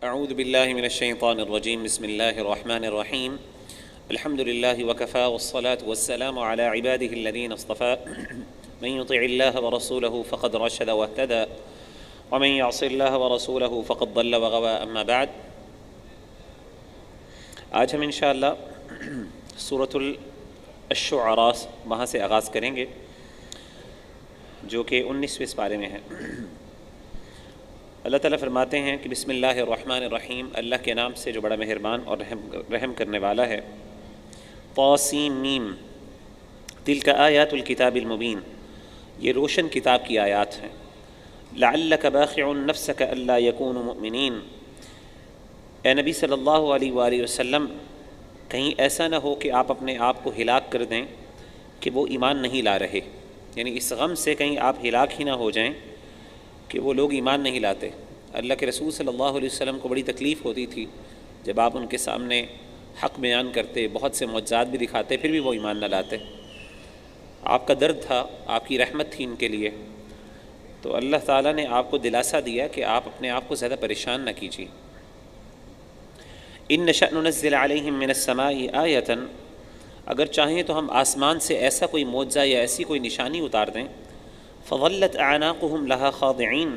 اعوذ باللہ من الشیطان الرجیم بسم اللہ الرحمن الرحیم الحمد للہ وکفى والصلاة والسلام على عباده الذین اصطفى من يطع اللہ ورسولہ فقد رشد واہتدى ومن يعص اللہ ورسولہ فقد ضل وغوى اما بعد۔ آج ہم انشاءاللہ سورۃ الشعراء وہاں سے آغاز کریں گے جو کہ 19ویں پارے میں ہے۔ اللہ تعالیٰ فرماتے ہیں کہ بسم اللہ الرحمن الرحیم، اللہ کے نام سے جو بڑا مہربان اور رحم کرنے والا ہے۔ طاسین میم، تلک آیات الکتاب المبین، یہ روشن کتاب کی آیات ہیں۔ لعلک باخع نفسک الا یکونوا مؤمنین، اے نبی صلی اللہ علیہ وآلہ وسلم کہیں ایسا نہ ہو کہ آپ اپنے آپ کو ہلاک کر دیں کہ وہ ایمان نہیں لا رہے، یعنی اس غم سے کہیں آپ ہلاک ہی نہ ہو جائیں کہ وہ لوگ ایمان نہیں لاتے۔ اللہ کے رسول صلی اللہ علیہ وسلم کو بڑی تکلیف ہوتی تھی جب آپ ان کے سامنے حق بیان کرتے، بہت سے معجزات بھی دکھاتے، پھر بھی وہ ایمان نہ لاتے۔ آپ کا درد تھا، آپ کی رحمت تھی ان کے لیے، تو اللہ تعالیٰ نے آپ کو دلاسا دیا کہ آپ اپنے آپ کو زیادہ پریشان نہ کیجیے۔ ان نشأ ننزل علیہم من السماء آیۃ، اگر چاہیں تو ہم آسمان سے ایسا کوئی معجزہ یا ایسی کوئی نشانی اتار دیں، فظلت اعناقهم لها خاضعین،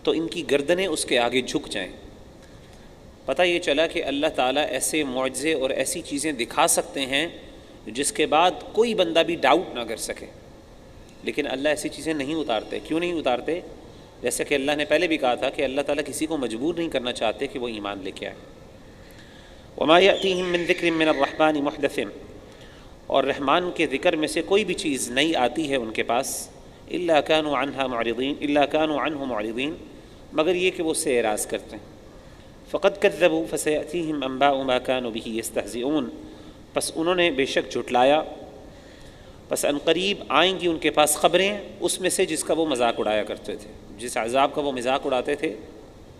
تو ان کی گردنیں اس کے آگے جھک جائیں۔ پتہ یہ چلا کہ اللہ تعالیٰ ایسے معجزے اور ایسی چیزیں دکھا سکتے ہیں جس کے بعد کوئی بندہ بھی ڈاؤٹ نہ کر سکے، لیکن اللہ ایسی چیزیں نہیں اتارتے۔ کیوں نہیں اتارتے؟ جیسا کہ اللہ نے پہلے بھی کہا تھا کہ اللہ تعالیٰ کسی کو مجبور نہیں کرنا چاہتے کہ وہ ایمان لے کے آئے۔ وما یأتیہم من ذکر من الرحمن محدث، اور رحمان کے ذکر میں سے کوئی بھی چیز نئی آتی ہے ان کے پاس، الا كانوا عنہ معرضین، مگر یہ کہ وہ اس سے اعراض کرتے ہیں۔ فقد كذبوا فسيأتيهم انباء ما كانوا به يستهزئون، پس انہوں نے بے شک جھٹلایا، پس ان قریب آئیں گی ان کے پاس خبریں اس میں سے جس کا وہ مذاق اڑایا کرتے تھے، جس عذاب کا وہ مذاق اڑاتے تھے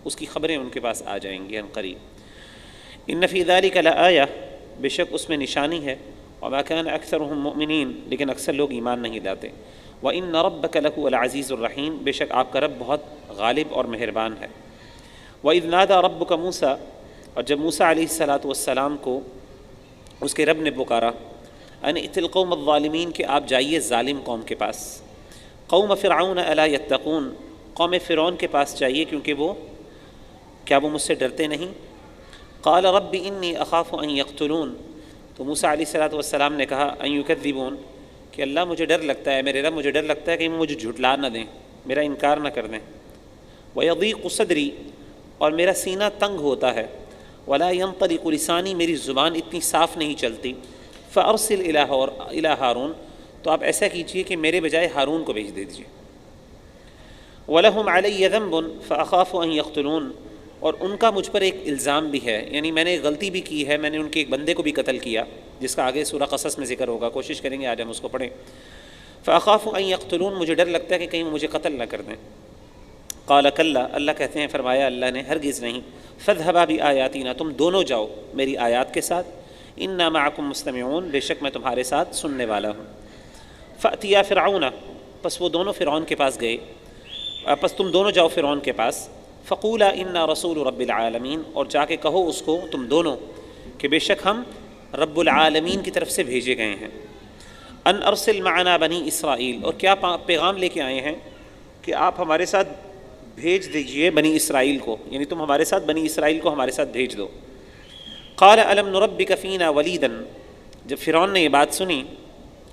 اس کی خبریں ان کے پاس آ جائیں گی ان قریب۔ ان فی ذلک لآیہ، بے شک اس میں نشانی ہے، وما كان اکثرهم مؤمنین، لیکن اکثر لوگ ایمان نہیں لاتے۔ وَإِنَّ رَبَّكَ لَهُوَ الْعَزِيزُ الرَّحِيمُ، بے شک آپ کا رب بہت غالب اور مہربان ہے۔ وَإِذْ نَادَى رَبُّكَ مُوسَىٰ، اور جب موسیٰ علیہ السلام کو اس کے رب نے پکارا، أَنِ ائْتِ الْقَوْمَ الظَّالِمِينَ، کہ آپ جائیے ظالم قوم کے پاس۔ قوم فرعون أَلَا يَتَّقُونَ، قوم فرعون کے پاس جائیے کیونکہ کیا وہ مجھ سے ڈرتے نہیں؟ قال رب إني أخاف أن يقتلون، تو موسیٰ علیہ السلام نے کہا أن يكذبون، کہ اللہ مجھے ڈر لگتا ہے، میرے رب مجھے ڈر لگتا ہے کہ مجھے جھٹلا نہ دیں، میرا انکار نہ کر دیں۔ وَيَضِيقُ صَدْرِي، اور میرا سینہ تنگ ہوتا ہے۔ وَلَا يَنطَلِقُ لِسَانِي، میری زبان اتنی صاف نہیں چلتی۔ فَأَرْسِلْ إِلَىٰ ہارون، تو آپ ایسا کیجئے کہ میرے بجائے ہارون کو بھیج دیجئے۔ وَلَهُمْ عَلَيَّ ذَنْبٌ فَأَخَافُ أَن يَقْتُلُونَ، اور ان کا مجھ پر ایک الزام بھی ہے، یعنی میں نے غلطی بھی کی ہے، میں نے ان کے ایک بندے کو بھی قتل کیا جس کا آگے سورہ قصص میں ذکر ہوگا، کوشش کریں گے آج ہم اس کو پڑھیں۔ فَأَخَافُ أَن يَقْتُلُونَ، مجھے ڈر لگتا ہے کہ کہیں مجھے قتل نہ کر دیں۔ قَالَ كَلَّا، اللہ کہتے ہیں فرمایا اللہ نے ہرگز نہیں۔ فَاذْهَبَا بِآيَاتِنَا، تم دونوں جاؤ میری آیات کے ساتھ۔ إِنَّا مَعَكُمْ مُسْتَمِعُونَ، بے شک میں تمہارے ساتھ سننے والا ہوں۔ فَأْتِيَا فِرْعَوْنَ، پس وہ دونوں فرعون کے پاس گئے، پس تم دونوں جاؤ فرعون کے پاس۔ فقولا انا رسول رب العالمین، اور جا کے کہو اس کو تم دونوں کہ بے شک ہم رب العالمین کی طرف سے بھیجے گئے ہیں۔ ان ارسل معنا بنی اسرائیل، اور کیا پیغام لے کے آئے ہیں کہ آپ ہمارے ساتھ بھیج دیجئے بنی اسرائیل کو، یعنی تم ہمارے ساتھ بنی اسرائیل کو ہمارے ساتھ بھیج دو۔ قال الم نربک فینا ولیدا، جب فرعون نے یہ بات سنی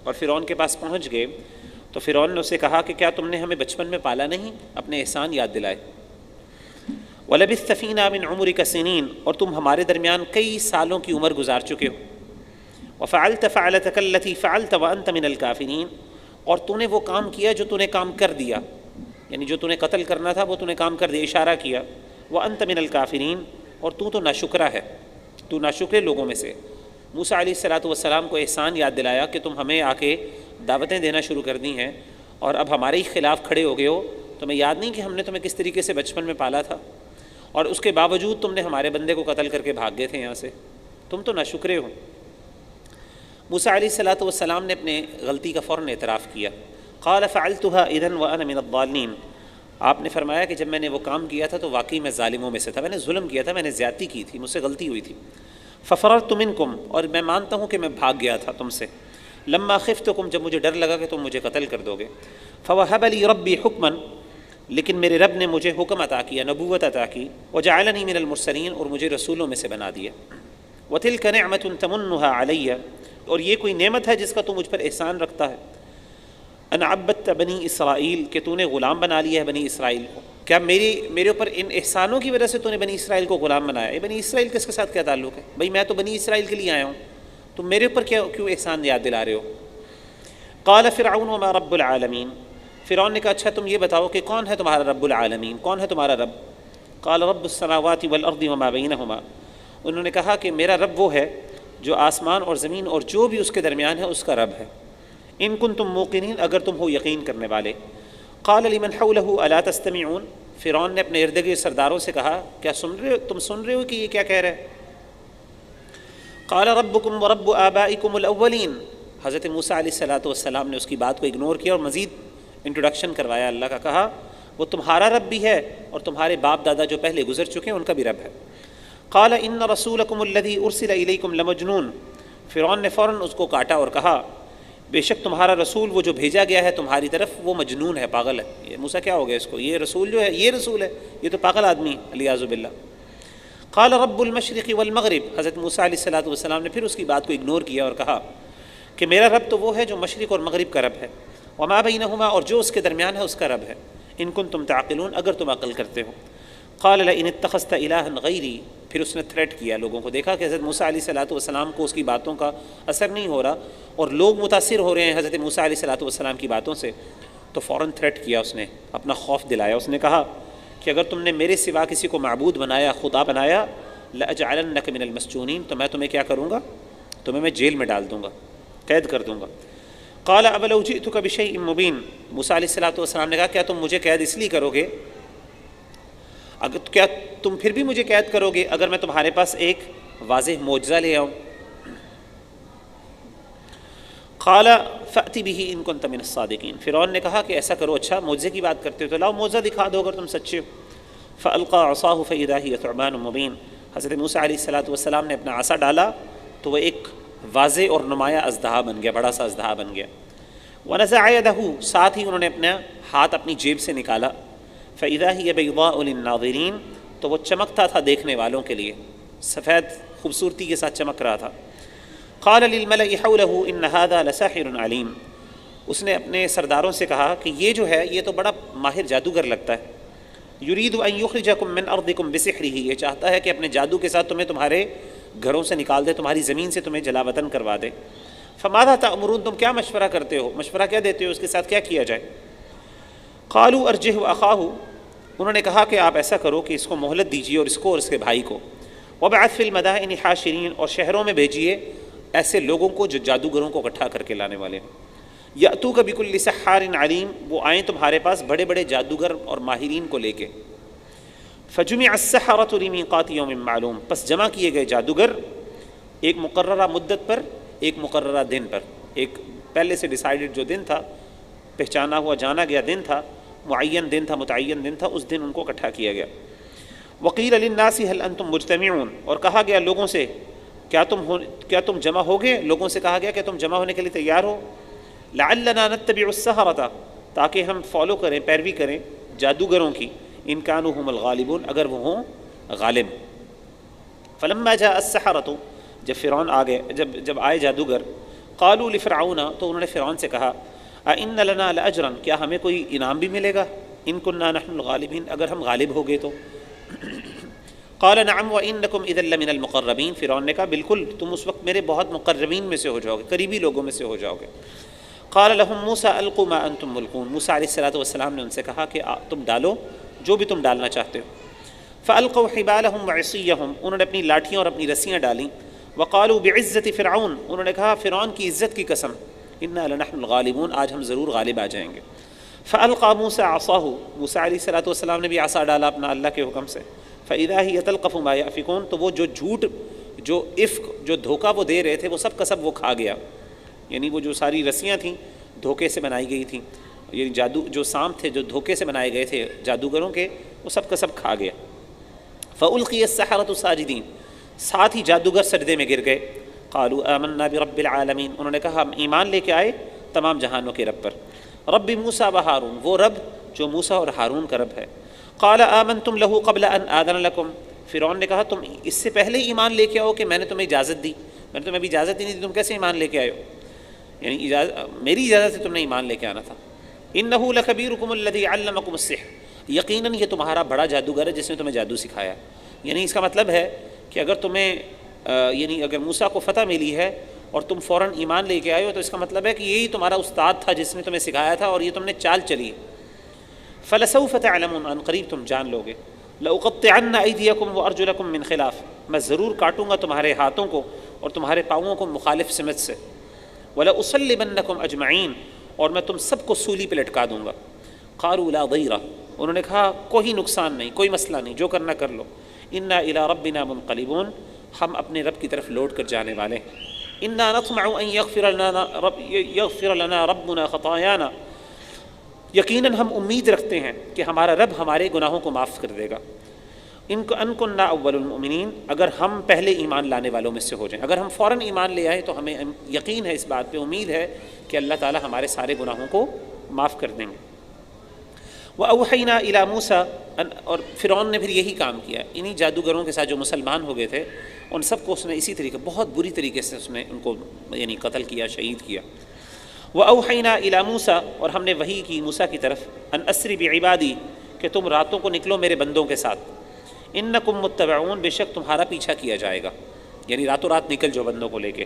اور فرعون کے پاس پہنچ گئے تو فرعون نے اسے کہا کہ کیا تم نے ہمیں بچپن میں پالا نہیں، اپنے احسان یاد دلائے۔ وَلَبِثْتَ فِينَا مِنْ عُمُرِكَ سِنِينَ، اور تم ہمارے درمیان کئی سالوں کی عمر گزار چکے ہو۔ وَفَعَلْتَ فَعْلَتَكَ الَّتِي فَعَلْتَ وَأَنْتَ مِنَ الْكَافِرِينَ، اور تو نے وہ کام کیا جو تو نے کام کر دیا، یعنی جو تو نے قتل کرنا تھا وہ تو نے کام کر دیا، اشارہ کیا۔ وَأَنْتَ مِنَ الْكَافِرِينَ، اور تو ناشکرا ہے، تو ناشکرے لوگوں میں سے۔ موسیٰ علیہ السلام کو احسان یاد دلایا کہ تم ہمیں آ کے دعوتیں دینا شروع کر دی ہیں اور اب ہمارے ہی خلاف کھڑے ہو گئے ہو، تمہیں یاد نہیں کہ ہم نے تمہیں کس طریقے سے بچپن میں پالا تھا، اور اس کے باوجود تم نے ہمارے بندے کو قتل کر کے بھاگ گئے تھے یہاں سے، تم تو ناشکرے ہو۔ موسیٰ علیہ السلام نے اپنے غلطی کا فوراً اعتراف کیا۔ قال فعلتها اذا وانا من الضالین، آپ نے فرمایا کہ جب میں نے وہ کام کیا تھا تو واقعی میں ظالموں میں سے تھا، میں نے ظلم کیا تھا، میں نے زیادتی کی تھی، مجھ سے غلطی ہوئی تھی۔ ففررت منکم، اور میں مانتا ہوں کہ میں بھاگ گیا تھا تم سے، لما خفتکم، جب مجھے ڈر لگا کہ تم مجھے قتل کر دو گے۔ فوہب لی ربی حکما، لیکن میرے رب نے مجھے حکم عطا کیا، نبوت عطا کی، وجعلنی من المرسلین، اور مجھے رسولوں میں سے بنا دیا۔ وتلک نعمۃ تمنها علی، اور یہ کوئی نعمت ہے جس کا تو مجھ پر احسان رکھتا ہے، ان عبدت بنی اسرائیل، کہ تو نے غلام بنا لیا ہے بنی اسرائیل کو۔ کیا میرے اوپر ان احسانوں کی وجہ سے تو نے بنی اسرائیل کو غلام بنایا؟ یہ بنی اسرائیل کس کے ساتھ کیا تعلق ہے بھائی؟ میں تو بنی اسرائیل کے لیے آیا ہوں، تم میرے اوپر کیوں احسان یاد دلا رہے ہو؟ قال فرعون وما رب العالمین، فرعون نے کہا اچھا تم یہ بتاؤ کہ کون ہے تمہارا رب العالمین، کون ہے تمہارا رب؟ قال رب السماوات والارض وما بینہما، انہوں نے کہا کہ میرا رب وہ ہے جو آسمان اور زمین اور جو بھی اس کے درمیان ہے اس کا رب ہے، ان کنتم موقنین، اگر تم ہو یقین کرنے والے۔ قال لمن حولہ الا تستمعون، فرعون نے اپنے ارد گرد سرداروں سے کہا کیا تم سن رہے ہو کہ یہ کیا کہہ رہا ہے؟ قال ربکم ورب آبائکم الاولین، حضرت موسیٰ علیہ السلام نے اس کی بات کو اگنور کیا اور مزید انٹروڈکشن کروایا اللہ کا، کہا وہ تمہارا رب بھی ہے اور تمہارے باپ دادا جو پہلے گزر چکے ہیں ان کا بھی رب ہے۔ قال ان رسولکم الذی ارسل الیکم لمجنون، فرعون نے فوراً اس کو کاٹا اور کہا بے شک تمہارا رسول وہ جو بھیجا گیا ہے تمہاری طرف وہ مجنون ہے، پاگل ہے۔ یہ موسیٰ کیا ہو گیا اس کو، یہ رسول جو ہے یہ رسول ہے، یہ تو پاگل آدمی ہے، علیاذ باللہ۔ قال رب المشرق والمغرب، حضرت موسیٰ علیہ السلام نے پھر اس کی بات کو اگنور کیا اور کہا کہ میرا رب تو وہ ہے جو مشرق اور مغرب کا رب ہے، وما بینہما، اور جو اس کے درمیان ہے اس کا رب ہے، ان کنتم تعقلون، اگر تم عقل کرتے ہو۔ قال لئن اتخذت الہا غیری، پھر اس نے تھریٹ کیا لوگوں کو، دیکھا کہ حضرت موسیٰ علیہ السلام کو اس کی باتوں کا اثر نہیں ہو رہا اور لوگ متاثر ہو رہے ہیں حضرت موسیٰ علیہ السلام کی باتوں سے، تو فوراً تھریٹ کیا، اس نے اپنا خوف دلایا، اس نے کہا کہ اگر تم نے میرے سوا کسی کو معبود بنایا، خدا بنایا، لأجعلنک من المسجونین، تو میں تمہیں کیا کروں گا، تمہیں میں جیل میں ڈال دوں گا، قید کر دوں گا۔ قال اولو جئتک بشیء مبین، موسیٰ علیہ السلام نے کہا کیا تم مجھے قید اس لیے کرو گے، کیا تم پھر بھی مجھے قید کرو گے اگر میں تمہارے پاس ایک واضح معجزہ لے آؤں؟ قال فأتی بہ ان کنت من الصادقین، فرعون نے کہا کہ ایسا کرو، اچھا معجزے کی بات کرتے ہو تو لاؤ معجزہ دکھا دو اگر تم سچے ہو۔ فألقى عصاہ فإذا هی ثعبان مبین، حضرت موسیٰ علیہ السلام نے اپنا عصا ڈالا تو وہ ایک واضح اور نمایاں اژدہا بن گیا، بڑا سا اژدہا بن گیا۔ ونزع یدہ، ساتھ ہی انہوں نے اپنا ہاتھ اپنی جیب سے نکالا، فإذا هی بیضاء للناظرین، تو وہ چمکتا تھا دیکھنے والوں کے لیے، سفید خوبصورتی کے ساتھ چمک رہا تھا۔ قال للملأ حولہ ان ھذا لساحر علیم، اس نے اپنے سرداروں سے کہا کہ یہ جو ہے یہ تو بڑا ماہر جادوگر لگتا ہے، یرید ان یخرجکم من ارضکم بسحرہ، یہ چاہتا ہے کہ اپنے جادو کے ساتھ تمہیں تمہارے گھروں سے نکال دے، تمہاری زمین سے تمہیں جلا وطن کروا دے۔ فماذا تأمرون، تم کیا مشورہ کرتے ہو، مشورہ کیا دیتے ہو، اس کے ساتھ کیا کیا جائے؟ قالوا ارجہ اخاہ، انہوں نے کہا کہ آپ ایسا کرو کہ اس کو مہلت دیجیے اور اس کو اور اس کے بھائی کو، وابعث فی المدائن حاشرین، اور شہروں میں بھیجیے ایسے لوگوں کو جو جادوگروں کو اکٹھا کر کے لانے والے ہیں، یأتوک بکل سحار علیم، وہ آئیں تمہارے پاس بڑے بڑے جادوگر اور ماہرین کو لے کے۔ فجمع السحرة لمیقات یوم معلوم، پس جمع کیے گئے جادوگر ایک مقررہ مدت پر، ایک مقررہ دن پر، ایک پہلے سے ڈیسائیڈڈ جو دن تھا، پہچانا ہوا جانا گیا دن تھا، معین دن تھا، متعین دن تھا، اس دن ان کو اکٹھا کیا گیا۔ وقیل للناس هل انتم مجتمعون، اور کہا گیا لوگوں سے کیا تم جمع ہوگے، لوگوں سے کہا گیا کہ تم جمع ہونے کے لیے تیار ہو۔ لعلنا نتبع السحرة، تاکہ ہم فالو کریں، پیروی کریں جادوگروں کی، ان کانوا هم الغالبون، اگر وہ ہوں غالب۔ فلما جاء السحرة، جب فرعون آ گئے، جب آئے جادوگر، قالوا لفرعون، تو انہوں نے فرعون سے کہا اَإِنَّ لَنَا لَأَجْرًا، کیا ہمیں کوئی انعام بھی ملے گا، ان كُنَّا نَحْنُ الْغَالِبِينَ، اگر ہم غالب ہو گئے تو۔ قال نعم وإنكم اذا لمن المقربین، فرعون نے کہا بالکل تم اس وقت میرے بہت مقربین میں سے ہو جاؤ گے، قریبی لوگوں میں سے ہو جاؤ گے۔ قال لهم موسیٰ القوا ما انتم ملقون، موسیٰ علیہ السلام نے ان سے کہا کہ تم ڈالو جو بھی تم ڈالنا چاہتے ہو۔ فألقوا حبالهم وعصیهم، انہوں نے اپنی لاٹھیاں اور اپنی رسیاں ڈالیں۔ وقالوا بعزت فرعون، انہوں نے کہا فرعون کی عزت کی قسم، انا لنحن الغالبون، آج ہم ضرور غالب آ جائیں گے۔ فألقى موسیٰ عصاہ، موسیٰ علیہ السلام نے بھی عصا ڈالا اپنا اللہ کے حکم سے۔ فإذا هي تلقف ما يأفكون، تو وہ جو جھوٹ، جو افک، جو دھوکہ وہ دے رہے تھے وہ سب کا سب وہ کھا گیا، یعنی وہ جو ساری رسیاں تھیں دھوکے سے بنائی گئی تھیں، یہ جادو جو سانپ تھے جو دھوکے سے بنائے گئے تھے جادوگروں کے، وہ سب کا سب کھا گیا۔ فَأُلْقِيَ السَّحَرَةُ سَاجِدِينَ، ساتھ ہی جادوگر سجدے میں گر گئے۔ قَالُوا آمَنَّا بِرَبِّ الْعَالَمِينَ، انہوں نے کہا ہم ایمان لے کے آئے تمام جہانوں کے رب پر، رب موسیٰ و ہارون، وہ رب جو موسیٰ اور ہارون کا رب ہے۔ قَالَ آمَنْتُمْ لَهُ قَبْلَ أَنْ آذَنَ لَكُمْ، فرعون نے کہا تم اس سے پہلے ایمان لے کے آؤ کہ میں نے تمہیں اجازت دی، میں نے تمہیں ابھی اجازت ہی نہیں دی، تم کیسے ایمان لے کے آئے ہو؟ یعنی میری اجازت سے تم نے ایمان لے کے آنا تھا۔ إِنَّهُ لَكَبِيرُكُمُ الَّذِي عَلَّمَكُمُ السِّحْرَ، یقیناً یہ تمہارا بڑا جادوگر ہے جس نے تمہیں جادو سکھایا۔ یعنی اس کا مطلب ہے کہ اگر تمہیں یعنی اگر موسیٰ کو فتح ملی ہے اور تم فوراً ایمان لے کے آئے ہو تو اس کا مطلب ہے کہ یہی تمہارا استاد تھا جس نے تمہیں سکھایا تھا اور یہ تم نے چال چلی۔ فَلَسَوْفَ تَعْلَمُونَ، ان قریب تم جان لو گے۔ لَأُقَطِّعَنَّ أَيْدِيَكُمْ وَأَرْجُلَكُمْ مِنْ خِلَافٍ، میں ضرور کاٹوں گا تمہارے ہاتھوں کو اور تمہارے پاؤں کو مخالف سمت سے۔ وَلَأُصَلِّبَنَّكُمْ أَجْمَعِينَ، اور میں تم سب کو سولی پہ لٹکا دوں گا۔ قَالُوا لَا ضَيْرَ، انہوں نے کہا کوئی نقصان نہیں، کوئی مسئلہ نہیں، جو کرنا کر لو۔ إِنَّا إِلَىٰ رَبِّنَا مُنْقَلِبُونَ، ہم اپنے رب کی طرف لوٹ کر جانے والے ہیں۔ إِنَّا نَطْمَعُ أَن يَغْفِرَ لَنَا رَبُّنَا خَطَايَانَا، یقیناً ہم امید رکھتے ہیں کہ ہمارا رب ہمارے گناہوں کو معاف کر دے گا۔ ان كُنَّا أَوَّلُ الْمُؤْمِنِينَ، اگر ہم پہلے ایمان لانے والوں میں سے ہو جائیں، اگر ہم فوراً ایمان لے آئے تو ہمیں یقین ہے، اس بات پہ امید ہے کہ اللہ تعالیٰ ہمارے سارے گناہوں کو معاف کر دیں گے۔ وَأَوْحَيْنَا إِلَىٰ مُوسَىٰ، اور فرعون نے پھر یہی کام کیا، انہی جادوگروں کے ساتھ جو مسلمان ہو گئے تھے ان سب کو اس نے اسی طریقے بہت بری طریقے سے اس نے ان کو یعنی قتل کیا، شہید کیا۔ وَأَوْحَيْنَا إِلَىٰ مُوسَىٰ، اور ہم نے وحی کی موسیٰ کی طرف، أَنْ أَسْرِ بِعِبَادِي، کہ تم راتوں کو نکلو میرے بندوں کے ساتھ، إِنَّكُمْ مُتَّبَعُونَ، بے شک تمہارا پیچھا کیا جائے گا، یعنی راتوں رات نکل جو بندوں کو لے کے۔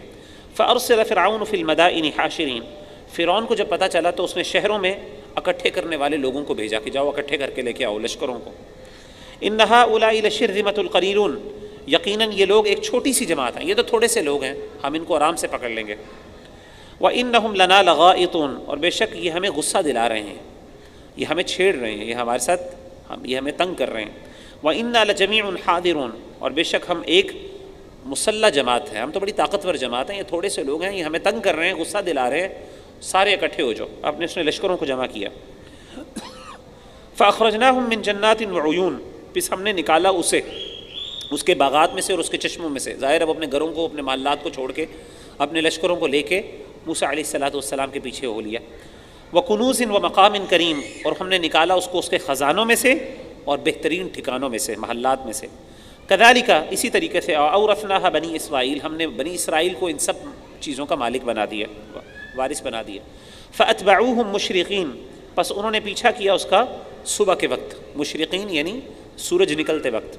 فَأَرْسَلَ فِرْعَوْنُ فِي الْمَدَائِنِ حَاشِرِينَ، فرعون کو جب پتہ چلا تو اس نے شہروں میں اکٹھے کرنے والے لوگوں کو بھیجا کہ جاؤ اکٹھے کر کے لے کے آؤ لشکروں کو۔ إِنَّ هَٰؤُلَاءِ لَشِرْذِمَةٌ الْقَلِيلُونَ، یقیناً یہ لوگ ایک چھوٹی سی جماعت ہیں، یہ تو تھوڑے سے لوگ ہیں، ہم ان کو آرام سے پکڑ لیں گے۔ وَإِنَّهُمْ لَنَا لَغَائِطُونَ، اور بے شک یہ ہمیں غصہ دلا رہے ہیں، یہ ہمیں چھیڑ رہے ہیں، یہ ہمارے ساتھ یہ ہمیں تنگ کر رہے ہیں۔ وَإِنَّا لَجَمِيعٌ حَاذِرُونَ، اور بے شک ہم ایک مسلح جماعت ہے، ہم تو بڑی طاقتور جماعت ہیں، یہ تھوڑے سے لوگ ہیں، یہ ہمیں تنگ کر رہے ہیں، غصہ دلا رہے ہیں، سارے اکٹھے ہو جاؤ۔ آپ نے اس نے لشکروں کو جمع کیا۔ فَأَخْرَجْنَاهُم مِّن جَنَّاتٍ وَعُيُونٍ، پس ہم نے نکالا اسے اس کے باغات میں سے اور اس کے چشموں میں سے، ظاہر اب اپنے گھروں کو اپنے محلات کو چھوڑ کے اپنے لشکروں کو لے کے موسیٰ علیہ السلام کے پیچھے ہو لیا۔ وَكُنُوزٍ وَمَقَامٍ كَرِيمٍ، اور ہم نے نکالا اس کو اس کے خزانوں میں سے اور بہترین ٹھکانوں میں سے، محلات میں سے۔ كَذَلِكَ، اسی طریقے سے، أَوْرَثْنَاهَا بنی اسرائیل، ہم نے بنی اسرائیل کو ان سب چیزوں کا مالک بنا دیا، وارث بنا دیا۔ فَأَتْبَعُوهُم مُشْرِقِينَ، پس انہوں نے پیچھا کیا اس کا صبح کے وقت، مشرقین یعنی سورج نکلتے وقت۔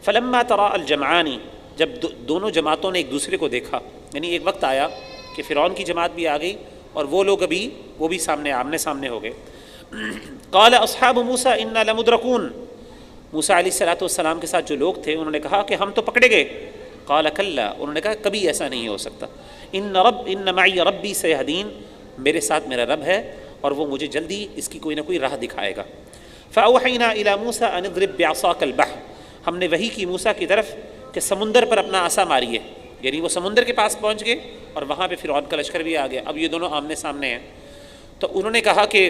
فَلَمَّا تَرَاءَ الْجَمْعَانِ، جب دونوں جماعتوں نے ایک دوسرے کو دیکھا، یعنی ایک وقت آیا کہ فرعون کی جماعت بھی آ گئی اور وہ لوگ وہ بھی سامنے آمنے سامنے ہو گئے۔ قال اصحاب موسیٰ انا لمدرکون، موسیٰ علیہ السلام کے ساتھ جو لوگ تھے انہوں نے کہا کہ ہم تو پکڑے گئے۔ قال کلا، انہوں نے کہا کبھی ایسا نہیں ہو سکتا، ان معی ربی سیہدین، میرے ساتھ میرا رب ہے اور وہ مجھے جلدی اس کی کوئی نہ کوئی راہ دکھائے گا۔ فاوحینا الی موسیٰ ان اضرب بعصاک البحر، ہم نے وحی کی موسیٰ کی طرف کہ سمندر پر اپنا عصا ماریے، یعنی وہ سمندر کے پاس پہنچ گئے اور وہاں پہ فرعون کا لشکر بھی آ گیا، اب یہ دونوں آمنے سامنے ہیں۔ تو انہوں نے کہا کہ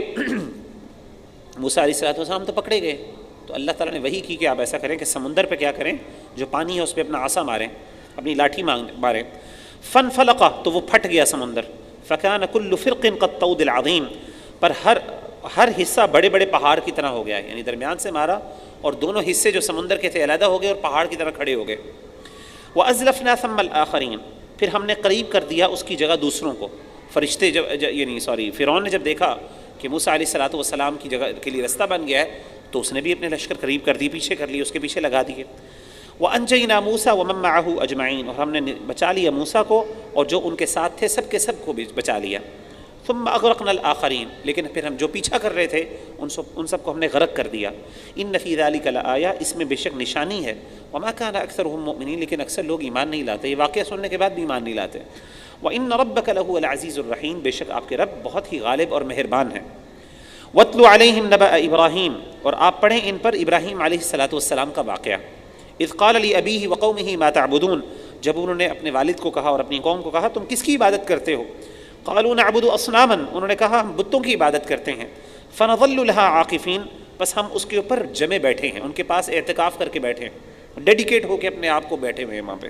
موسیٰ علیہ السلام تو پکڑے گئے، تو اللہ تعالیٰ نے وحی کی کہ آپ ایسا کریں کہ سمندر پہ کیا کریں، جو پانی ہے اس پہ اپنا عصا ماریں، اپنی لاٹھی ماریں۔ فانفلق، تو وہ پھٹ گیا سمندر، فکان کل فرق کالطود العظیم، پر ہر حصہ بڑے بڑے پہاڑ کی طرح ہو گیا، یعنی درمیان سے مارا اور دونوں حصے جو سمندر کے تھے علیحدہ ہو گئے اور پہاڑ کی طرح کھڑے ہو گئے۔ وَأَزْلَفْنَا ثَمَّ الْآخَرِينَ، پھر ہم نے قریب کر دیا اس کی جگہ دوسروں کو، فرشتے فرعون نے جب دیکھا کہ موسیٰ علیہ السلام کی جگہ کے لیے رستہ بن گیا ہے تو اس نے بھی اپنے لشکر قریب کر دی، پیچھے کر لیے، اس کے پیچھے لگا دیے۔ وَأَنْجَيْنَا مُوسَىٰ وَمَن مَّعَهُ أَجْمَعِينَ، اور ہم نے بچا لیا موسیٰ کو اور جو ان کے ساتھ تھے سب کے سب کو بھی بچا لیا۔ ثُمَّ أَغْرَقْنَا الْآخَرِينَ، لیکن پھر ہم جو پیچھا کر رہے تھے ان سب کو ہم نے غرق کر دیا۔ إِنَّ فِي ذَلِكَ لَآيَةً، اس میں بے شک نشانی ہے۔ وَمَا كَانَ أَكْثَرُهُم مُؤْمِنِينَ، لیکن اکثر لوگ ایمان نہیں لاتے، یہ واقعہ سننے کے بعد بھی ایمان نہیں لاتے۔ وَإِنَّ رَبَّكَ لَهُوَ الْعَزِيزُ الرَّحِيمُ، بے شک آپ کے رب بہت ہی غالب اور مہربان ہیں۔ وَاتْلُ عَلَيْهِمْ نَبَأَ إِبْرَاهِيمَ، اور آپ پڑھیں ان پر ابراہیم علیہ السلام کا واقعہ۔ اذ قال لأبيه وقومه ما تعبدون، جب انہوں نے اپنے والد کو کہا اور اپنی قوم کو کہا تم کس کی عبادت کرتے ہو؟ قالوا نعبد اصناما، انہوں نے کہا ہم بتوں کی عبادت کرتے ہیں۔ فنظل لها عاکفین، بس ہم اس کے اوپر جمے بیٹھے ہیں، ان کے پاس اعتکاف کر کے بیٹھے ہیں، ڈیڈیکیٹ ہو کے اپنے آپ کو بیٹھے ہوئے ہیں وہاں پہ۔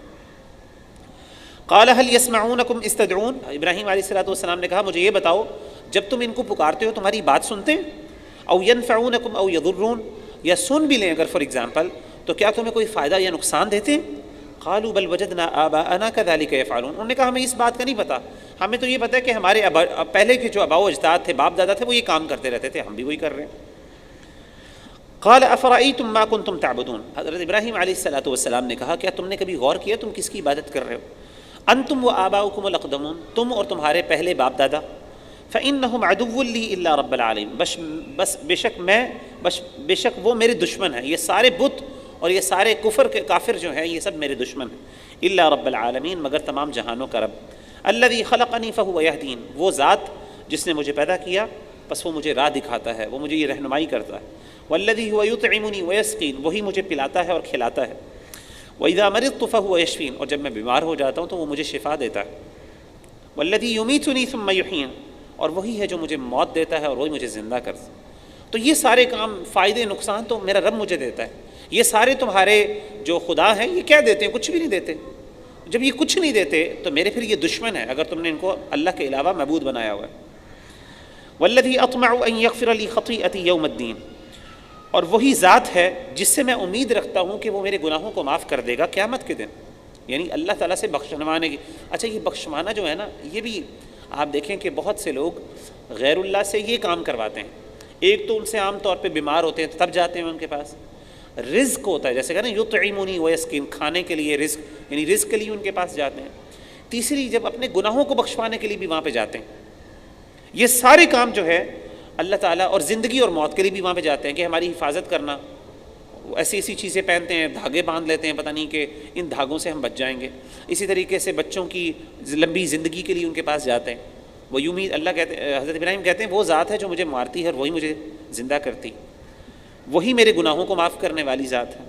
قال هل يسمعونكم اذ تدعون، ابراہیم علیہ السلام نے کہا مجھے یہ بتاؤ جب تم ان کو پکارتے ہو تمہاری بات سنتے ہیں؟ او ينفعونكم او يضرون، یا سن بھی لیں اگر فار ایگزامپل تو کیا تمہیں کوئی فائدہ یا نقصان دیتے ہیں؟ قالوا بل وجدنا آباءنا كذلك يفعلون، انہوں نے کہا ہمیں اس بات کا نہیں پتہ، ہمیں تو یہ پتہ ہے کہ ہمارے پہلے کے جو آباء و اجداد تھے، باپ دادا تھے، وہ یہ کام کرتے رہتے تھے، ہم بھی وہی کر رہے ہیں۔ قال افرأيتم ما كنتم تعبدون، حضرت ابراہیم علیہ السلام نے کہا کیا تم نے کبھی غور کیا تم کس کی عبادت کر رہے ہو؟ انتم وآباؤکم الاقدمون، تم اور تمہارے پہلے باپ دادا، فإنہم عدو لی الا رب العالمین، بس بے شک وہ میرے دشمن ہیں، یہ سارے بت اور یہ سارے کفر کے کافر جو ہیں یہ سب میرے دشمن ہیں، الا رب العالمین، مگر تمام جہانوں کا رب، الذی خلقنی فہو یہدین، وہ ذات جس نے مجھے پیدا کیا بس وہ مجھے راہ دکھاتا ہے، وہ مجھے یہ رہنمائی کرتا ہے، والذی هو یطعمنی ویسقین، وہی مجھے پلاتا ہے اور کھلاتا ہے، وَإِذَا مَرِضْتُ فَهُوَ يَشْفِينِ، اور جب میں بیمار ہو جاتا ہوں تو وہ مجھے شفا دیتا ہے، وَالَّذِي يُمِيتُنِي ثُمَّ يُحْيِينِ، اور وہی ہے جو مجھے موت دیتا ہے اور وہی مجھے زندہ کرتا ہے۔ تو یہ سارے کام فائدے نقصان تو میرا رب مجھے دیتا ہے، یہ سارے تمہارے جو خدا ہیں یہ کیا دیتے ہیں؟ کچھ بھی نہیں دیتے۔ جب یہ کچھ نہیں دیتے تو میرے پھر یہ دشمن ہے اگر تم نے ان کو اللہ کے علاوہ معبود بنایا ہوا ہے۔ وَالَّذِي أَطْمَعُ أَن يَغْفِرَ لِي خَطِيئَتِي يَوْمَ الدِّينِ، اور وہی ذات ہے جس سے میں امید رکھتا ہوں کہ وہ میرے گناہوں کو معاف کر دے گا قیامت کے دن، یعنی اللہ تعالیٰ سے بخشوانے کی۔ اچھا یہ بخشوانا جو ہے نا، یہ بھی آپ دیکھیں کہ بہت سے لوگ غیر اللہ سے یہ کام کرواتے ہیں۔ ایک تو ان سے عام طور پہ بیمار ہوتے ہیں تب جاتے ہیں ان کے پاس، رزق ہوتا ہے جیسے کہ نا یطعمونی ویسقین، کھانے کے لیے رزق، یعنی رزق کے لیے ان کے پاس جاتے ہیں۔ تیسری جب اپنے گناہوں کو بخشوانے کے لیے بھی وہاں پہ جاتے ہیں۔ یہ سارے کام جو ہے اللہ تعالیٰ، اور زندگی اور موت کے لیے بھی وہاں پہ جاتے ہیں کہ ہماری حفاظت کرنا، ایسی ایسی چیزیں پہنتے ہیں، دھاگے باندھ لیتے ہیں، پتہ نہیں کہ ان دھاگوں سے ہم بچ جائیں گے۔ اسی طریقے سے بچوں کی لمبی زندگی کے لیے ان کے پاس جاتے ہیں۔ وہ یوں ہی اللہ کہتے ہیں، حضرت ابراہیم کہتے ہیں وہ ذات ہے جو مجھے مارتی ہے اور وہی مجھے زندہ کرتی، وہی میرے گناہوں کو معاف کرنے والی ذات ہے۔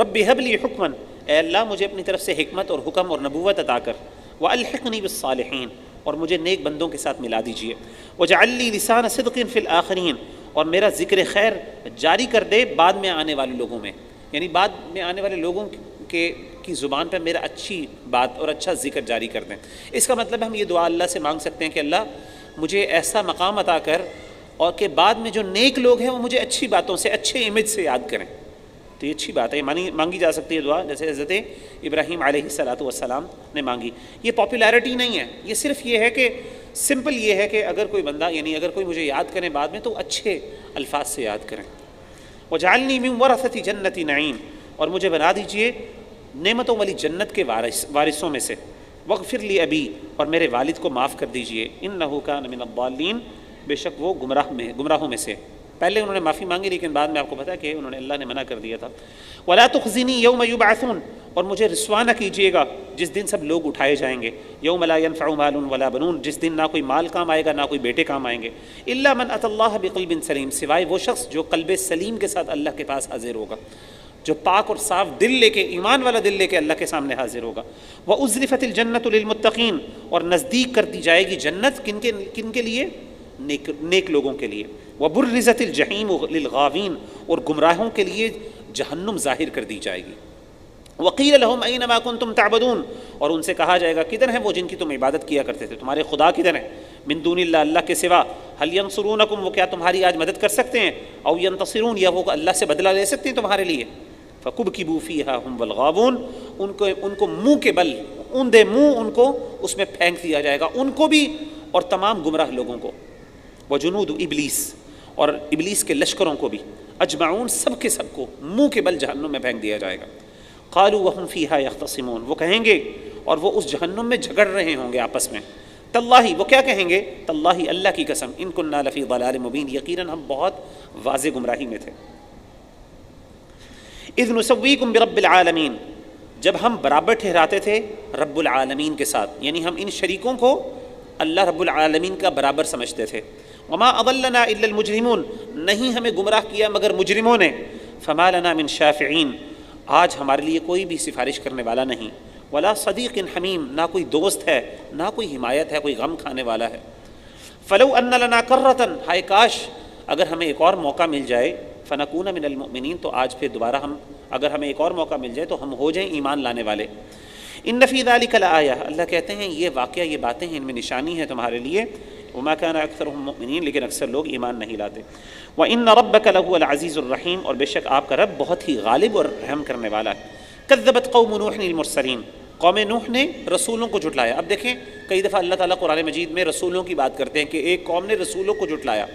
رب هب لی حکما، اے اللہ مجھے اپنی طرف سے حکمت اور حکم اور نبوت عطا کر، والحقنی بالصالحین، اور مجھے نیک بندوں کے ساتھ ملا دیجیے، واجعل لی لسان صدق فی الآخرین، اور میرا ذکر خیر جاری کر دے بعد میں آنے والے لوگوں میں، یعنی بعد میں آنے والے لوگوں کی زبان پہ میرا اچھی بات اور اچھا ذکر جاری کر دیں۔ اس کا مطلب ہم یہ دعا اللہ سے مانگ سکتے ہیں کہ اللہ مجھے ایسا مقام عطا کر اور کہ بعد میں جو نیک لوگ ہیں وہ مجھے اچھی باتوں سے، اچھے امیج سے یاد کریں۔ تو یہ اچھی بات ہے، یہ مانگی جا سکتی ہے دعا، جیسے حضرت ابراہیم علیہ السلام نے مانگی۔ یہ پاپولیرٹی نہیں ہے، یہ صرف یہ ہے کہ سمپل یہ ہے کہ اگر کوئی بندہ، یعنی اگر کوئی مجھے یاد کرے بعد میں تو اچھے الفاظ سے یاد کریں۔ وَجَعَلْنِي مِن وَرَثَةِ جَنَّةِ نَعِيمٍ، اور مجھے بنا دیجئے نعمتوں والی جنت کے وارثوں میں سے۔ وَاغْفِرْ لِي أَبِي، اور میرے والد کو معاف کر دیجئے، إِنَّهُ كَانَ مِنَ الضَّالِّينَ، بے شک وہ گمراہوں میں سے۔ پہلے انہوں نے معافی مانگی لیکن بعد میں آپ کو پتہ ہے کہ انہوں نے، اللہ نے منع کر دیا تھا۔ وَلَا تُخْزِنِي يَوْمَ يُبْعَثُونَ، اور مجھے رسوا نہ کیجیے گا جس دن سب لوگ اٹھائے جائیں گے۔ یوم لا ينفع مال ولا بنون، جس دن نہ کوئی مال کام آئے گا نہ کوئی بیٹے کام آئیں گے۔ الا من اتى الله بقلب سلیم، سوائے وہ شخص جو قلب سلیم کے ساتھ اللہ کے پاس حاضر ہوگا، جو پاک اور صاف دل لے کے، ایمان والا دل لے کے اللہ کے سامنے حاضر ہوگا۔ وَأُزْلِفَتِ الْجَنَّةُ لِلْمُتَّقِينَ، اور نزدیک کر دی جائے گی جنت کن کے لیے؟ نیک لوگوں کے لیے۔ وَبُرِّزَتِ الْجَحِيمُ لِلْغَاوِينَ، اور گمراہوں کے لیے جہنم ظاہر کر دی جائے گی۔ وَقِيلَ لَهُمْ أَيْنَ مَا كُنْتُمْ تَعْبُدُونَ، اور ان سے کہا جائے گا کدھر ہیں وہ جن کی تم عبادت کیا کرتے تھے، تمہارے خدا کدھر ہیں؟ من دون اللہ، اللہ کے سوا۔ هل ينصرونكم، وہ کیا تمہاری آج مدد کر سکتے ہیں؟ او ينتصرون، یا وہ اللہ سے بدلہ لے سکتے ہیں تمہارے لیے؟ فَكُبْكِبُوا فِيهَا هُمْ وَالْغَاوُونَ، ان کو منہ کے بل، اوندے منہ ان کو اس میں پھینک دیا جائے گا، ان کو بھی اور تمام گمراہ لوگوں کو۔ وَجُنُودُ ابلیس، اور ابلیس کے لشکروں کو بھی، اجمعون، سب کے سب کو منہ کے بل جہنم میں پھینک دیا جائے گا۔ قالوا وهم فيها يختصمون، وہ کہیں گے اور وہ اس جہنم میں جھگڑ رہے ہوں گے آپس میں۔ تاللہ، وہ کیا کہیں گے؟ تاللہ، اللہ کی قسم، ان كنا لفی ضلال مبین، یقیناً ہم بہت واضح گمراہی میں تھے۔ اذ نسویکم برب العالمین، جب ہم برابر ٹھہراتے تھے رب العالمین کے ساتھ، یعنی ہم ان شریکوں کو اللہ رب العالمین کا برابر سمجھتے تھے۔ وما اضلنا الا المجرمون، نہیں ہمیں گمراہ کیا مگر مجرموں نے۔ فما لنا من شافعین، آج ہمارے لیے کوئی بھی سفارش کرنے والا نہیں۔ ولا صدیق حمیم، نہ کوئی دوست ہے نہ کوئی حمایت ہے، کوئی غم کھانے والا ہے۔ فلو ان لنا کرۃ، ہائے کاش اگر ہمیں ایک اور موقع مل جائے فنکون من المؤمنین، تو آج پھر دوبارہ اگر ہمیں ایک اور موقع مل جائے تو ہم ہو جائیں ایمان لانے والے۔ ان فی ذلک لآیہ، اللہ کہتے ہیں یہ واقعہ، یہ باتیں ہیں، ان میں نشانی ہے تمہارے لیے۔ وما کان اکثرهم مؤمنین، لیکن اکثر لوگ ایمان نہیں لاتے۔ وان ربک لہو العزیز الرحیم، اور بے شک آپ کا رب بہت ہی غالب اور رحم کرنے والا ہے۔ کذبت قوم نوح المرسلین، قوم نوح نے رسولوں کو جھٹلایا۔ اب دیکھیں کئی دفعہ اللہ تعالیٰ قرآن مجید میں رسولوں کی بات کرتے ہیں کہ ایک قوم نے رسولوں کو جھٹلایا۔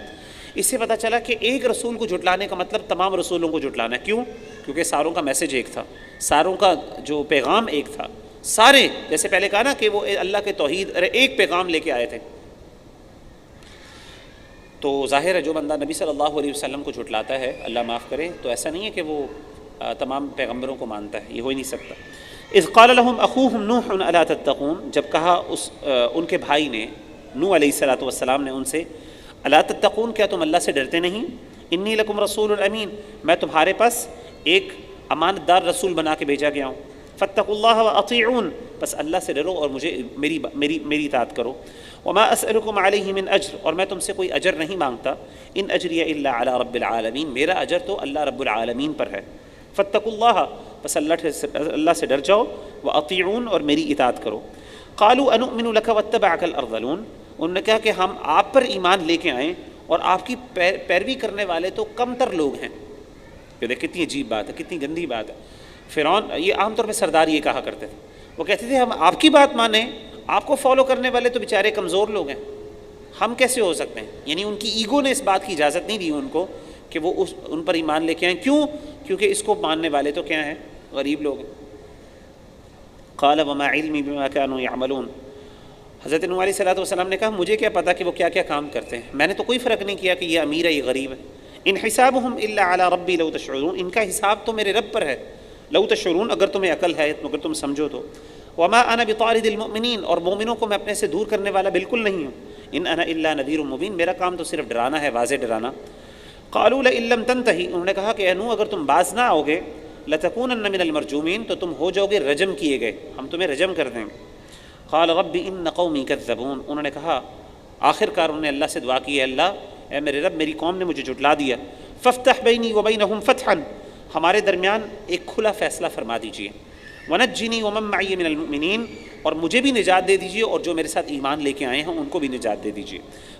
اس سے پتہ چلا کہ ایک رسول کو جھٹلانے کا مطلب تمام رسولوں کو جھٹلانا ہے۔ کیوں؟ کیونکہ ساروں کا میسج ایک تھا، ساروں کا جو پیغام ایک تھا، سارے، جیسے پہلے کہا نا کہ وہ اللہ کے توحید ایک پیغام لے کے آئے تھے۔ تو ظاہر ہے جو بندہ نبی صلی اللہ علیہ وسلم کو جھٹلاتا ہے، اللہ معاف کرے، تو ایسا نہیں ہے کہ وہ تمام پیغمبروں کو مانتا ہے، یہ ہو ہی نہیں سکتا۔ اذ قال لهم اخوهم نوح الا تتقون، جب کہا ان کے بھائی نے، نوح علیہ الصلوۃ والسلام نے ان سے، الا تتقون، کیا تم اللہ سے ڈرتے نہیں؟ انی لکم رسول امین، میں تمہارے پاس ایک امانت دار رسول بنا کے بھیجا گیا ہوں۔ فاتقوا اللہ واطیعون، بس اللہ سے ڈرو اور مجھے میری اطاعت کرو۔ وما اسألکم علیہ من اجر، اور میں تم سے کوئی اجر نہیں مانگتا۔ ان اجری الا علی رب العالمین، میرا اجر تو اللہ رب العالمین پر ہے۔ فاتقوا اللہ، بس اللہ سے ڈر جاؤ، واطیعون، اور میری اطاعت کرو۔ قالوا انؤمن لک واتبعک الارذلون، انہوں نے کہا کہ ہم آپ پر ایمان لے کے آئیں اور آپ کی پیروی کرنے والے تو کم تر لوگ ہیں۔ یہ دیکھ کتنی عجیب بات ہے، کتنی گندی بات ہے۔ فرعون، یہ عام طور پہ سردار یہ کہا کرتے تھے، وہ کہتے تھے ہم آپ کی بات مانیں، آپ کو فالو کرنے والے تو بیچارے کمزور لوگ ہیں، ہم کیسے ہو سکتے ہیں؟ یعنی ان کی ایگو نے اس بات کی اجازت نہیں دی ان کو کہ وہ ان پر ایمان لے کے آئیں۔ کیوں؟ کیونکہ اس کو ماننے والے تو کیا ہیں؟ غریب لوگ ہیں۔ قال وما علمی بما كانوا يعملون، حضرت نوح علیہ الصلوۃ والسلام نے کہا مجھے کیا پتہ کہ وہ کیا کیا کام کرتے ہیں، میں نے تو کوئی فرق نہیں کیا کہ یہ امیر ہے یہ غریب ہے۔ ان حسابهم الا على ربی لو تشعرون، ان کا حساب تو میرے رب پر ہے، لو تشعرون، اگر تمہیں عقل ہے، اگر تم سمجھو تو۔ وما انا بطارد المؤمنین، اور مومنوں کو میں اپنے سے دور کرنے والا بالکل نہیں ہوں۔ ان انا الا نذیر مبین، میرا کام تو صرف ڈرانا ہے، واضح ڈرانا۔ قالوا لئن لم تنتہی، انہوں نے کہا کہ اے نوح اگر تم باز نہ آؤ گے، لتکونن من المرجومین، تو تم ہو جاؤ گے رجم کیے گئے، ہم تمہیں رجم کر دیں گے۔ قال رب ان قومی کذبون، انہوں نے کہا آخر کار انہوں نے اللہ سے دعا کی، ہے اللہ اے میرے رب میری قوم نے مجھے جھٹلا دیا، فافتح بینی وبینہم فتحا، ہمارے درمیان ایک کھلا فیصلہ فرما دیجئے، ونجنی ومن معی من المؤمنین، اور مجھے بھی نجات دے دیجئے اور جو میرے ساتھ ایمان لے کے آئے ہیں ان کو بھی نجات دے دیجئے۔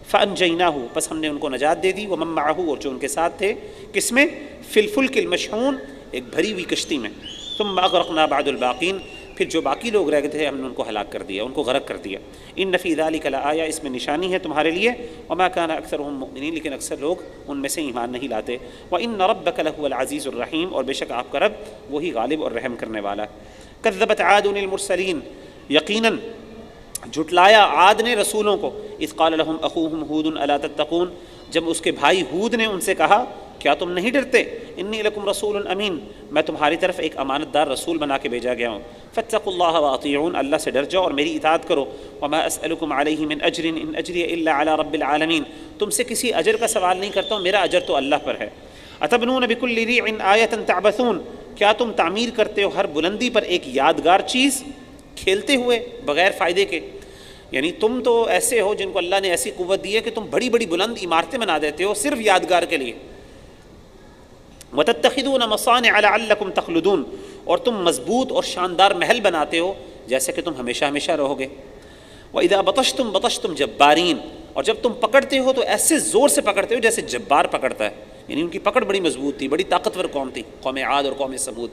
فانجیناہ، پس ہم نے ان کو نجات دے دی، ومن معہ، اور جو ان کے ساتھ تھے، کس میں؟ فی الفلک المشحون، ایک بھری ہوئی کشتی میں۔ ثم اغرقنا بعد الباقین، پھر جو باقی لوگ رہ گئے تھے ہم نے ان کو ہلاک کر دیا، ان کو غرق کر دیا۔ ان فی ذلک لآیہ، اس میں نشانی ہے تمہارے لیے۔ وما کان اکثرهم مؤمنین، لیکن اکثر لوگ ان میں سے ایمان نہیں لاتے۔ وان ربک لہو العزیز الرحیم، اور بے شک آپ کا رب وہی غالب اور رحم کرنے والا ہے۔ کذبت عاد المرسلین، یقیناً جھٹلایا عاد نے رسولوں کو۔ اذ قال لهم اخوهم ہود الا تتقون، جب اس کے بھائی ہود نے ان سے کہا کیا تم نہیں ڈرتے؟ انی لکم رسول امین، میں تمہاری طرف ایک امانت دار رسول بنا کے بھیجا گیا ہوں۔ فاتقوا اللہ واطیعون، اللہ سے ڈر جاؤ اور میری اطاعت کرو۔ وما اسألکم علیہ من اجر ان اجری الا علی رب العالمین، تم سے کسی اجر کا سوال نہیں کرتا ہوں، میرا اجر تو اللہ پر ہے۔ اتبنون بکل ریع آیۃ تعبثون، کیا تم تعمیر کرتے ہو ہر بلندی پر ایک یادگار چیز، کھیلتے ہوئے بغیر فائدے کے؟ یعنی تم تو ایسے ہو جن کو اللہ نے ایسی قوت دی ہے کہ تم بڑی بڑی بلند عمارتیں بنا دیتے ہو صرف یادگار کے لیے۔ وَتَتَّخِذُونَ مَصَانِعَ لَعَلَّكُمْ تَخْلُدُونَ، اور تم مضبوط اور شاندار محل بناتے ہو جیسے کہ تم ہمیشہ ہمیشہ رہو گے۔ وَإِذَا بَطَشْتُمْ بَطَشْتُمْ جَبَّارِينَ، اور جب تم پکڑتے ہو تو ایسے زور سے پکڑتے ہو جیسے جبار پکڑتا ہے، یعنی ان کی پکڑ بڑی مضبوط تھی، بڑی طاقتور قوم تھی، قوم عاد اور قوم ثمود۔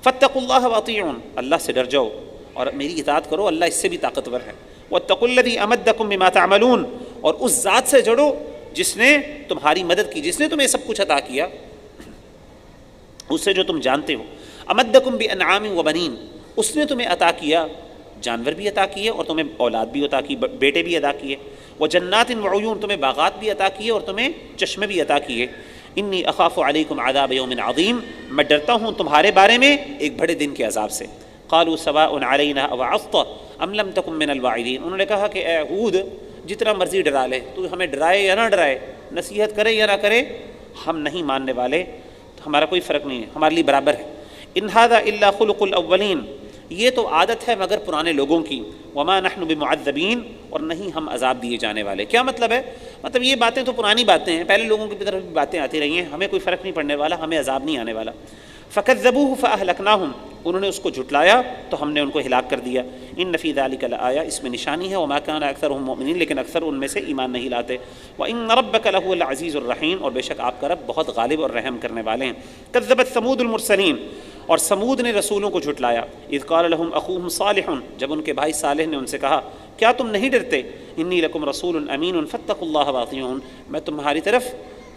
فَاتَّقُوا اللَّهَ وَأَطِيعُونَ، اللہ سے ڈر جاؤ اور میری اطاعت کرو، اللہ اس سے بھی طاقتور ہے۔ وَاتَّقُوا الَّذِي أَمَدَّكُم بِمَا تَعْمَلُونَ، اور اس ذات سے جڑو جس نے تمہاری مدد کی، جس نے تمہیں سب کچھ عطا کیا، اس سے جو تم جانتے ہو۔ امدکم بانعام وبنین، اس نے تمہیں عطا کیا، جانور بھی عطا کیے اور تمہیں اولاد بھی عطا کی، بیٹے بھی عطا کیے۔ وجنات وعیون، تمہیں باغات بھی عطا کیے اور تمہیں چشمے بھی عطا کیے۔ انی اخاف علیکم عذاب یوم عظیم، میں ڈرتا ہوں تمہارے بارے میں ایک بڑے دن کے عذاب سے۔ قالوا سواء علینا اوعظت ام لم تکن من الواعظین، انہوں نے کہا کہ اے ہود جتنا مرضی ڈرا لے، تو ہمیں ڈرائے یا نہ ڈرائے، نصیحت کرے یا نہ کرے، ہم نہیں ماننے والے، ہمارا کوئی فرق نہیں ہے، ہمارے لیے برابر ہے۔ ان ھذا الا خلق الاولین، یہ تو عادت ہے مگر پرانے لوگوں کی، وما نحن بمعذبین، اور نہیں ہم عذاب دیے جانے والے۔ کیا مطلب ہے؟ مطلب یہ باتیں تو پرانی باتیں ہیں، پہلے لوگوں کی طرف بھی باتیں آتی رہی ہیں، ہمیں کوئی فرق نہیں پڑنے والا، ہمیں عذاب نہیں آنے والا۔ فکذبوہ فاہلکناہم، انہوں نے اس کو جھٹلایا تو ہم نے ان کو ہلاک کر دیا۔ ان فی ذلک لآیہ، اس میں نشانی ہے، وما کان اکثرهم مؤمنین، لیکن اکثر ان میں سے ایمان نہیں لاتے۔ وان ربک لہو العزیز الرحیم، اور بے شک آپ کا رب بہت غالب اور رحم کرنے والے ہیں۔ کذبت ثمود المرسلین، اور سمود نے رسولوں کو جھٹلایا۔ اذ قال لهم اخوهم صالح، جب ان کے بھائی صالح نے ان سے کہا کیا تم نہیں ڈرتے؟ انی لکم رسول امین فاتقوا اللہ واطیعون، میں تمہاری طرف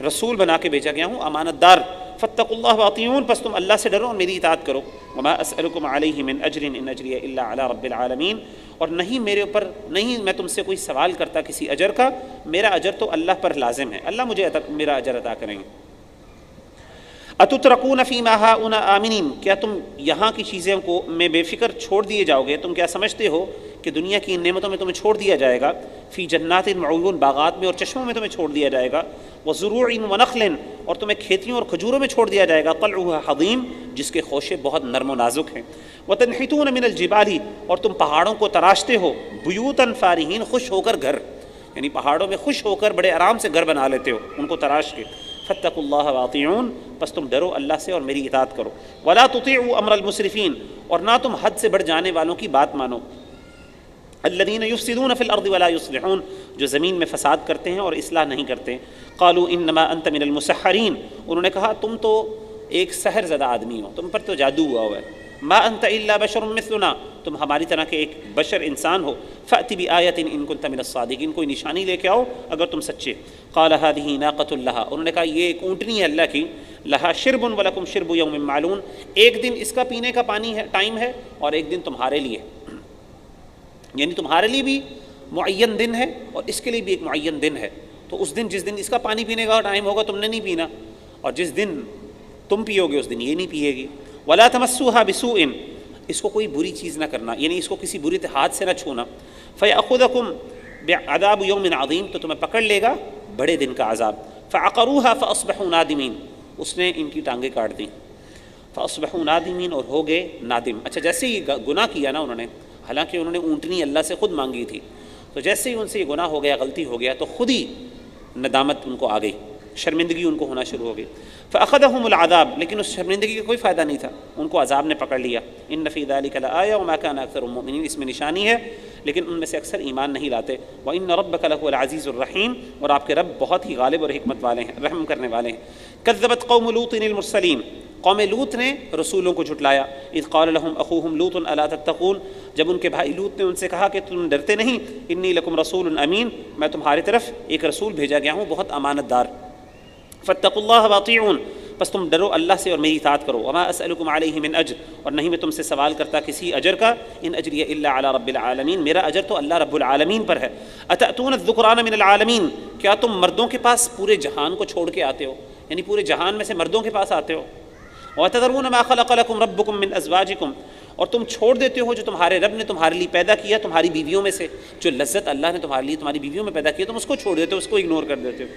رسول بنا کے بھیجا گیا ہوں، امانت دار۔ فاتقوا اللہ واطیعون، پس تم اللہ سے ڈرو اور میری اطاعت کرو۔ وما اسألکم علیہ من اجر ان اجری الا علی رب العالمین، اور نہیں میرے اوپر، نہیں میں تم سے کوئی سوال کرتا کسی اجر کا، میرا اجر تو اللہ پر لازم ہے، اللہ مجھے میرا اجر عطا کریں گے۔ اتترکون فیما ہاؤنا آمنین، کیا تم یہاں کی چیزیں کو میں بے فکر چھوڑ دیے جاؤ گے؟ تم کیا سمجھتے ہو کہ دنیا کی ان نعمتوں میں تمہیں چھوڑ دیا جائے گا؟ فی جنات وعیون، باغات میں اور چشموں میں تمہیں چھوڑ دیا جائے گا۔ وزروع ونخل، اور تمہیں کھیتیوں اور کھجوروں میں چھوڑ دیا جائے گا۔ طلعها حضیم، جس کے خوشے بہت نرم و نازک ہیں۔ وتنحتون من الجبال، اور تم پہاڑوں کو تراشتے ہو۔ بیوتا فارہین، خوش ہو کر گھر، یعنی پہاڑوں میں خوش ہو کر بڑے آرام سے گھر بنا لیتے ہو ان کو تراش کے۔ فاتقوا اللہ واطیعون، پس تم ڈرو اللہ سے اور میری اطاعت کرو۔ ولا تطیعوا امر المسرفین، اور نہ تم حد سے بڑھ جانے والوں کی بات مانو۔ الذین یفسدون فی الارض ولا یصلحون، جو زمین میں فساد کرتے ہیں اور اصلاح نہیں کرتے۔ قالوا انما انت من المسحرین، انہوں نے کہا تم تو ایک سحر زدہ آدمی ہو، تم پر تو جادو ہوا ہے۔ ما انت الا بشر مثلنا، تم ہماری طرح کے ایک بشر انسان ہو۔ فأت بآیۃ ان کنت من الصادقین، کوئی نشانی لے کے آؤ اگر تم سچے۔ قال هذه ناقۃ لها، انہوں نے کہا یہ ایک اونٹنی ہے اللہ کی، لها شرب ولکم شرب یوم معلوم، ایک دن اس کا پینے کا پانی ہے، ٹائم ہے، اور ایک دن تمہارے لیے، یعنی تمہارے لیے بھی معین دن ہے اور اس کے لیے بھی ایک معین دن ہے۔ تو اس دن جس دن اس کا پانی پینے کا ٹائم ہوگا تم نے نہیں پینا، اور جس دن تم پیو گے اس دن یہ نہیں پیے گی۔ ولا تمسوها بسوء، اس کو کوئی بری چیز نہ کرنا، یعنی اس کو کسی بری ہاتھ سے نہ چھونا۔ فیأخذکم بعذاب یوم عظیم، تو تمہیں پکڑ لے گا بڑے دن کا عذاب۔ فعقروها فاصبحوا نادمین، اس نے ان کی ٹانگیں کاٹ دیں۔ فاصبحوا نادمین، اور ہو گئے نادم۔ اچھا جیسے ہی گناہ کیا نا انہوں نے، حالانکہ انہوں نے اونٹنی اللہ سے خود مانگی تھی، تو جیسے ہی ان سے یہ گناہ ہو گیا، غلطی ہو گیا، تو خود ہی ندامت ان کو آ گئی، شرمندگی ان کو ہونا شروع ہو گئی۔ فأخذهم العذاب، لیکن اس شرمندگی کا کوئی فائدہ نہیں تھا، ان کو عذاب نے پکڑ لیا۔ ان فی ذلک لآیہ وما کان اکثرهم مؤمنین، اس میں نشانی ہے لیکن ان میں سے اکثر ایمان نہیں لاتے۔ وان ربک لہو العزیز الرحیم، اور آپ کے رب بہت ہی غالب اور حکمت والے ہیں، رحم کرنے والے ہیں۔ کذبت قوم لوط المرسلین، قوم لوط نے رسولوں کو جھٹلایا۔ اذ قال لهم اخوهم لوط الا تتقون، جب ان کے بھائی لوط نے ان سے کہا کہ تم ڈرتے نہیں، انی لکم رسول امین، میں تمہاری طرف ایک رسول بھیجا گیا ہوں بہت امانت دار۔ فاتقوا اللہ واطیعون، پس تم ڈرو اللہ سے اور میری اطاعت کرو۔ وما اسألکم علیہ من اجر، اور نہیں میں تم سے سوال کرتا کسی اجر کا، ان اجری الا علی رب العالمین، میرا اجر تو اللہ رب العالمین پر ہے۔ اتأتون الذکران من العالمین، کیا تم مردوں کے پاس پورے جہان کو چھوڑ کے آتے ہو، یعنی پورے جہان میں سے مردوں کے پاس آتے ہو۔ وَتَذَرُونَ مَا خَلَقَ لَكُمْ رَبُّكُمْ مِنْ أَزْوَاجِكُمْ، اور تم چھوڑ دیتے ہو جو تمہارے رب نے تمہارے لیے پیدا کیا تمہاری بیویوں میں سے، جو لذت اللہ نے تمہارے لیے تمہاری بیویوں میں پیدا کیا تم اس کو چھوڑ دیتے ہو، اس کو اگنور کر دیتے ہو۔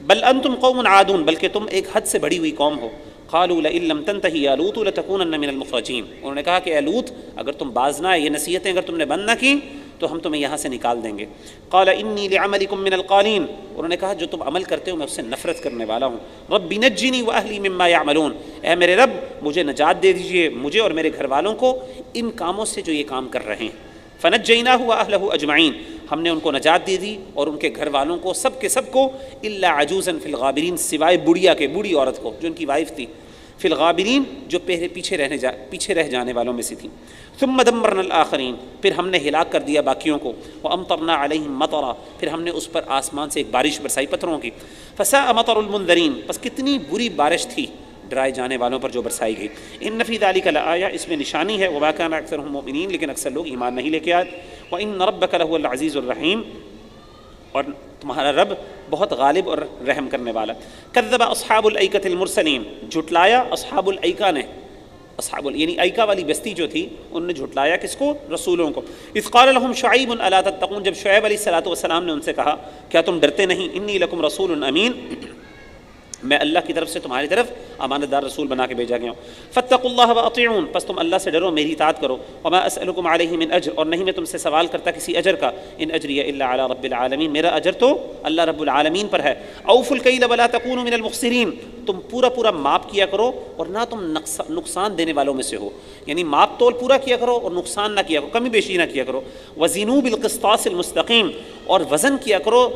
بل انتم قوم عادون، بلکہ تم ایک حد سے بڑی ہوئی قوم ہو۔ قالوا لئن لم تنتهي يا لوط لتكونن من المخرجين، انہوں نے کہا کہ اے لوط اگر تم باز نہ آئے، یہ نصیحتیں اگر تم نے بند نہ کی تو ہم تمہیں یہاں سے نکال دیں گے۔ قال انی لعملکم من القالین، انہوں نے کہا جو تم عمل کرتے ہو میں اس سے نفرت کرنے والا ہوں۔ رب نجنی واہلی مما یعملون، اے میرے رب مجھے نجات دے دیجئے، مجھے اور میرے گھر والوں کو ان کاموں سے جو یہ کام کر رہے ہیں۔ فنجیناہ واہلہ اجمعین، ہم نے ان کو نجات دے دی اور ان کے گھر والوں کو، سب کے سب کو، الا عجوزا فی الغابرین، سوائے بڑھیا کے، بوڑھی عورت کو جو ان کی وائف تھی، فی الغابرین جو پیچھے رہ جانے والوں میں سے تھی۔ ثم دمرنا الآخرین، پھر ہم نے ہلاک کر دیا باقیوں کو۔ وامطرنا علیہم مطرا، پھر ہم نے اس پر آسمان سے ایک بارش برسائی پتھروں کی۔ فساء مطر المنذرین، بس کتنی بری بارش تھی ڈرائے جانے والوں پر جو برسائی گئی۔ ان فی ذلک لآیہ، اس میں نشانی ہے۔ وما کان اکثرهم مؤمنین، لیکن اکثر لوگ ایمان نہیں لے کے آئے۔ وان ربک لہو العزیز الرحیم، اور تمہارا رب بہت غالب اور رحم کرنے والا۔ کذب اصحاب الایکۃ المرسلین، جھٹلایا اصحاب الایکہ نے، یعنی ایکا والی بستی جو تھی انہوں نے جھٹلایا کس کو؟ رسولوں کو۔ اذ قال لهم شعیب الا تتقون، جب شعیب علیہ الصلوۃ والسلام نے ان سے کہا کیا تم ڈرتے نہیں؟ انی لکم رسول امین، میں اللہ کی طرف سے تمہاری طرف امانت دار رسول بنا کے بھیجا گیا ہوں۔ فاتقوا اللہ واطیعون، پس تم اللہ سے ڈرو، میری اطاعت کرو۔ وما اسألکم علیہ من اجر، اور نہیں میں تم سے سوال کرتا کسی اجر کا۔ ان اجری الا علی رب العالمین، میرا اجر تو اللہ رب العالمین پر ہے۔ اوفوا الکیل ولا تکونوا من المخسرین، تم پورا پورا ماپ کیا کرو اور نہ تم نقصان دینے والوں میں سے ہو، یعنی ماپ تول پورا کیا کرو اور نقصان نہ کیا کرو، کمی بیشی نہ کیا کرو۔ وزنوا بالقسطاس المستقیم، اور وزن کیا کرو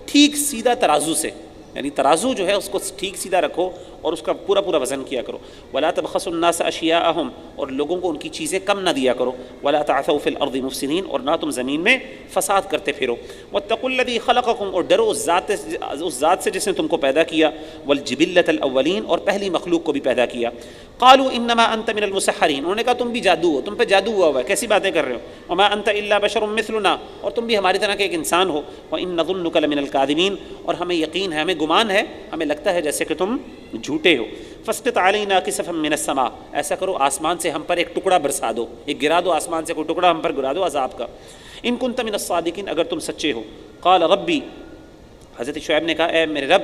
ٹھیک سیدھا ترازو سے، یعنی ترازو جو ہے اس کو ٹھیک سیدھا رکھو اور اس کا پورا پورا وزن کیا کرو۔ ولا تبخسوا الناس اشیاءهم، اور لوگوں کو ان کی چیزیں کم نہ دیا کرو۔ ولا تعثوا فی الارض مفسدین، اور نہ تم زمین میں فساد کرتے پھرو۔ واتقوا الذی خلقکم، اور ڈرو اس ذات سے جس نے تم کو پیدا کیا۔ والجبلۃ الاولین، اور پہلی مخلوق کو بھی پیدا کیا۔ قالوا انما انت من المسحرین، انہوں نے کہا تم بھی جادو ہو، تم پہ جادو ہوا ہوا ہے، کیسی باتیں کر رہے ہو۔ وما انت الا بشر مثلنا، اور تم بھی ہماری طرح کے ایک انسان ہو۔ وان نظنک لمن الکاذبین، اور ہمیں یقین ہے، ہمیں گمان ہے، ہمیں لگتا ہے جیسے کہ تم جھوٹے ہو۔ فاسقط علینا کسفا من السماء، ایسا کرو آسمان سے ہم پر ایک ٹکڑا برسا دو، ایک گرا دو آسمان سے کوئی ٹکڑا ہم پر گرا دو عذاب کا۔ ان کنت من الصادقین، اگر تم سچے ہو۔ قال ربی، حضرت شعیب نے کہا اے میرے رب،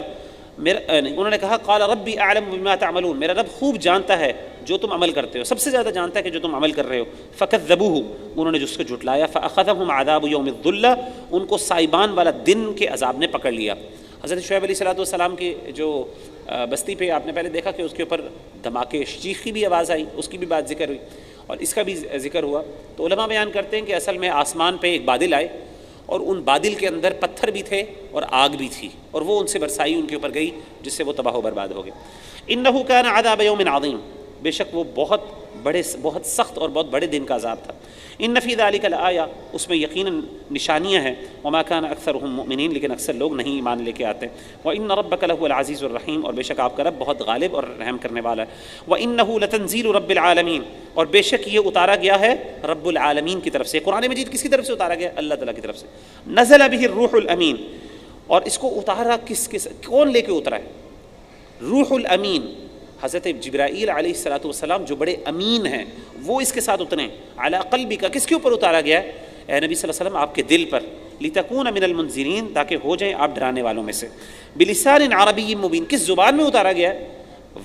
انہوں نے کہا قال ربی اعلم بما تعملون، میرا رب خوب جانتا ہے جو تم عمل کرتے ہو، سب سے زیادہ جانتا ہے کہ جو تم عمل کر رہے ہو۔ فکذبوہ، انہوں نے جس کو جھٹلایا۔ فاخذہم عذاب یوم الذلہ، ان کو سائبان والا دن کے عذاب نے پکڑ لیا۔ حضرت شعیب علیہ السلام کی جو بستی پہ آپ نے پہلے دیکھا کہ اس کے اوپر دھماکے، چیخ کی بھی آواز آئی، اس کی بھی بات ذکر ہوئی اور اس کا بھی ذکر ہوا۔ تو علماء بیان کرتے ہیں کہ اصل میں آسمان پہ ایک بادل آئے اور ان بادل کے اندر پتھر بھی تھے اور آگ بھی تھی، اور وہ ان سے برسائی ان کے اوپر گئی، جس سے وہ تباہ و برباد ہو گئے۔ انہ کان عذاب یوم عظیم، بے شک وہ بہت سخت اور بہت بڑے دن کا عذاب تھا۔ ان فی ذلک لآیہ، اس میں یقیناً نشانیاں ہیں۔ وما کان اکثرهم مؤمنین، لیکن اکثر لوگ نہیں ایمان لے کے آتے۔ وان ربک لہو العزیز الرحیم، اور بے شک آپ کا رب بہت غالب اور رحم کرنے والا ہے۔ وانہ لتنزیل رب العالمین، اور بے شک یہ اتارا گیا ہے رب العالمین کی طرف سے۔ قرآن مجید کس کی طرف سے اتارا گیا؟ اللہ تعالیٰ کی طرف سے۔ نزل به الروح الامین، اور اس کو اتارا کون لے کے اترا ہے؟ روح الامین، حضرت جبرائیل علیہ السلام جو بڑے امین ہیں، وہ اس کے ساتھ اترے۔ علی قلبک، کس کے اوپر اتارا گیا ہے؟ اے نبی صلی اللہ علیہ وسلم آپ کے دل پر۔ لتکون من المنذرین، تاکہ ہو جائیں آپ ڈرانے والوں میں سے۔ بلسان عربی مبین، کس زبان میں اتارا گیا ہے؟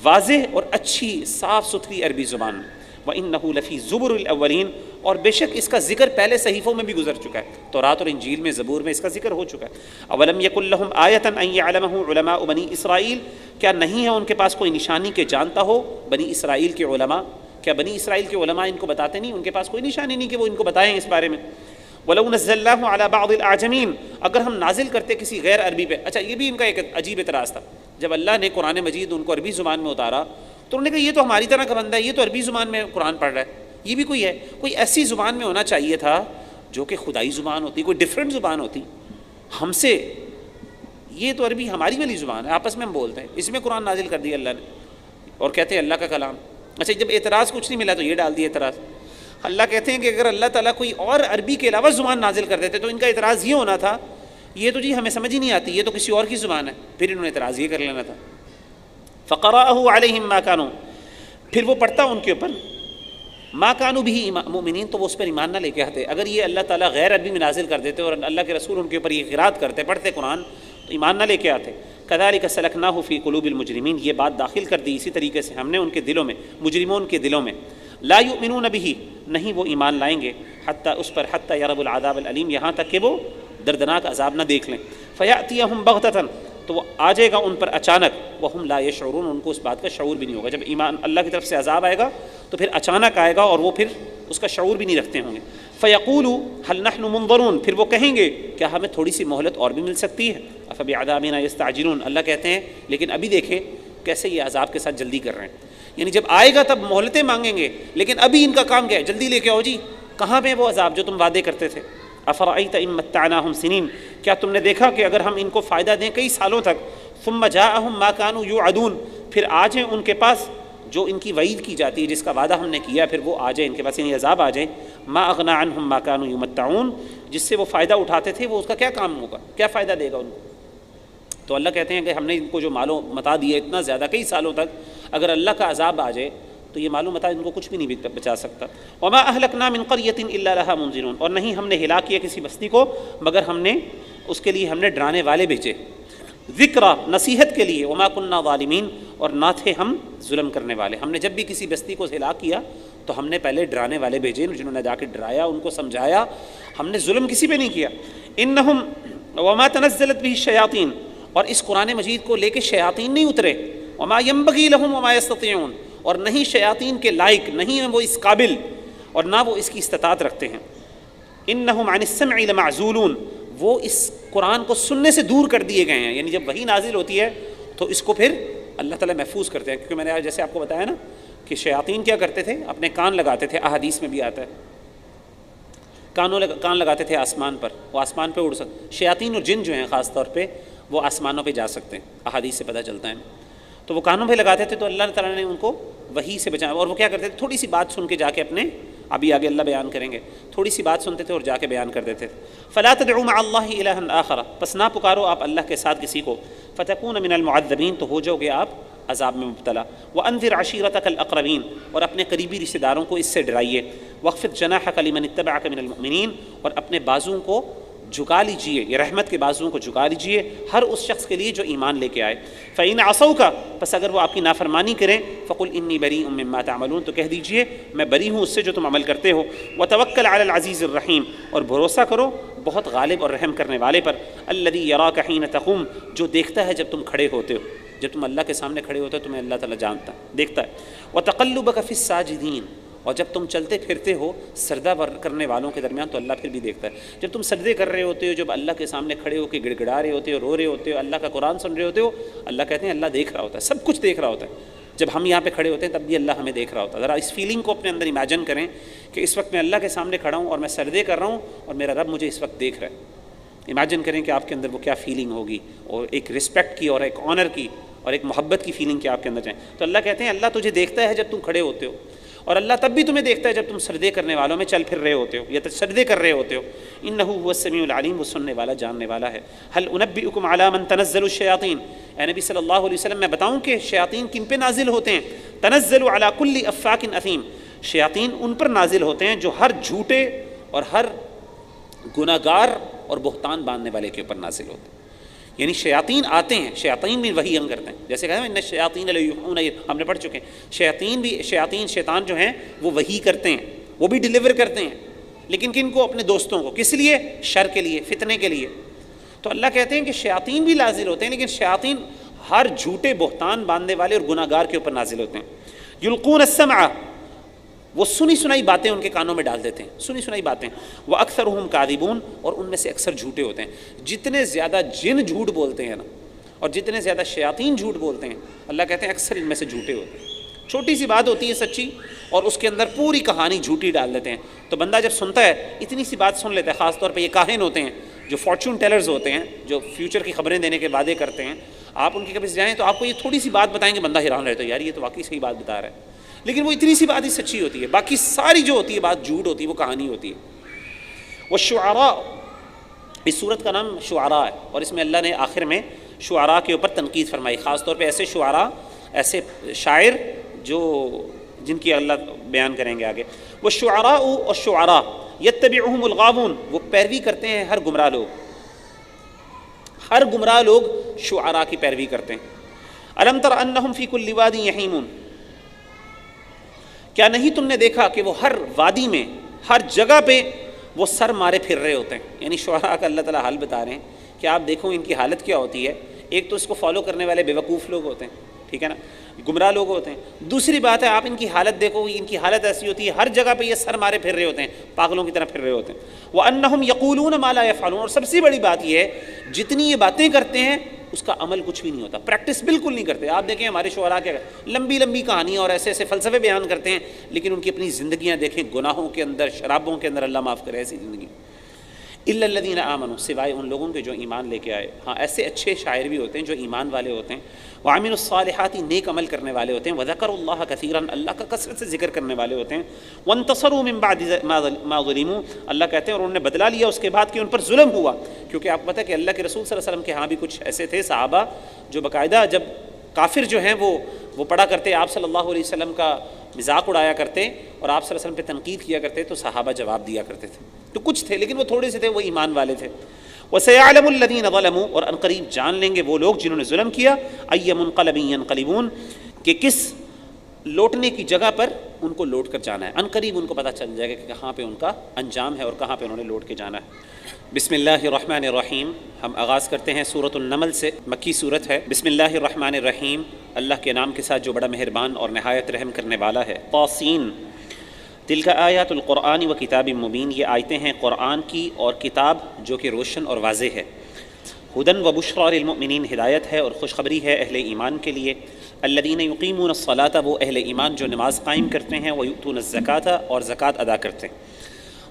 واضح اور اچھی صاف ستھری عربی زبان میں۔ وَإِنَّهُ لَفِي زُبُرِ الْأَوَّلِينَ، اور بے شک اس کا ذکر پہلے صحیفوں میں بھی گزر چکا ہے، تورات اور انجیل میں، زبور میں اس کا ذکر ہو چکا ہے۔ اولم یکن لہم آیۃ ان یعلمہ علماء بنی اسرائیل، کیا نہیں ہے ان کے پاس کوئی نشانی کہ جانتا ہو بنی اسرائیل کے علماء؟ کیا بنی اسرائیل کے علماء ان کو بتاتے نہیں؟ ان کے پاس کوئی نشانی نہیں کہ وہ ان کو بتائیں اس بارے میں۔ وَلَوْ نَزَّلْنَاهُ عَلَى بَعْضِ الْأَعْجَمِينَ، اگر ہم نازل کرتے کسی غیر عربی پہ۔ اچھا، یہ بھی ان کا ایک عجیب اعتراض تھا، جب اللہ نے قرآن مجید ان کو عربی زبان میں اتارا تو انہوں نے کہا یہ تو ہماری طرح کا بندہ ہے، یہ تو عربی زبان میں قرآن پڑھ رہا ہے، یہ بھی کوئی ہے، کوئی ایسی زبان میں ہونا چاہیے تھا جو کہ خدائی زبان ہوتی، کوئی ڈیفرنٹ زبان ہوتی ہم سے۔ یہ تو عربی ہماری والی زبان ہے، آپس میں ہم بولتے ہیں، اس میں قرآن نازل کر دیا اللہ نے اور کہتے ہیں اللہ کا کلام۔ اچھا، جب اعتراض کچھ نہیں ملا تو یہ ڈال دیا اعتراض۔ اللہ کہتے ہیں کہ اگر اللہ تعالیٰ کوئی اور عربی کے علاوہ زبان نازل کر دیتے تو ان کا اعتراض یہ ہونا تھا یہ تو جی ہمیں سمجھ ہی نہیں آتی، یہ تو کسی اور کی زبان ہے، پھر انہوں نے اعتراض یہ کر لینا تھا۔ فقرأہ علیہم ما کانوا، پھر وہ پڑھتا ان کے اوپر ما کانوا بھی مؤمنین، تو وہ اس پر ایمان نہ لے کے آتے۔ اگر یہ اللہ تعالیٰ غیر عربی میں نازل کر دیتے اور اللہ کے رسول ان کے اوپر یہ قرات کرتے، پڑھتے قرآن، تو ایمان نہ لے کے آتے۔ کذالک سلکناہ فی قلوب المجرمین، یہ بات داخل کر دی اسی طریقے سے ہم نے ان کے دلوں میں، مجرمون کے دلوں میں۔ لا یؤمنون بہ، نہیں وہ ایمان لائیں گے، حتیٰ اس پر، حتیٰ یروا العذاب العلیم، یہاں تک کہ وہ دردناک عذاب نہ دیکھ لیں۔ فیأتیہم بغتۃ، تو وہ آ جائے گا ان پر اچانک، وہم لا یشعرون، ان کو اس بات کا شعور بھی نہیں ہوگا۔ جب ایمان اللہ کی طرف سے عذاب آئے گا تو پھر اچانک آئے گا اور وہ پھر اس کا شعور بھی نہیں رکھتے ہوں گے۔ فیقولوا هل نحن منظرون، پھر وہ کہیں گے کیا ہمیں تھوڑی سی مہلت اور بھی مل سکتی ہے؟ افبعذابنا یستعجلون، اللہ کہتے ہیں لیکن ابھی دیکھیں کیسے یہ عذاب کے ساتھ جلدی کر رہے ہیں، یعنی جب آئے گا تب مہلتیں مانگیں گے، لیکن ابھی ان کا کام کیا ہے؟ جلدی لے کے آؤ جی، کہاں پہ وہ عذاب جو تم وعدے کرتے تھے؟ افرأیت ان متعناہم سنین، کیا تم نے دیکھا کہ اگر ہم ان کو فائدہ دیں کئی سالوں تک، ثم جاءہم ما کانوا یوعدون، پھر آ جائیں ان کے پاس جو ان کی وعید کی جاتی ہے، جس کا وعدہ ہم نے کیا، پھر وہ آ جائیں ان کے پاس، یعنی عذاب آ جائیں۔ ما اغنی عنہم ما کانوا یمتعون، جس سے وہ فائدہ اٹھاتے تھے وہ اس کا کیا کام ہوگا، کیا فائدہ دے گا ان کو؟ تو اللہ کہتے ہیں کہ ہم نے ان کو جو مال و متاع دیا اتنا زیادہ کئی سالوں تک، اگر اللہ کا عذاب آ جائے تو یہ مال و متاع ان کو کچھ بھی نہیں بچا سکتا۔ وما اہلکنا من قریۃ الا لها منذرون، اور نہیں ہم نے ہلاک کیا کسی بستی کو مگر ہم نے اس کے لیے ہم نے ڈرانے والے بھیجے۔ ذکرا نصیحت کے لیے، وما کننا ظالمین اور نہ تھے ہم ظلم کرنے والے. ہم نے جب بھی کسی بستی کو ہلاک کیا تو ہم نے پہلے ڈرانے والے بھیجے جنہوں نے جا کے ڈرایا، ان کو سمجھایا. ہم نے ظلم کسی پہ نہیں کیا. انہم وما تنزلت به الشیاطین، اور اس قرآن مجید کو لے کے شیاطین نہیں اترے. وما ينبغي لهم وما يستطيعون، اور نہیں شیاطین کے لائق، نہیں ہیں وہ اس قابل اور نہ وہ اس کی استطاعت رکھتے ہیں. انہم عن السمع لمعزولون، وہ اس قرآن کو سننے سے دور کر دیے گئے ہیں. یعنی جب وحی نازل ہوتی ہے تو اس کو پھر اللہ تعالیٰ محفوظ کرتے ہیں. کیونکہ میں نے جیسے آپ کو بتایا نا کہ شیاطین کیا کرتے تھے، اپنے کان لگاتے تھے، احادیث میں بھی آتا ہے کان لگاتے تھے آسمان پر، وہ آسمان پہ اڑ سکتے. شیاطین اور جن جو ہیں خاص طور پہ وہ آسمانوں پہ جا سکتے ہیں، احادیث سے پتہ چلتا ہے. تو وہ کانوں پہ لگاتے تھے تو اللہ تعالیٰ نے ان کو وحی سے بچایا. اور وہ کیا کرتے تھے، تھوڑی سی بات سن کے جا کے اپنے، ابھی آگے اللہ بیان کریں گے، تھوڑی سی بات سنتے تھے اور جا کے بیان کر دیتے تھے. فلا تدعوا مع اللہ الہا آخر، پس نہ پکارو آپ اللہ کے ساتھ کسی کو. فتکون من المعذبین، تو ہو جاؤ گے آپ عذاب میں مبتلا. وانذر عشیرتک الاقربین، اور اپنے قریبی رشتہ داروں کو اس سے ڈرائیے. واخفض جناحک لمن اتبعک من المؤمنین، اور اپنے بازوؤں کو جھکا لیجئے، یہ رحمت کے بازوؤں کو جھکا لیجئے ہر اس شخص کے لیے جو ایمان لے کے آئے. فإن عصوك، پس اگر وہ آپ کی نافرمانی کریں، فقل انی بریء مما تعملون، تو کہہ دیجئے میں بری ہوں اس سے جو تم عمل کرتے ہو. وتوکل علی العزیز الرحیم، اور بھروسہ کرو بہت غالب اور رحم کرنے والے پر. الذی یراک حین تقوم، جو دیکھتا ہے جب تم کھڑے ہوتے ہو، جب تم اللہ کے سامنے کھڑے ہوتے ہو تمہیں اللہ تعالیٰ جانتا ہے، دیکھتا ہے. وتقلبک فی الساجدین، اور جب تم چلتے پھرتے ہو سجدہ کرنے والوں کے درمیان تو اللہ پھر بھی دیکھتا ہے. جب تم سجدے کر رہے ہوتے ہو، جب اللہ کے سامنے کھڑے ہو کے گڑ گڑا رہے ہوتے ہو، رو رہے ہوتے ہو، اللہ کا قرآن سن رہے ہوتے ہو، اللہ کہتے ہیں اللہ دیکھ رہا ہوتا ہے، سب کچھ دیکھ رہا ہوتا ہے. جب ہم یہاں پہ کھڑے ہوتے ہیں تب بھی اللہ ہمیں دیکھ رہا ہوتا ہے. ذرا اس فیلنگ کو اپنے اندر امیجن کریں کہ اس وقت میں اللہ کے سامنے کھڑا ہوں اور میں سجدے کر رہا ہوں اور میرا رب مجھے اس وقت دیکھ رہا ہے. امیجن کریں کہ آپ کے اندر وہ کیا فیلنگ ہوگی، اور ایک رسپیکٹ کی اور ایک آنر کی اور ایک محبت کی فیلنگ کیا آپ کے اندر جائیں. تو اللہ کہتے ہیں اللہ تجھے دیکھتا ہے جب تم کھڑے ہوتے ہو، اور اللہ تب بھی تمہیں دیکھتا ہے جب تم سجدے کرنے والوں میں چل پھر رہے ہوتے ہو یا سجدے کر رہے ہوتے ہو. انہ هو السمیع العلیم، وہ سننے والا جاننے والا ہے. هل انبئکم علی من تنزل الشیاطین، اے نبی صلی اللہ علیہ وسلم میں بتاؤں کہ شیاطین کن پہ نازل ہوتے ہیں. تنزل علی کل افاک اثیم، شیاطین ان پر نازل ہوتے ہیں جو ہر جھوٹے اور ہر گناہگار اور بہتان باندھنے والے کے اوپر نازل ہوتے ہیں. یعنی شیاطین آتے ہیں، شیاطین بھی وہی ہم کرتے ہیں. جیسے کہا ان الشیاطین لیوحون، ہم نے پڑھ چکے ہیں شیطان جو ہیں وہ وہی کرتے ہیں، وہ بھی ڈیلیور کرتے ہیں. لیکن کن کو؟ اپنے دوستوں کو. کس لیے؟ شر کے لیے، فتنے کے لیے. تو اللہ کہتے ہیں کہ شیاطین بھی نازل ہوتے ہیں، لیکن شیاطین ہر جھوٹے بہتان باندھنے والے اور گناہ گار کے اوپر نازل ہوتے ہیں. یلقون السمع، وہ سنی سنائی باتیں ان کے کانوں میں ڈال دیتے ہیں، سنی سنائی باتیں. وَأَكْثَرُهُمْ كَاذِبُونَ، اور ان میں سے اکثر جھوٹے ہوتے ہیں. جتنے زیادہ جن جھوٹ بولتے ہیں نا، اور جتنے زیادہ شیاطین جھوٹ بولتے ہیں، اللہ کہتے ہیں اکثر ان میں سے جھوٹے ہوتے ہیں. چھوٹی سی بات ہوتی ہے سچی اور اس کے اندر پوری کہانی جھوٹی ڈال دیتے ہیں. تو بندہ جب سنتا ہے، اتنی سی بات سن لیتا ہے. خاص طور پہ یہ کاہن ہوتے ہیں جو فارچون ٹیلرز ہوتے ہیں، جو فیوچر کی خبریں دینے کے وعدے کرتے ہیں. آپ ان کے کبھی جائیں تو آپ کو یہ تھوڑی سی بات بتائیں گے، بندہ حیران رہتا ہے، یار یہ تو واقعی صحیح بات بتا رہا ہے. لیکن وہ اتنی سی بات ہی سچی ہوتی ہے، باقی ساری جو ہوتی ہے بات جھوٹ ہوتی ہے، وہ کہانی ہوتی ہے. والشعراء، اس صورت کا نام شعراء ہے، اور اس میں اللہ نے آخر میں شعراء کے اوپر تنقید فرمائی. خاص طور پہ ایسے شعراء، ایسے شاعر جو جن کی اللہ بیان کریں گے آگے. والشعراء، اور شعراء یتبعہم الغاوون، وہ پیروی کرتے ہیں ہر گمراہ لوگ. ہر گمراہ لوگ شعراء کی پیروی کرتے ہیں. الم تر انہم فی کل واد یہیمون، کیا نہیں تم نے دیکھا کہ وہ ہر وادی میں، ہر جگہ پہ وہ سر مارے پھر رہے ہوتے ہیں. یعنی شعراء کا اللہ تعالیٰ حال بتا رہے ہیں کہ آپ دیکھو ان کی حالت کیا ہوتی ہے. ایک تو اس کو فالو کرنے والے بیوقوف لوگ ہوتے ہیں، ٹھیک ہے نا، گمراہ لوگ ہوتے ہیں. دوسری بات ہے آپ ان کی حالت دیکھو، ان کی حالت ایسی ہوتی ہے ہر جگہ پہ یہ سر مارے پھر رہے ہوتے ہیں، پاگلوں کی طرح پھر رہے ہوتے ہیں. وَأَنَّهُمْ يَقُولُونَ مَا لَا يَفْعَلُونَ، اور سب سے بڑی بات یہ ہے جتنی یہ باتیں کرتے ہیں اس کا عمل کچھ بھی نہیں ہوتا، پریکٹس بالکل نہیں کرتے. آپ دیکھیں ہمارے شعراء کے لمبی لمبی کہانیاں اور ایسے ایسے فلسفے بیان کرتے ہیں، لیکن ان کی اپنی زندگیاں دیکھیں، گناہوں کے اندر، شرابوں کے اندر، اللہ معاف کرے ایسی زندگی. الا الذین آمنوا، سوائے ان لوگوں کے جو ایمان لے کے آئے. ہاں ایسے اچھے شاعر بھی ہوتے ہیں جو ایمان والے ہوتے ہیں. وعملوا الصالحات، نیک عمل کرنے والے ہوتے ہیں. وذکروا اللہ کثیرا، اللہ کا کثرت سے ذکر کرنے والے ہوتے ہیں. وانتصروا من بعد ما ظلموا، اللہ کہتے ہیں اور انہوں نے بدلہ لیا اس کے بعد کہ ان پر ظلم ہوا. کیونکہ آپ کو پتہ ہے کہ اللہ کے رسول صلی اللہ علیہ وسلم کے ہاں بھی کچھ ایسے تھے صحابہ جو باقاعدہ جب کافر جو ہیں وہ پڑھا کرتے، آپ صلی اللہ علیہ وسلم کا مذاق اڑایا کرتے اور آپ صلی اللہ علیہ وسلم پہ تنقید کیا کرتے تو صحابہ جواب دیا کرتے تھے. تو کچھ تھے لیکن وہ تھوڑے سے تھے، وہ ایمان والے تھے. وَسَيَعْلَمُ الَّذِينَ ظَلَمُوا، اور ان قریب جان لیں گے وہ لوگ جنہوں نے ظلم کیا، أَيَّ مُنْقَلَبٍ يَنْقَلِبُونَ، کہ کس لوٹنے کی جگہ پر ان کو لوٹ کر جانا ہے۔ ان قریب ان کو پتہ چل جائے گا کہ کہاں پہ ان کا انجام ہے اور کہاں پہ انہوں نے لوٹ کے جانا ہے۔ بسم اللہ الرحمن الرحیم، ہم آغاز کرتے ہیں سورۃ النمل سے، مکی سورت ہے۔ بسم اللہ الرحمن الرحیم، اللہ کے نام کے ساتھ جو بڑا مہربان اور نہایت رحم کرنے والا ہے۔ طاسین، تلک آیات القرآن و کتاب مبین، یہ آیتیں ہیں قرآن کی اور کتاب جو کہ روشن اور واضح ہے۔ ہدن و بشریٰ للمؤمنین، ہدایت ہے اور خوشخبری ہے اہل ایمان کے لیے۔ الذین یقیمون الصلاۃ، وہ اہل ایمان جو نماز قائم کرتے ہیں، ویؤتون الزکاۃ، اور زکوٰۃ ادا کرتے ہیں۔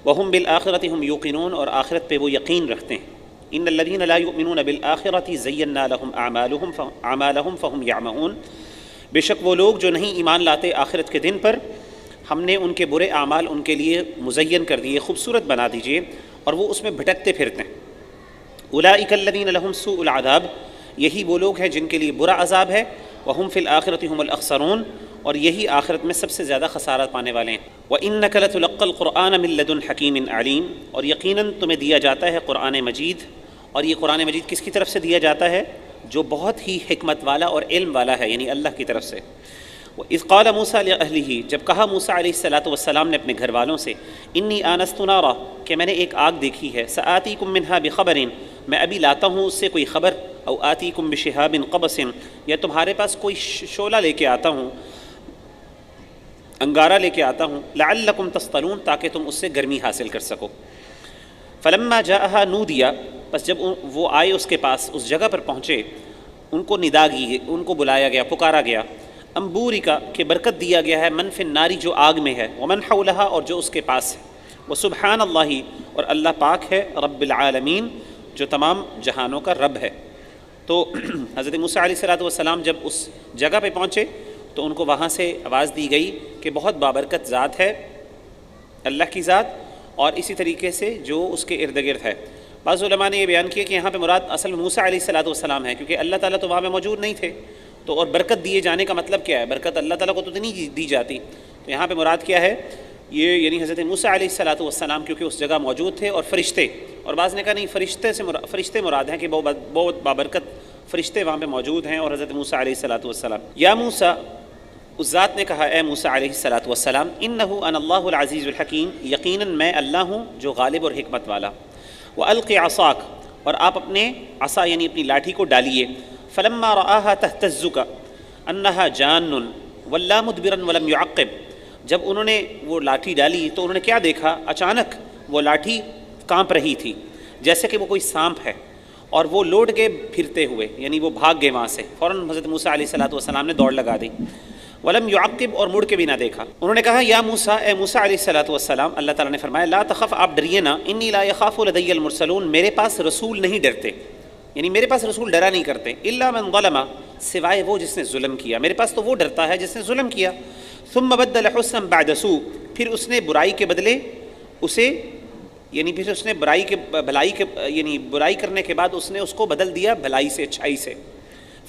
وہم بالآخرۃ ہم یوقنون، اور آخرت پہ وہ یقین رکھتے ہیں۔ ان الذین لا یؤمنون بالآخرۃ زینا لهم اعمالهم فهم یعمہون، بے شک وہ لوگ جو نہیں ایمان لاتے آخرت کے دن پر، ہم نے ان کے برے اعمال ان کے لیے مزین کر دیے، خوبصورت بنا دیجئے، اور وہ اس میں بھٹکتے پھرتے ہیں۔ اولئک الذین لهم سوء العذاب، یہی وہ لوگ ہیں جن کے لیے برا عذاب ہے۔ وہم فی الآخرۃ هم الاخسرون، اور یہی آخرت میں سب سے زیادہ خسارت پانے والے ہیں۔ وَإِنَّكَ لَتُلَقَّى الْقُرْآنَ مِن لَّدُنْ حَكِيمٍ عَلِيمٍ، اور یقیناً تمہیں دیا جاتا ہے قرآن مجید، اور یہ قرآن مجید کس کی طرف سے دیا جاتا ہے؟ جو بہت ہی حکمت والا اور علم والا ہے، یعنی اللہ کی طرف سے۔ وَإِذْ قَالَ مُوسَىٰ لِأَهْلِهِ، جب کہا موسیٰ علیہ الصلاۃ نے اپنے گھر والوں سے، إِنِّي آنَسْتُ نَارًا، کہ میں نے ایک آگ دیکھی ہے، سَآتِيكُم مِّنْهَا بِخَبَرٍ، میں ابھی لاتا ہوں اس سے کوئی خبر، او آتیکم بشہاب قبس، یا تمہارے پاس کوئی شعلہ لے کے آتا ہوں، انگارہ لے کے آتا ہوں، لعلکم تصطلون، تاکہ تم اس سے گرمی حاصل کر سکو۔ فلما جاءها نودیا، بس جب وہ آئے اس کے پاس، اس جگہ پر پہنچے، ان کو ندا کی، ان کو بلایا گیا، پکارا گیا، انبورکا، کہ برکت دیا گیا ہے، من فی الناری، جو آگ میں ہے، ومن حولہا، اور جو اس کے پاس ہے، وسبحان اللہ، اور اللہ پاک ہے، رب العالمین، جو تمام جہانوں کا رب ہے۔ تو حضرت موسیٰ علیہ السلام جب اس جگہ پہ پہنچے تو ان کو وہاں سے آواز دی گئی کہ بہت بابرکت ذات ہے اللہ کی ذات، اور اسی طریقے سے جو اس کے ارد گرد ہے۔ بعض علماء نے یہ بیان کیا کہ یہاں پہ مراد اصل میں موسیٰ علیہ السلام ہے، کیونکہ اللہ تعالیٰ تو وہاں پہ موجود نہیں تھے، تو اور برکت دیے جانے کا مطلب کیا ہے؟ برکت اللہ تعالیٰ کو تو نہیں دی جاتی، تو یہاں پہ مراد کیا ہے؟ یہ یعنی حضرت موسیٰ علیہ السلام کیونکہ اس جگہ موجود تھے، اور فرشتے، اور بعض نے کہا نہیں، فرشتے مراد ہیں کہ بہت بابرکت فرشتے وہاں پہ موجود ہیں، اور حضرت موسیٰ علیہ السلام۔ یا موسیٰ، اس ذات نے کہا، اے موسیٰ علیہ السلام، انہ انا اللہ العزیز الحکیم، یقیناً میں اللہ ہوں جو غالب اور حکمت والا۔ وَأَلْقِ عَصَاكَ، اور آپ اپنے عصا یعنی اپنی لاٹھی کو ڈالیے۔ فَلَمَّا رَآهَا تَهْتَزُّ كَأَنَّهَا جَانٌّ وَلَّا مُدْبِرًا وَلَمْ يُعَقِّبْ، جب انہوں نے وہ لاٹھی ڈالی تو انہوں نے کیا دیکھا؟ اچانک وہ لاٹھی کانپ رہی تھی جیسے کہ وہ کوئی سانپ ہے، اور وہ لوٹ گئے پھرتے ہوئے، یعنی وہ بھاگ گئے وہاں سے، فوراً حضرت موسیٰ علیہ السلام نے دوڑ لگا دی۔ ولم يعقب، اور مڑ کے بھی نہ دیکھا۔ انہوں نے کہا یا موسیٰ، اے موسیٰ علیہ السلام، اللہ تعالیٰ نے فرمایا لا تخف، آپ ڈریے نہ، انی لا یخاف لدی المرسلون، میرے پاس رسول نہیں ڈرتے، یعنی میرے پاس رسول ڈرا نہیں کرتے، الا من ظلم، سوائے وہ جس نے ظلم کیا، میرے پاس تو وہ ڈرتا ہے جس نے ظلم کیا۔ ثم بدل حسنا بعد سوء، پھر اس نے برائی کے بدلے اسے، یعنی پھر اس نے برائی کرنے کے بعد اس نے اس کو بدل دیا بھلائی سے، اچھائی سے۔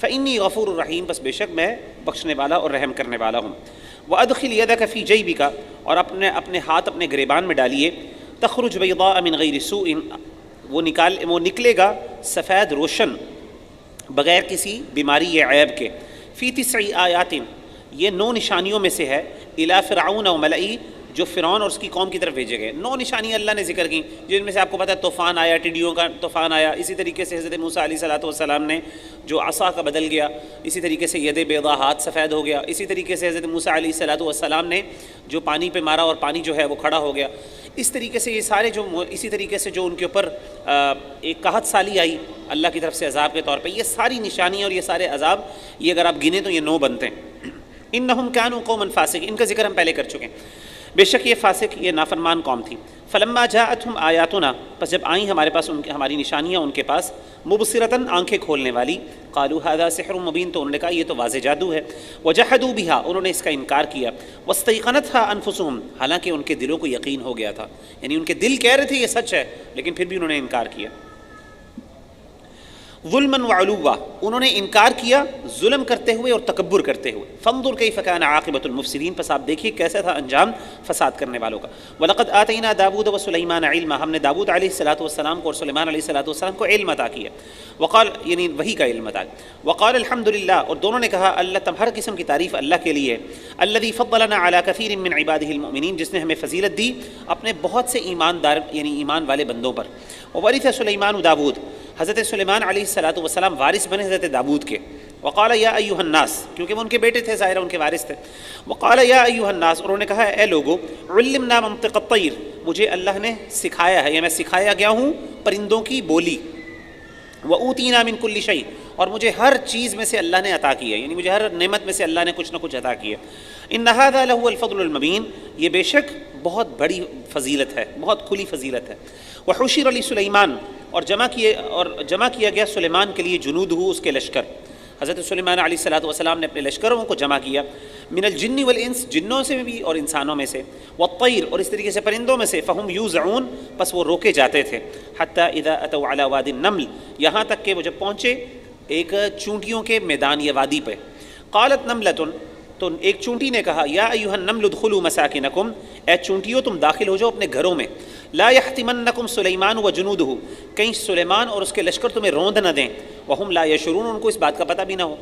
فإنی غفور الرحیم، بس بے شک میں بخشنے والا اور رحم کرنے والا ہوں۔ وأدخل يدك في جيبك، اور اپنے ہاتھ اپنے گریبان میں ڈالیے، تخرج بيضاء من غیر سوء، وہ نکلے گا سفید روشن بغیر کسی بیماری یا عیب کے۔ فی 9 آیات، یہ 9 نشانیوں میں سے ہے، الی فرعون و ملئی، جو فرعون اور اس کی قوم کی طرف بھیجے گئے۔ 9 نشانیاں اللہ نے ذکر کی، جن میں سے آپ کو پتہ ہے طوفان آیا، ٹڈیوں کا طوفان آیا، اسی طریقے سے حضرت موسیٰ علیہ السلام نے جو عصا کا بدل گیا، اسی طریقے سے ید بیضا، ہاتھ سفید ہو گیا، اسی طریقے سے حضرت موسیٰ علیہ السلام نے جو پانی پہ مارا اور پانی جو ہے وہ کھڑا ہو گیا۔ اس طریقے سے یہ سارے اسی طریقے سے جو ان کے اوپر ایک قحط سالی آئی اللہ کی طرف سے عذاب کے طور پہ، یہ ساری نشانیاں اور یہ سارے عذاب، یہ اگر آپ گنیں تو یہ 9 بنتے ہیں۔ انہم کانوا قوما فاسقین، ان کا ذکر ہم پہلے کر چکے ہیں، بے شک یہ فاسق، یہ نافرمان قوم تھی۔ فلما جاءتهم آیاتنا، پس جب آئیں ہمارے پاس ہماری نشانیاں ان کے پاس، مبصرتاً، آنکھیں کھولنے والی، قالوا هذا سحر مبین، تو انہوں نے کہا یہ تو واضح جادو ہے۔ وجحدوا بها، انہوں نے اس کا انکار کیا۔ واستيقنتها انفسهم، حالانکہ ان کے دلوں کو یقین ہو گیا تھا، یعنی ان کے دل کہہ رہے تھے یہ سچ ہے، لیکن پھر بھی انہوں نے انکار کیا۔ ظلماً وعلوا، انہوں نے انکار کیا ظلم کرتے ہوئے اور تکبر کرتے ہوئے. فانظر کیف کان عاقبۃ المفسدین، پس آپ دیکھیے کیسا تھا انجام فساد کرنے والوں کا. وَلَقَدْ آتَيْنَا داود وسلیمان علما، ہم نے داود علیہ الصلاۃ والسلام کو اور سلیمان علیہ الصلاۃ والسلام کو علم عطا کیا. وقال یعنی وحی کا علم عطا. وقال الحمد للہ، اور دونوں نے کہا اللہ ہر قسم کی تعریف اللہ کے لیے. الذی فضلنا علی کثیر من عبادہ المؤمنین، جس نے ہمیں فضیلت دی اپنے بہت سے ایماندار یعنی ایمان والے بندوں پر. وورث سلیمان داود، حضرت سلیمان علیہ الصلاۃ والسلام وارث بنے حضرت داود کے. وقال یا ایھا الناس، کیونکہ وہ ان کے بیٹے تھے، ظاہر ان کے وارث تھے. وقال یا ایھا الناس، انہوں نے کہا اے لوگو، علمنا منطق الطیر، مجھے اللہ نے سکھایا ہے یا میں سکھایا گیا ہوں پرندوں کی بولی. وأوتینا من کل شیء، اور مجھے ہر چیز میں سے اللہ نے عطا کی ہے، یعنی مجھے ہر نعمت میں سے اللہ نے کچھ نہ کچھ عطا کی ہے. ان ھذا لہو الفضل المبین، یہ بے شک بہت بڑی فضیلت ہے، بہت کھلی فضیلت ہے. وحشر لسلیمان، اور جمع کیا گیا سلیمان کے لیے جنودہ، اس کے لشکر. حضرت سلیمان علیہ الصلاۃ والسلام نے اپنے لشکروں کو جمع کیا. من الجن والانس، جنوں سے بھی اور انسانوں میں سے. والطیر، اور اس طریقے سے پرندوں میں سے. فہم یوزعون، پس وہ روکے جاتے تھے. حتی اذا اتوا علی وادی النمل، یہاں تک کہ وہ جب پہنچے ایک چونٹیوں کے میدان یا وادی پہ. قالت نملۃ، تو ایک چونٹی نے کہا یا ایھا النمل ادخلوا مساکنکم، اے چونٹیوں تم داخل ہو جاؤ اپنے گھروں میں. لا یحطمنکم سلیمان وجنودہ، کہیں سلیمان اور اس کے لشکر تمہیں روند نہ دیں. وہم لا یشعرون، ان کو اس بات کا پتہ بھی نہ ہو.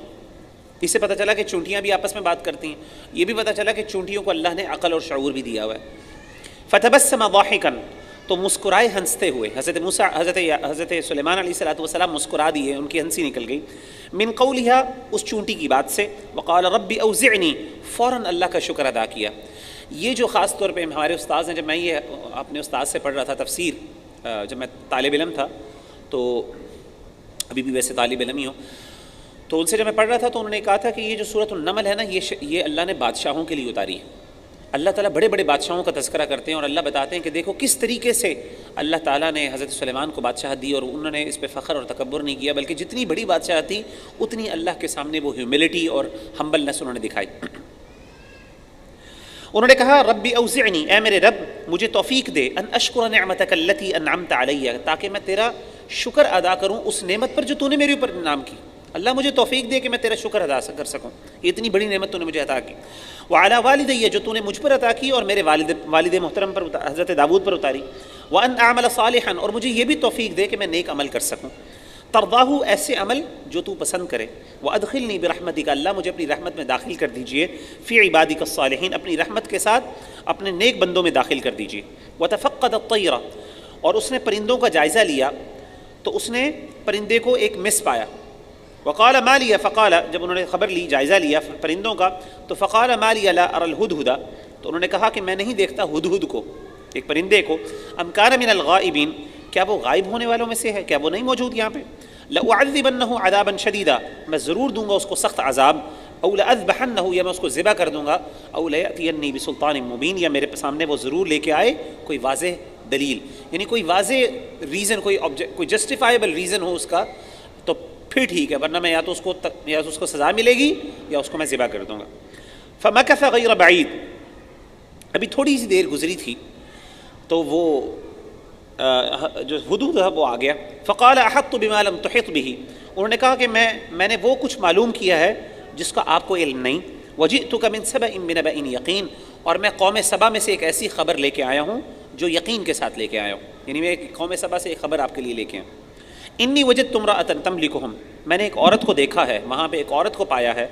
اس سے پتہ چلا کہ چونٹیاں بھی آپس میں بات کرتی ہیں. یہ بھی پتہ چلا کہ چونٹیوں کو اللہ نے عقل اور شعور بھی دیا ہوا ہے. فتبسم ضاحکا، تو مسکرائے ہنستے ہوئے. حضرت سلیمان علیہ الصلاۃ والسلام مسکرا دیے، ان کی ہنسی نکل گئی. من قولها، اس چونٹی کی بات سے. وقال رب اوزعنی، فوراً اللہ کا شکر ادا کیا. یہ جو خاص طور پہ ہمارے استاذ ہیں، جب میں یہ اپنے استاذ سے پڑھ رہا تھا تفسیر، جب میں طالب علم تھا، تو ابھی بھی ویسے طالب علم ہی ہوں، تو ان سے جب میں پڑھ رہا تھا تو انہوں نے کہا تھا کہ یہ جو سورۃ النمل ہے نا، یہ اللہ نے بادشاہوں کے لیے اتاری ہے. اللہ تعالیٰ بڑے بڑے بادشاہوں کا تذکرہ کرتے ہیں اور اللہ بتاتے ہیں کہ دیکھو کس طریقے سے اللہ تعالیٰ نے حضرت سلیمان کو بادشاہت دی، اور انہوں نے اس پہ فخر اور تکبر نہیں کیا، بلکہ جتنی بڑی بادشاہت تھی اتنی اللہ کے سامنے وہ ہیوملٹی اور ہمبلنس انہوں نے دکھائی. انہوں نے کہا ربی اوزعنی، اے میرے رب مجھے توفیق دے، ان اشکر نعمتک التی انعمت علی، تاکہ میں تیرا شکر ادا کروں اس نعمت پر جو تو نے میرے اوپر انعام کی. اللہ مجھے توفیق دے کہ میں تیرا شکر ادا کر سکوں، یہ اتنی بڑی نعمت تو نے مجھے عطا کی. وعلی والدی، جو تو نے مجھ پر عطا کی اور میرے والد محترم پر حضرت داود پر اتاری. وان اعمل صالحا، اور مجھے یہ بھی توفیق دے کہ میں نیک عمل کر سکوں. ترضاہ، ایسے عمل جو تو پسند کرے. وادخلنی برحمتک، اللہ مجھے اپنی رحمت میں داخل کر دیجئے. فی عبادک الصالحین، اپنی رحمت کے ساتھ اپنے نیک بندوں میں داخل کر دیجئے. وتفقد الطیر، اور اس نے پرندوں کا جائزہ لیا تو اس نے پرندے کو ایک مس پایا. وقال ما لی، فقال، جب انہوں نے خبر لی جائزہ لیا پرندوں کا، تو فقال ما لی لا اری الہدہد، تو انہوں نے کہا کہ میں نہیں دیکھتا ہدہد کو، ایک پرندے کو. ام کان من الغائبین، کیا وہ غائب ہونے والوں میں سے ہے، کیا وہ نہیں موجود یہاں پہ. لأعذبنہ عذابا شدیدا، میں ضرور دوں گا اس کو سخت عذاب. او لأذبحنہ، یا میں اس کو ذبح کر دوں گا. او لیأتینی بسلطان مبین، یا میرے سامنے وہ ضرور لے کے آئے کوئی واضح دلیل، یعنی کوئی واضح ریزن، کوئی جسٹیفائبل ریزن ہو اس کا، تو پھر ٹھیک ہے، ورنہ میں یا تو اس کو سزا ملے گی یا اس کو میں ذبح کر دوں گا. فمکث غیر بعید، ابھی تھوڑی سی دیر گزری تھی تو وہ جو ہدہد ہے وہ آ گیا. فقال احطت بما لم تحط به، انہوں نے کہا کہ میں نے وہ کچھ معلوم کیا ہے جس کا آپ کو علم نہیں. وجئتک من سبأ بنبأ یقین، اور میں قوم سبا میں سے ایک ایسی خبر لے کے آیا ہوں جو یقین کے ساتھ لے کے آیا ہوں، یعنی میں قوم سبا سے ایک خبر آپ کے لیے لے کے آیا. انی وجدت امرأة تملکہم، میں نے ایک عورت کو دیکھا ہے، وہاں پہ ایک عورت کو پایا ہے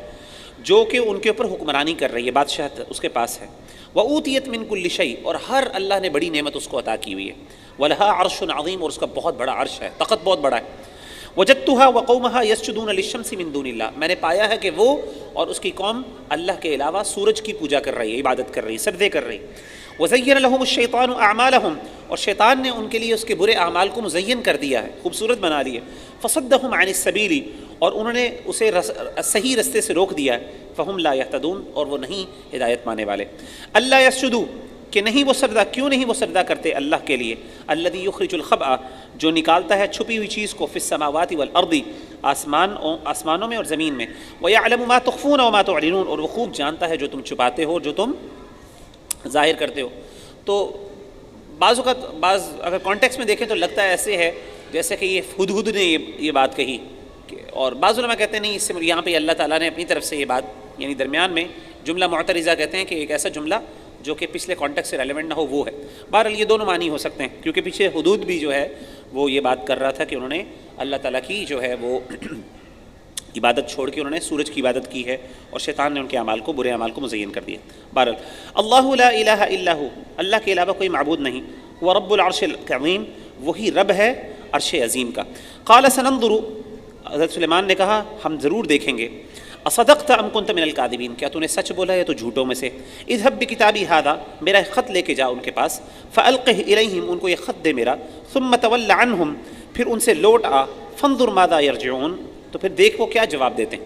جو کہ ان کے اوپر حکمرانی کر رہی ہے، بادشاہت اس کے پاس ہے. وأوتیت من کل شیء، اور ہر اللہ نے بڑی نعمت اس کو عطا کی ہوئی ہے. ولها عرش عظیم، اور اس کا بہت بڑا عرش ہے، تخت بہت بڑا ہے. وجدتها وقومها يسجدون للشمس من دون اللہ، میں نے پایا ہے کہ وہ اور اس کی قوم اللہ کے علاوہ سورج کی پوجا کر رہی ہے، عبادت کر رہی ہے، سجدے کر رہی ہے. وزین لهم الشیطان اعمالهم، اور شیطان نے ان کے لیے اس کے برے اعمال کو مزین کر دیا ہے، خوبصورت بنا لیا. فصدهم عن السبیل، اور انہوں نے اسے صحیح رستے سے روک دیا ہے. فهم لا يهتدون، اور وہ نہیں ہدایت پانے والے. اللہ یسجدوا، کہ نہیں وہ سجدہ، کیوں نہیں وہ سجدہ کرتے اللہ کے لیے. الذی یخرج الخبأ، جو نکالتا ہے چھپی ہوئی چیز کو، فی السماوات والارض، آسمانوں میں اور زمین میں. ویعلم ما تخفون وما تعلنون، اور وہ خوب جانتا ہے جو تم چھپاتے ہو، جو تم ظاہر کرتے ہو. تو بعض اوقات اگر کانٹیکس میں دیکھیں تو لگتا ہے ایسے ہے جیسے کہ یہ ہدہد نے یہ بات کہی اور بعض علماء کہتے ہیں نہیں، اس سے یہاں پہ اللہ تعالیٰ نے اپنی طرف سے یہ بات، یعنی درمیان میں جملہ معترضہ کہتے ہیں کہ ایک ایسا جملہ جو کہ پچھلے کانٹیکسٹ سے ریلیونٹ نہ ہو وہ ہے۔ بہرحال یہ دونوں معنی ہو سکتے ہیں، کیونکہ پیچھے حدود بھی جو ہے وہ یہ بات کر رہا تھا کہ انہوں نے اللہ تعالیٰ کی جو ہے وہ عبادت چھوڑ کے انہوں نے سورج کی عبادت کی ہے، اور شیطان نے ان کے اعمال کو، برے اعمال کو مزین کر دیا۔ بہرحال اللہ لا الہ الا ہو، اللہ کے علاوہ کوئی معبود نہیں، وہ رب العرش العظیم، وہی رب ہے عرش عظیم کا۔ قال سننظر، حضرت سلیمان نے کہا ہم ضرور دیکھیں گے، اصدقت ام کنت من الکاذبین، کیا تو نے سچ بولا ہے تو جھوٹوں میں سے، اذهب بکتابی ھذا، میرا ایک خط لے کے جا ان کے پاس، فالقہ الیہم، ان کو یہ خط دے میرا، ثم تول عنہم، پھر ان سے لوٹ آ، فانظر ماذا یرجعون، تو پھر دیکھ وہ کیا جواب دیتے ہیں۔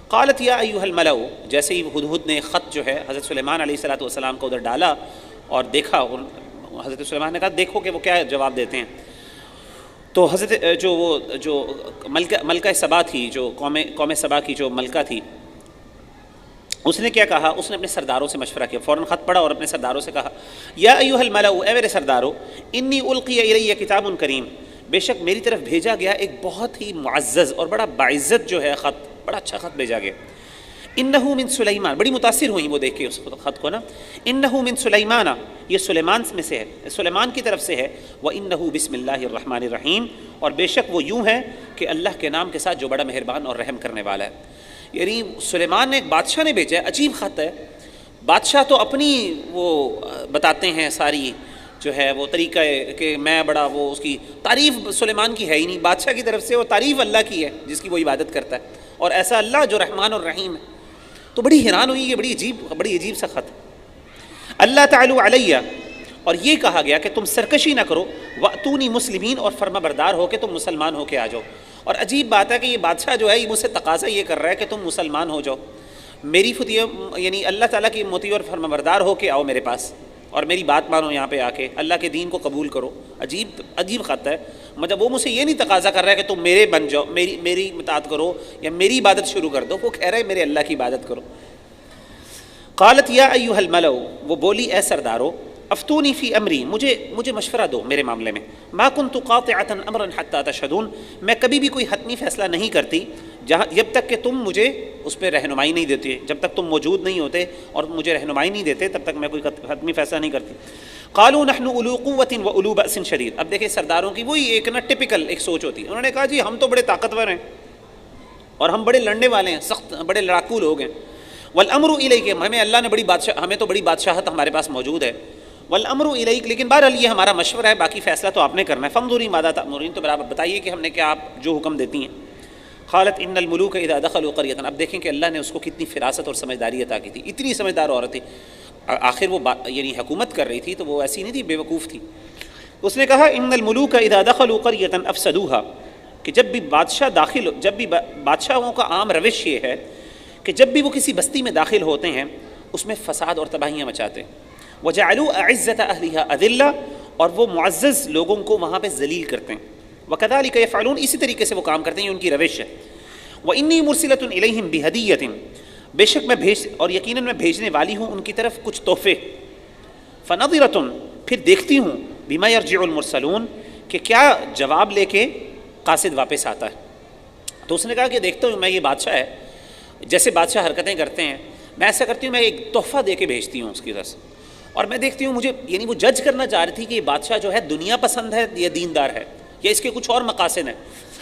قالت یا ایھا الملأ، جیسے ہی ہدہد نے خط جو ہے حضرت سلیمان علیہ الصلوۃ والسلام کو ادھر ڈالا اور دیکھا، اور حضرت سلیمان نے کہا دیکھو کہ وہ کیا جواب دیتے ہیں، تو حضرت جو ملکہ سبا تھی، جو قوم سبا کی جو ملکہ تھی، اس نے کیا کہا، اس نے اپنے سرداروں سے مشورہ کیا، فوراً خط پڑھا اور اپنے سرداروں سے کہا یا ایھا الملأ، اے میرے سردارو، انی القی الی کتاب کریم، بے شک میری طرف بھیجا گیا ایک بہت ہی معزز اور بڑا باعزت جو ہے خط، بڑا اچھا خط بھیجا گیا، انہو من سلیمان، بڑی متاثر ہوئی وہ دیکھ کے اس خط کو نا، انہو من سلیمان، یہ سلیمان میں سے ہے، سلیمان کی طرف سے ہے، وانہو بسم اللہ الرحمن الرحیم، اور بے شک وہ یوں ہے کہ اللہ کے نام کے ساتھ جو بڑا مہربان اور رحم کرنے والا ہے۔ یعنی سلیمان نے، ایک بادشاہ نے بھیجا ہے، عجیب خط ہے، بادشاہ تو اپنی وہ بتاتے ہیں ساری جو ہے وہ طریقہ ہے کہ میں بڑا، وہ اس کی تعریف سلیمان کی ہے ہی نہیں، بادشاہ کی طرف سے وہ تعریف اللہ کی ہے جس کی وہ عبادت کرتا ہے، اور ایسا اللہ جو رحمان اور رحیم ہے، تو بڑی حیران ہوئی، یہ بڑی عجیب سا خط۔ اللہ تعالی علیہ، اور یہ کہا گیا کہ تم سرکشی نہ کرو، واتونی مسلمین، اور فرما بردار ہو کہ تم مسلمان ہو کے آ جاؤ۔ اور عجیب بات ہے کہ یہ بادشاہ جو ہے یہ مجھ سے تقاضا یہ کر رہا ہے کہ تم مسلمان ہو جاؤ، میری یعنی اللہ تعالیٰ کی مطیع اور فرما بردار ہو کے آؤ میرے پاس، اور میری بات مانو یہاں پہ آ کے، اللہ کے دین کو قبول کرو۔ عجیب خط ہے، مطلب وہ مجھ سے یہ نہیں تقاضا کر رہا ہے کہ تم میرے بن جاؤ، میری اطاعت کرو یا میری عبادت شروع کر دو، وہ کہہ رہا ہے میرے اللہ کی عبادت کرو۔ قالت یا ایھا الملأ، وہ بولی اے سردارو، افتونی فی امری، مجھے مشورہ دو میرے معاملے میں، ما کنت قاطعۃ امرا حتی تشہدون، میں کبھی بھی کوئی حتمی فیصلہ نہیں کرتی جب تک کہ تم مجھے اس پہ رہنمائی نہیں دیتے، جب تک تم موجود نہیں ہوتے اور مجھے رہنمائی نہیں دیتے تب تک میں کوئی حتمی فیصلہ نہیں کرتی۔ قالوا نحن اولو قوۃ واولو بأس شدید، اب دیکھیں سرداروں کی وہی ایک نا ٹپیکل ایک سوچ ہوتی ہے، انہوں نے کہا جی ہم تو بڑے طاقتور ہیں اور ہم بڑے لڑنے والے ہیں، سخت بڑے لڑاکو لوگ ہیں، والامر الیک، ہمیں اللہ نے ہمیں تو بڑی بادشاہت ہمارے پاس موجود ہے، والامر الیک، لیکن بہرحال یہ ہمارا مشورہ ہے، باقی فیصلہ تو آپ نے کرنا ہے، فانظری ماذا تأمرین، تو آپ بتائیے کہ ہم نے کیا، آپ جو حکم دیتی ہیں۔ قالت ان الملوک اذا دخلوا قریۃ، اب دیکھیں کہ اللہ نے اس کو کتنی فراست اور سمجھداری عطا کی تھی، اتنی سمجھدار عورت تھی، آخر وہ یعنی حکومت کر رہی تھی تو وہ ایسی نہیں تھی، بے وقوف تھی۔ اس نے کہا ان الملوک اذا دخلوا قریۃ افسدوها، کہ جب بھی بادشاہوں کا عام روش یہ ہے کہ جب بھی وہ کسی بستی میں داخل ہوتے ہیں اس میں فساد اور تباہیاں مچاتے ہیں، وجعلوا اعزۃ اہلها اذلہ، اور وہ معزز لوگوں کو وہاں پہ ذلیل کرتے ہیں، وکذالک یفعلون، اسی طریقے سے وہ کام کرتے ہیں، یہ ان کی روش ہے۔ وانی مرسلۃ الیہم بہدیۃ، بے شک میں اور یقیناً میں بھیجنے والی ہوں ان کی طرف کچھ تحفے، فنظرۃ، پھر دیکھتی ہوں، بما یرجع المرسلون، کہ کیا جواب لے کے قاصد واپس آتا ہے۔ تو اس نے کہا کہ دیکھتا ہوں میں، یہ بادشاہ ہے، جیسے بادشاہ حرکتیں کرتے ہیں، میں ایسا کرتی ہوں، میں ایک تحفہ دے کے بھیجتی ہوں اس کی طرف، اور میں دیکھتی ہوں مجھے، یعنی وہ جج کرنا چاہ رہی تھی کہ یہ بادشاہ جو ہے دنیا پسند ہے یا دیندار ہے، یا اس کے کچھ اور مقاصد ہیں۔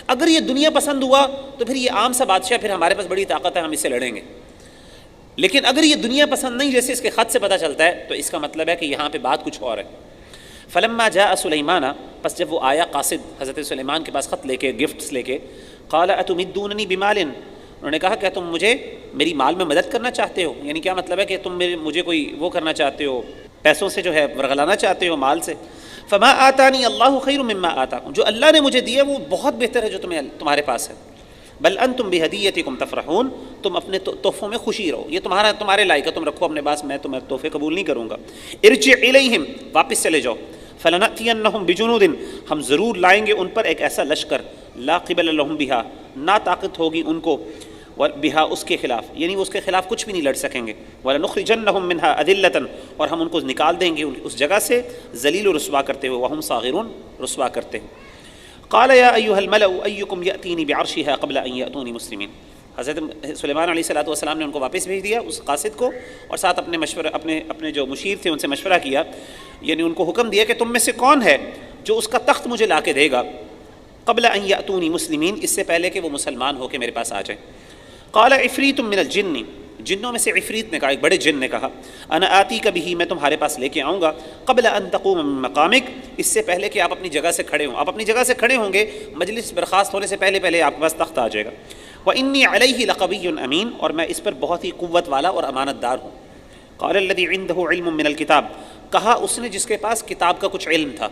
اگر یہ دنیا پسند ہوا تو پھر یہ عام سا بادشاہ، پھر ہمارے پاس بڑی طاقت ہے، ہم اس سے لڑیں گے، لیکن اگر یہ دنیا پسند نہیں، جیسے اس کے خط سے پتہ چلتا ہے، تو اس کا مطلب ہے کہ یہاں پہ بات کچھ اور ہے۔ فلما جاء سلیمان، پس جب وہ آیا قاصد حضرت سلیمان کے پاس خط لے کے، گفٹس لے کے، قال اتمدوننی بمال، انہوں نے کہا کیا تم مجھے میری مال میں مدد کرنا چاہتے ہو، یعنی کیا مطلب ہے کہ تم مجھے کوئی وہ کرنا چاہتے ہو، پیسوں سے جو ہے ورغلانا چاہتے ہو، مال سے۔ فما آتانی اللہ خیر مما آتاکم، جو اللہ نے مجھے دیا وہ بہت بہتر ہے جو تمہارے پاس ہے، بل انتم بہدیتکم تفرحون، تم اپنے تحفوں میں خوشی رہو، یہ تمہارے لائق ہے، تم رکھو اپنے پاس، میں تمہیں تحفے قبول نہیں کروں گا۔ ارجع الیہم، واپس چلے جاؤ، فلنأتینہم بجنود، ہم ضرور لائیں گے ان پر ایک ایسا لشکر، لا قبل لہم بہا، نا طاقت ہوگی ان کو، بہا اس کے خلاف، یعنی وہ اس کے خلاف کچھ بھی نہیں لڑ سکیں گے، وَلَنُخْرِجَنَّهُم مِّنْهَا أَذِلَّةً، اور ہم ان کو نکال دیں گے اس جگہ سے ذلیل و رسوا کرتے ہوئے، وَهُمْ صَاغِرُونَ، رسوا کرتے ہیں۔ قال یا ایھا الملأ ایکم یأتینی بعرشها قبل ان یأتونی مسلمین. حضرت سلیمان علیہ السلام نے ان کو واپس بھیج دیا اس قاصد کو، اور ساتھ اپنے جو مشیر تھے ان سے مشورہ کیا، یعنی ان کو حکم دیا کہ تم میں سے کون ہے جو اس کا تخت مجھے لا کے دے گا قبل ان یأتونی مسلمین، اس سے پہلے کہ وہ مسلمان ہو کے میرے پاس آ جائیں. قال عفریت من الجن، جنوں میں سے عفریت نے کہا، ایک بڑے جن نے کہا، انا آتیک بہ، میں تمہارے پاس لے کے آؤں گا، قبل ان تقوم من مقامک، اس سے پہلے کہ آپ اپنی جگہ سے کھڑے ہوں. آپ اپنی جگہ سے کھڑے ہوں گے، مجلس برخاست ہونے سے پہلے آپ کے پاس تخت آ جائے گا. وانی علیہ لقوی امین، اور میں اس پر بہت ہی قوت والا اور امانت دار ہوں. قال الذی عندہ علم من الکتاب، کہا اس نے جس کے پاس کتاب کا کچھ علم تھا.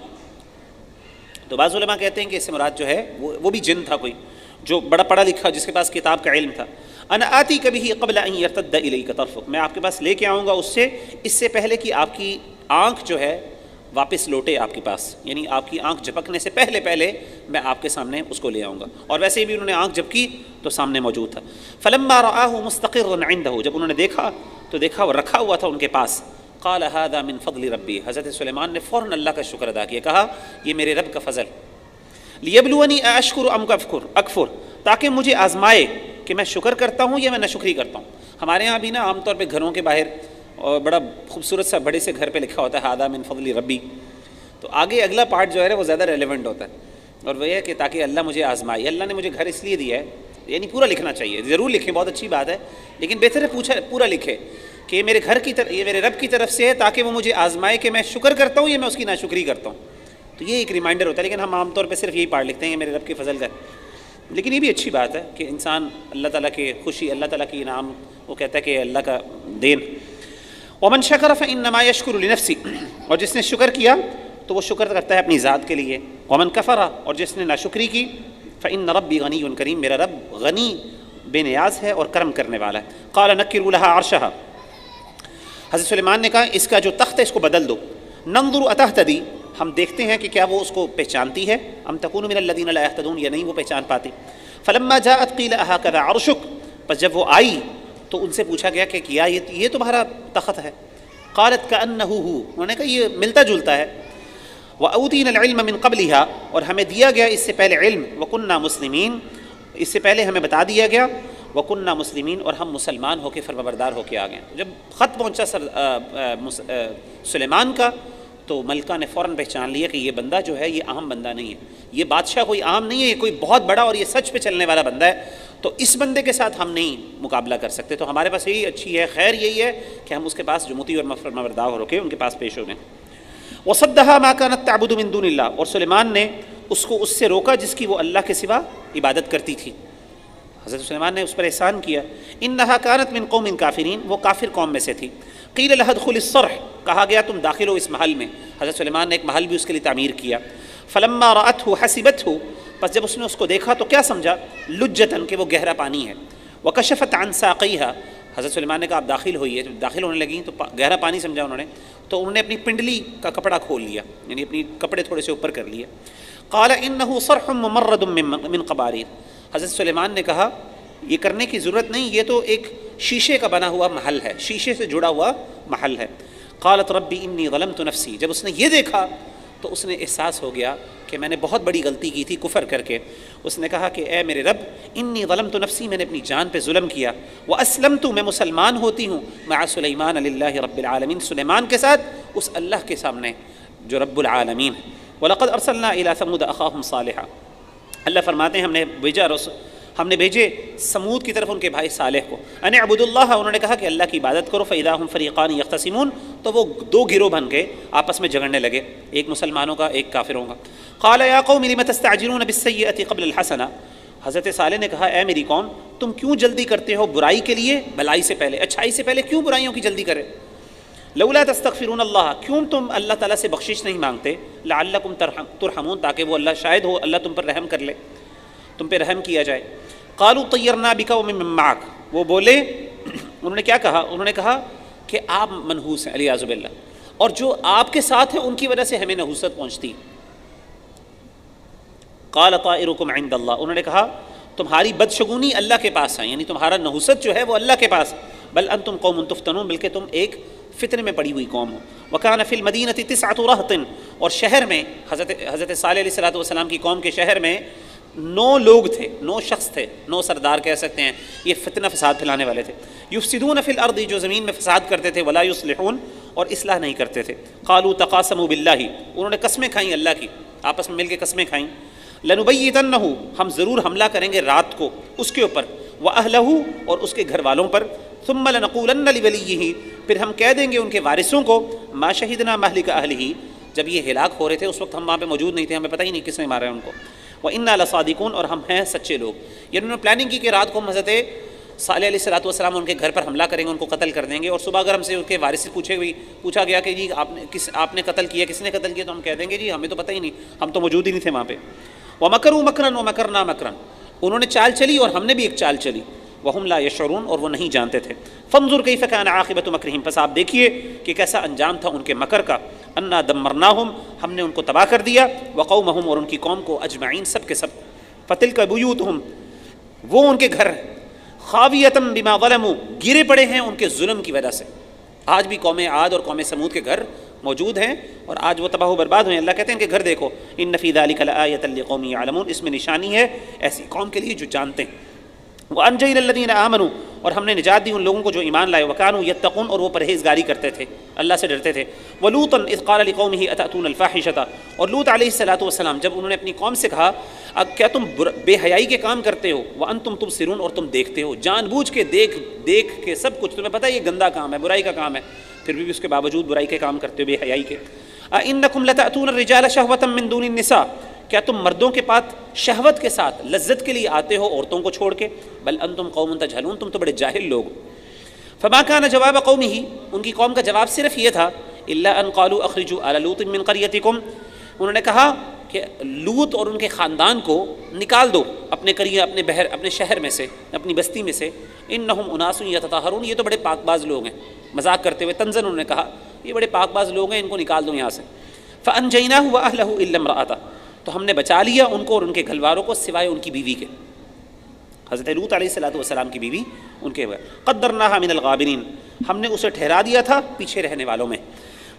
تو بعض علماء کہتے ہیں کہ اس سے مراد جو ہے وہ بھی جن تھا، کوئی جو بڑا پڑھا لکھا جس کے پاس کتاب کا علم تھا. انا آتیک بہ قبل ان یرتد الیک طرفک، میں آپ کے پاس لے کے آؤں گا اس سے پہلے کہ آپ کی آنکھ جو ہے واپس لوٹے آپ کے پاس، یعنی آپ کی آنکھ جھپکنے سے پہلے میں آپ کے سامنے اس کو لے آؤں گا. اور ویسے ہی بھی انہوں نے آنکھ جھپکی تو سامنے موجود تھا. فلما رآہ مستقرا عنده، جب انہوں نے دیکھا تو دیکھا وہ رکھا ہوا تھا ان کے پاس. قال هذا من فضل ربی، حضرت سلیمان نے فوراً اللہ کا شکر ادا کیا، کہا یہ میرے رب کا فضل. لیبلونی اشکر ام اکفر، تاکہ مجھے آزمائے کہ میں شکر کرتا ہوں یا میں ناشکری کرتا ہوں. ہمارے ہاں بھی نا عام طور پہ گھروں کے باہر اور بڑا خوبصورت سا بڑے سے گھر پہ لکھا ہوتا ہے ہذا من فضل ربی، تو آگے اگلا پارٹ جو ہے وہ زیادہ ریلیونٹ ہوتا ہے، اور وہ یہ کہ تاکہ اللہ مجھے آزمائے. اللہ نے مجھے گھر اس لیے دیا ہے، یعنی پورا لکھنا چاہیے، ضرور لکھیں، بہت اچھی بات ہے، لیکن بہتر ہے پورا لکھے کہ یہ میرے گھر کی طرف، یہ میرے رب کی طرف سے ہے، تاکہ وہ مجھے آزمائے کہ میں شکر کرتا ہوں یا میں اس کی ناشکری کرتا ہوں. تو یہ ایک ریمائنڈر ہوتا ہے، لیکن ہم عام طور پہ صرف یہی پارٹ لکھتے ہیں کہ میرے رب کے فضل کا. لیکن یہ بھی اچھی بات ہے کہ انسان اللہ تعالیٰ کی خوشی، اللہ تعالیٰ کی انعام، وہ کہتا ہے کہ اللہ کا دین. ومن شکر فانما یشکر لنفسی، اور جس نے شکر کیا تو وہ شکر کرتا ہے اپنی ذات کے لیے. ومن کفر، اور جس نے ناشکری کی، فان ربی غنی کریم، میرا رب غنی بے نیاز ہے اور کرم کرنے والا ہے. قال نکروا لها عرشها، حضرت سلیمان نے کہا اس کا جو تخت ہے اس کو بدل دو. ننظر اتهتدی، ہم دیکھتے ہیں کہ کیا وہ اس کو پہچانتی ہے، ام تکون من الذین لا یهتدون، یا نہیں وہ پہچان پاتی. فلما جاءت قیل اهکذا عرشک، پس جب وہ آئی تو ان سے پوچھا گیا کہ کیا یہ تمہارا تخت ہے. قالت کأنہ ہو، انہوں نے کہا یہ ملتا جلتا ہے. وأوتینا العلم من قبلها، اور ہمیں دیا گیا اس سے پہلے علم. وکننا مسلمین، اس سے پہلے ہمیں بتا دیا گیا. وکننا مسلمین، اور ہم مسلمان ہو کے فرمانبردار ہو کے آ گئے. جب خط پہنچا سلیمان کا تو ملکہ نے فوراً پہچان لیا کہ یہ بندہ جو ہے یہ عام بندہ نہیں ہے، یہ بادشاہ کوئی عام نہیں ہے، یہ کوئی بہت بڑا اور یہ سچ پہ چلنے والا بندہ ہے. تو اس بندے کے ساتھ ہم نہیں مقابلہ کر سکتے، تو ہمارے پاس یہی اچھی ہے، خیر یہی ہے کہ ہم اس کے پاس جموتی اور فرمانبردار ہو کے ان کے پاس پیش ہو گئے. وصدها ما كانت تعبد من دون اللہ، اور سلیمان نے اس کو اس سے روکا جس کی وہ اللہ کے سوا عبادت کرتی تھی. حضرت سلیمان نے اس پر احسان کیا. انها كانت من قوم کافرین، وہ کافر قوم میں سے تھی. قیل لها ادخل الصرح، کہا گیا تم داخل ہو اس محل میں. حضرت سلیمان نے ایک محل بھی اس کے لیے تعمیر کیا. فلما رأته حسبته، پس جب اس نے اس کو دیکھا تو کیا سمجھا، لجتن، کہ وہ گہرا پانی ہے. وکشفت عن ساقیها، حضرت سلیمان نے کہا آپ داخل ہوئیے. جب داخل ہونے لگیں تو گہرا پانی سمجھا انہوں نے، تو انہوں نے اپنی پنڈلی کا کپڑا کھول لیا، یعنی اپنی کپڑے تھوڑے سے اوپر کر لیے. قال انه صرح ممرد من قباریر، حضرت سلیمان نے کہا یہ کرنے کی ضرورت نہیں، یہ تو ایک شیشے کا بنا ہوا محل ہے، شیشے سے جڑا ہوا محل ہے. قالت ربی انی ظلمت نفسی، جب اس نے یہ دیکھا تو اس نے احساس ہو گیا کہ میں نے بہت بڑی غلطی کی تھی کفر کر کے. اس نے کہا کہ اے میرے رب، انی ظلمت نفسی، میں نے اپنی جان پہ ظلم کیا. واسلمت، میں مسلمان ہوتی ہوں، مع سلیمان للہ رب العالمین، سلیمان کے ساتھ اس اللہ کے سامنے جو رب العالمین ہے. ولقد ارسلنا الی ثمود اخاهم صالحا، اللہ فرماتے ہیں ہم نے بھیجے سمود کی طرف ان کے بھائی صالح کو. ان اعبدوا اللہ، انہوں نے کہا کہ اللہ کی عبادت کرو. فاذا هم فریقان یختصمون، تو وہ دو گروہ بن کے آپس میں جھگڑنے لگے، ایک مسلمانوں کا ایک کافروں کا. قال یا قوم لم تستعجلون بالسیئۃ قبل الحسنہ، حضرت صالح نے کہا اے میری قوم، تم کیوں جلدی کرتے ہو برائی کے لیے بھلائی سے پہلے، اچھائی سے پہلے کیوں برائیوں کی جلدی کرے. لولا تستغفرون اللہ، کیوں تم اللہ تعالیٰ سے بخشش نہیں مانگتے. لعلکم ترحمون، تاکہ وہ اللہ شاید ہو اللہ تم پر رحم کر لے، تم پہ رحم کیا جائے. قالوا طیرنا بک ومن معک، وہ بولے انہوں نے کیا کہا، انہوں نے کہا کہ آپ منحوس ہیں والعیاذ باللہ، اور جو آپ کے ساتھ ہیں ان کی وجہ سے ہمیں نحوست پہنچتی. قال طائرکم عند اللہ، انہوں نے کہا تمہاری بدشگونی اللہ کے پاس ہے، یعنی تمہارا نحوست جو ہے وہ اللہ کے پاس. بل انتم قوم تفتنون، بلکہ تم ایک فتنے میں پڑی ہوئی قوم ہو. وَكَانَ فِي الْمَدِينَةِ تِسْعَةُ رَهْطٍ، اور شہر میں حضرت صالح علیہ الصلوۃ والسلام کی قوم کے شہر میں 9 لوگ تھے، 9 شخص تھے، 9 سردار کہہ سکتے ہیں. یہ فتنہ فساد پھیلانے والے تھے. یفسدون فی الارض، جو زمین میں فساد کرتے تھے، ولا یصلحون، اور اصلاح نہیں کرتے تھے. قالوا تقاسموا باللہ، انہوں نے قسمیں کھائیں اللہ کی، آپس میں مل کے قسمیں کھائیں. لنبیتنہ، ہم ضرور حملہ کریں گے رات کو اس کے اوپر، واہلہ، اور اس کے گھر والوں پر. ثم لنقولن لولیہ، پھر ہم کہہ دیں گے ان کے وارثوں کو، ما شہدنا مہلک اہلہ، جب یہ ہلاک ہو رہے تھے اس وقت ہم وہاں پہ موجود نہیں تھے، ہمیں پتہ ہی نہیں کس نے مارا ہے ان کو. وَإِنَّا لَصَادِقُونَ، اور ہم ہیں سچے لوگ. یعنی انہوں نے پلاننگ کی کہ رات کو ہم حضرت صالح علیہ الصلوۃ والسلام ان کے گھر پر حملہ کریں گے، ان کو قتل کر دیں گے، اور صبح اگر ہم سے ان کے وارث سے پوچھا گیا کہ جی آپ نے قتل کیا، کس نے قتل کیا، تو ہم کہہ دیں گے جی ہمیں تو پتہ ہی نہیں، ہم تو موجود ہی نہیں تھے وہاں پہ. وَمَكَرُوا مَكْرًا وَمَكَرْنَا مَكْرًا، انہوں نے چال چلی اور ہم نے بھی ایک چال چلی. وَهُمْ لَا يَشْعُرُونَ، اور وہ نہیں جانتے تھے. فَانظُرْ كَيْفَ كَانَ عَاقِبَةُ مَكْرِهِمْ، پس آپ دیکھیے کہ کیسا انجام تھا ان کے مکر کا. انا دمرناہم، ہم نے ان کو تباہ کر دیا. وقومہم، اور ان کی قوم کو، اجمعین، سب کے سب. فتلک بیوتہم، وہ ان کے گھر، خاویۃ بما ظلموا، گرے پڑے ہیں ان کے ظلم کی وجہ سے. آج بھی قوم عاد اور قوم سمود کے گھر موجود ہیں اور آج وہ تباہ و برباد ہوئے ہیں. اللہ کہتے ہیں کہ گھر دیکھو، ان فی ذلک لآیۃ لقوم یعلمون، اس میں نشانی ہے ایسی قوم کے لیے جو جانتے ہیں. وانجینا الذین آمنوا، اور ہم نے نجات دی ان لوگوں کو جو ایمان لائے. وکانوا یتقون، اور وہ پرہیزگاری کرتے تھے، اللہ سے ڈرتے تھے. ولوطا اذ قال لقومہ اتأتون الفاحشۃ، اور لوط علیہ الصلوۃ والسلام جب انہوں نے اپنی قوم سے کہا کیا تم بے حیائی کے کام کرتے ہو، وانتم تبصرون، اور تم دیکھتے ہو، جان بوجھ کے دیکھ کے سب کچھ، تمہیں پتہ ہے یہ گندا کام ہے، برائی کا کام ہے، پھر بھی اس کے باوجود برائی کے کام کرتے ہو، بے حیائی کے. انکم لتأتون الرجال شہوۃ من دون النساء، کیا تم مردوں کے پاس شہوت کے ساتھ لذت کے لیے آتے ہو عورتوں کو چھوڑ کے. بل انتم قوم تجہلون، تم تو بڑے جاہل لوگ. فما كان جواب قومہ، ان کی قوم کا جواب صرف یہ تھا، الا ان قالوا اخرجوا آل لوط من قریتکم، انہوں نے کہا کہ لوط اور ان کے خاندان کو نکال دو اپنے قریہ، اپنے شہر میں سے، اپنی بستی میں سے. انہم اناس یتطہرون، یہ تو بڑے پاک باز لوگ ہیں. مذاق کرتے ہوئے طنزاً انہوں نے کہا یہ بڑے پاک باز لوگ ہیں، ان کو نکال دو یہاں سے. فانجیناہ واہلہ الا امرأتہ، تو ہم نے بچا لیا ان کو اور ان کے گھر والوں کو سوائے ان کی بیوی کے، حضرت لوط علیہ الصلوۃ والسلام کی بیوی ان کے بغیر. قدرناها من الغابرین، ہم نے اسے ٹھہرا دیا تھا پیچھے رہنے والوں میں.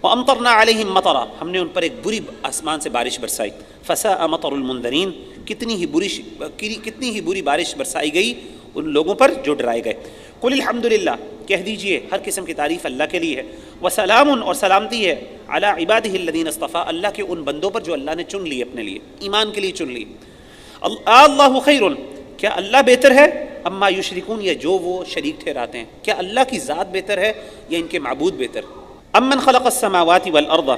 وامطرنا علیہم مطرا، ہم نے ان پر ایک بری آسمان سے بارش برسائی. فساء مطر المنذرین، کتنی ہی بری بارش برسائی گئی ان لوگوں پر جو ڈرائے گئے. قل الحمدللہ، کہہ دیجئے ہر قسم کی تعریف اللہ کے لیے ہے. وسلام، اور سلامتی ہے، علی عبادہ الذین اصطفیٰ، اللہ کے ان بندوں پر جو اللہ نے چن لیے اپنے لیے، ایمان کے لیے چن لیے. اللہ خیر، کیا اللہ بہتر ہے، اما یشرکون، یا جو وہ شریک ٹھہراتے ہیں، کیا اللہ کی ذات بہتر ہے یا ان کے معبود بہتر. امن خلق السماوات والارض،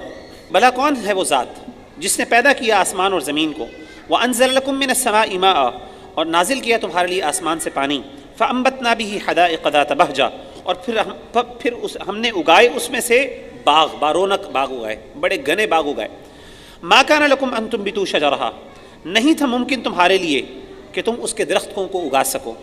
بلا کون ہے وہ ذات جس نے پیدا کیا آسمان اور زمین کو. وانزل لکم من السماء ماء، اور نازل کیا تمہارے لیے آسمان سے پانی. فانبتنا به حدائق ذات بہجہ، اور پھر ہم نے اگائے اس میں سے باغ، بارونق باغ اگائے، بڑے گھنے باغ اگائے. ما کان لکم ان تنبتوا شجرہا، نہیں تھا ممکن تمہارے لیے کہ تم اس کے درختوں کو اگا سکو.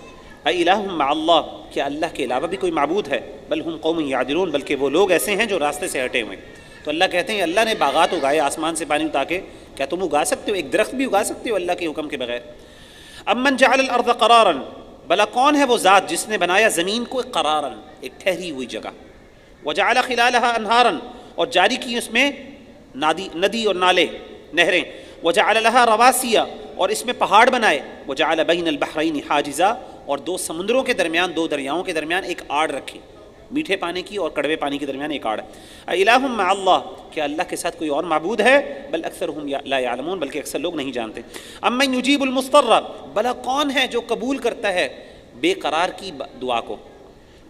الہ مع اللہ، کیا اللہ کے علاوہ بھی کوئی معبود ہے. بل ہم قوم یعدلون، بلکہ وہ لوگ ایسے ہیں جو راستے سے ہٹے ہوئے. تو اللہ کہتے ہیں اللہ نے باغات اگائے آسمان سے پانی اٹھا کے، کیا تم اگا سکتے ہو، ایک درخت بھی اگا سکتے ہو اللہ کے حکم کے بغیر. امن جعل الارض قرارا، بلا کون ہے وہ ذات جس نے بنایا زمین کو قرارا، ایک ٹھہری ہوئی جگہ. وجعل خلالها انہارا، اور جاری کی اس میں ندی اور نالے، نہریں. وجعل لها رواسیا، اور اس میں پہاڑ بنائے. وجعل بین البحرین حاجزا، اور 2 سمندروں کے درمیان، 2 دریاؤں کے درمیان ایک آڑ رکھی، میٹھے پانی کی اور کڑوے پانی کے درمیان ایک آڑ. الہ مع اللہ، کیا اللہ کے ساتھ کوئی اور معبود ہے. بل اکثرهم لا يعلمون، بلکہ اکثر لوگ نہیں جانتے. امن یجیب المضطر، بلا کون ہے جو قبول کرتا ہے بے قرار کی دعا کو.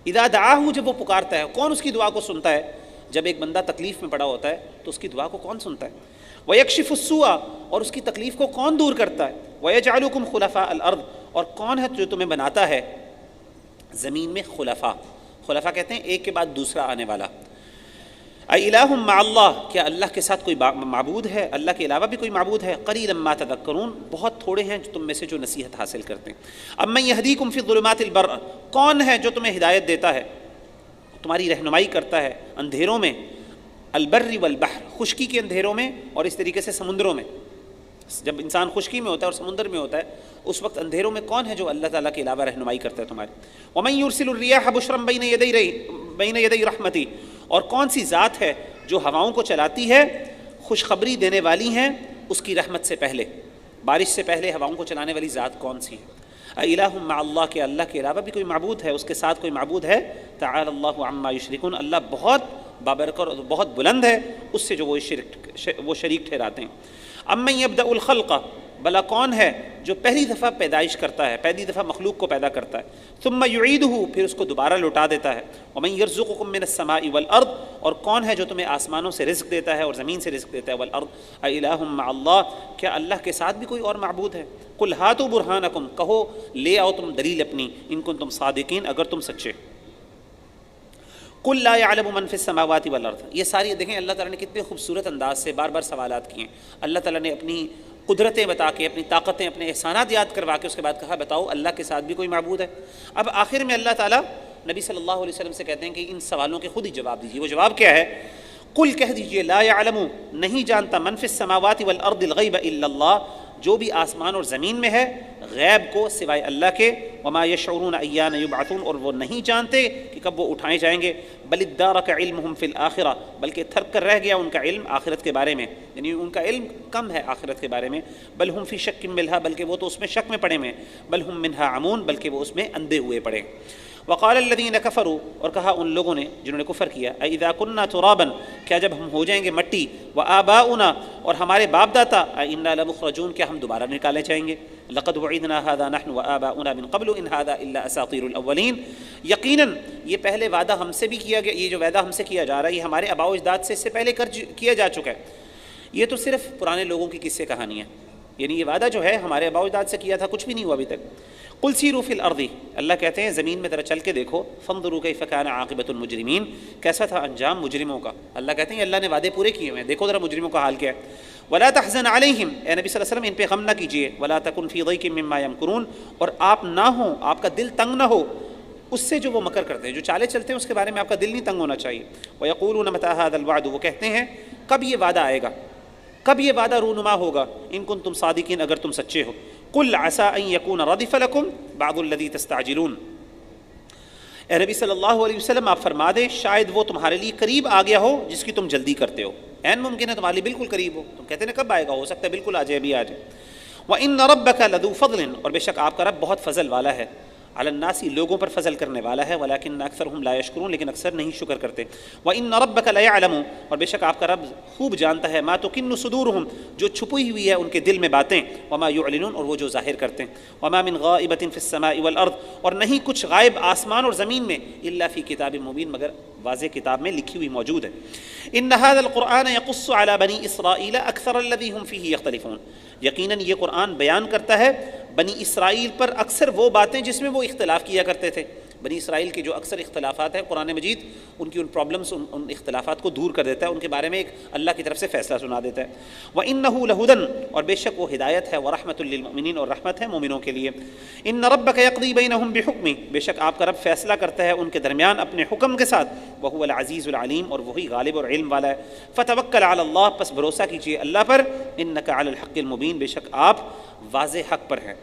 اذا دعاہ، جب وہ پکارتا ہے، کون اس کی دعا کو سنتا ہے. جب ایک بندہ تکلیف میں پڑا ہوتا ہے تو اس کی دعا کو کون سنتا ہے. ویکشف السوء، اور اس کی تکلیف کو کون دور کرتا ہے. ویجعلکم خلفاء الارض، اور کون ہے جو تمہیں بناتا ہے زمین میں خلفاء. خلفاء کہتے ہیں ایک کے بعد دوسرا آنے والا. الہ مع اللہ، کیا اللہ کے ساتھ کوئی معبود ہے، اللہ کے علاوہ بھی کوئی معبود ہے. قلیلا ما تذکرون، بہت تھوڑے ہیں تم میں سے جو نصیحت حاصل کرتے ہیں. امن یہدیکم فی ظلمات البر، کون ہے جو تمہیں ہدایت دیتا ہے، تمہاری رہنمائی کرتا ہے اندھیروں میں. البر والبحر، خشکی کے اندھیروں میں اور اس طریقے سے سمندروں میں. جب انسان خشکی میں ہوتا ہے اور سمندر میں ہوتا ہے اس وقت اندھیروں میں کون ہے جو اللہ تعالیٰ کے علاوہ رہنمائی کرتا ہے تمہاری. ومن یرسل الریاح بشرا بین یدی رحمتی، اور کون سی ذات ہے جو ہواؤں کو چلاتی ہے خوشخبری دینے والی ہیں اس کی رحمت سے پہلے، بارش سے پہلے ہواؤں کو چلانے والی ذات کون سی ہے؟ اِلٰہٌ مع اللہ، کہ اللہ کے علاوہ بھی کوئی معبود ہے، اس کے ساتھ کوئی معبود ہے؟ تعالی اللہ عما یشرکون، اللہ بہت بابرکت اور بہت بلند ہے اس سے جو وہ شریک ٹھہراتے ہیں۔ امن یبدأ الخلق، بلا کون ہے جو پہلی دفعہ پیدائش کرتا ہے، پہلی دفعہ مخلوق کو پیدا کرتا ہے، ثم یعیدہ، پھر اس کو دوبارہ لوٹا دیتا ہے، ومن یرزقکم من السماء والارض، اور کون ہے جو تمہیں آسمانوں سے رزق دیتا ہے اور زمین سے رزق دیتا ہے، والارض اِلٰہٌ مع اللہ، کیا اللہ کے ساتھ بھی کوئی اور معبود ہے؟ قل ہاتوا برہانکم، کہو لے آؤ تم دلیل اپنی، ان کنتم صادقین، اگر تم سچے۔ قل لا يعلم من في السماوات والارض، یہ ساری دیکھیں اللہ تعالیٰ نے کتنے خوبصورت انداز سے بار بار سوالات کیے ہیں۔ اللہ تعالیٰ نے اپنی قدرتیں بتا کے، اپنی طاقتیں، اپنے احسانات یاد کروا کے اس کے بعد کہا بتاؤ اللہ کے ساتھ بھی کوئی معبود ہے؟ اب آخر میں اللہ تعالیٰ نبی صلی اللہ علیہ وسلم سے کہتے ہیں کہ ان سوالوں کے خود ہی جواب دیجیے۔ وہ جواب کیا ہے؟ قل کہہ دیجیے لا يعلم، نہیں جانتا، من فی السماوات والارض الغیب الا اللہ، جو بھی آسمان اور زمین میں ہے غیب کو سوائے اللہ کے، وما یشعرون ایان یبعثون، اور وہ نہیں جانتے کہ کب وہ اٹھائے جائیں گے، بل ادارک علمہم فی الآخرہ، بلکہ تھرک کر رہ گیا ان کا علم آخرت کے بارے میں، یعنی ان کا علم کم ہے آخرت کے بارے میں، بل ہم فی شک منہا، بلکہ وہ تو اس میں شک میں پڑے ہوئے، بل ہم منہا عمون، بلکہ وہ اس میں اندھے ہوئے پڑے۔ وقال الذین کفروا، اور کہا ان لوگوں نے جنہوں نے کفر کیا، اذا کنا ترابا، کیا جب ہم ہو جائیں گے مٹی، وآباؤنا، اور ہمارے باپ داتا، انا لمخرجون، کیا ہم دوبارہ نکالے جائیں گے؟ لقد وعدنا هذا نحن وآباؤنا من قبل ان هذا الا اساطیر الاولین، یقیناً یہ پہلے وعدہ ہم سے بھی کیا گیا، یہ جو وعدہ ہم سے کیا جا رہا ہے یہ ہمارے آباء و اجداد سے اس سے پہلے کیا جا چکا ہے، یہ تو صرف پرانے لوگوں کی قصے کہانیاں، یعنی یہ وعدہ جو ہے ہمارے آباء و اجداد سے کیا تھا، کچھ بھی نہیں ہوا ابھی تک۔ قل سیروا فی الارض، اللہ کہتے ہیں زمین میں ذرا چل کے دیکھو، فانظروا کیف کان عاقبۃ المجرمین، کیسا تھا انجام مجرموں کا۔ اللہ کہتے ہیں اللہ نے وعدے پورے کیے ہوئے ہیں، دیکھو ذرا مجرموں کا حال کیا ہے۔ ولا تحزن علیہم، اے نبی صلی اللہ علیہ وسلم ان پہ غم نہ کیجیے، ولا تکن فی ضیق مما یمکرون، اور آپ نہ ہوں، آپ کا دل تنگ نہ ہو اس سے جو وہ مکر کرتے ہیں، جو چالے چلتے ہیں اس کے بارے میں آپ کا دل نہیں تنگ ہونا چاہیے۔ ویقولون متی ھذا الوعد، وہ کہتے ہیں کب یہ وعدہ آئے گا، کب یہ وعدہ رونما ہوگا، ان کنتم صادقین، اگر تم سچے ہو۔ قل عسى ان يكون ردف لكم بعض الذي تستعجلون، اے نبی صلی اللہ علیہ وسلم آپ فرما دیں شاید وہ تمہارے لیے قریب آ گیا ہو جس کی تم جلدی کرتے ہو، عین ممکن ہے تمہارے لیے بالکل قریب ہو، تم کہتے ہیں کب آئے گا، ہو سکتا ہے بالکل آ جائے، ابھی آ جائے۔ وَإِنَّ رَبَّكَ لَذُو فَضْلٍ، اور بے شک آپ کا رب بہت فضل والا ہے، علی الناس، لوگوں پر فضل کرنے والا ہے، ولیکن اکثرہم لا یشکرون، لیکن اکثر نہیں شکر کرتے۔ وَإِنَّ رَبَّكَ لَيَعْلَمُ، اور بے شک آپ کا رب خوب جانتا ہے، ما تُكِنُّ صُدُورُهُم، جو چھپی ہوئی ہے ان کے دل میں باتیں، وما يعلنون، اور وہ جو ظاہر کرتے ہیں۔ وما من غائبۃ فی السماء والارض، اور نہیں کچھ غائب آسمان اور زمین میں، الا فی کتاب مبین، مگر واضح کتاب میں لکھی ہوئی موجود ہے۔ ان هذا القرآن يقص على بنی اسرائیل اکثر الذی هم فیہ یختلفون، یقیناً یہ قرآن بیان کرتا ہے بنی اسرائیل پر اکثر وہ باتیں جس میں وہ اختلاف کیا کرتے تھے۔ بنی اسرائیل کے جو اکثر اختلافات ہیں قرآن مجید ان کی ان پرابلمس، ان اختلافات کو دور کر دیتا ہے، ان کے بارے میں ایک اللہ کی طرف سے فیصلہ سنا دیتا ہے۔ وَإِنَّهُ لَهُدًى، اور بے شک وہ ہدایت ہے، وَرَحْمَةٌ لِّلْمُؤْمِنِينَ، اور رحمت ہے مومنوں کے لیے۔ إِنَّ رَبَّكَ يَقْضِي بَيْنَهُم بِحُكْمِهِ، بے شک آپ کا رب فیصلہ کرتا ہے ان کے درمیان اپنے حکم کے ساتھ، وَهُوَ الْعَزِيزُ الْعَلِيمُ، اور وہی غالب اور علم والا ہے۔ فَتَوَكَّلْ عَلَى اللَّهِ، پس بھروسہ کیجیے اللہ پر، إِنَّكَ عَلَى الْحَقِّ الْمُبِينِ، بے شک آپ واضح حق پر ہیں۔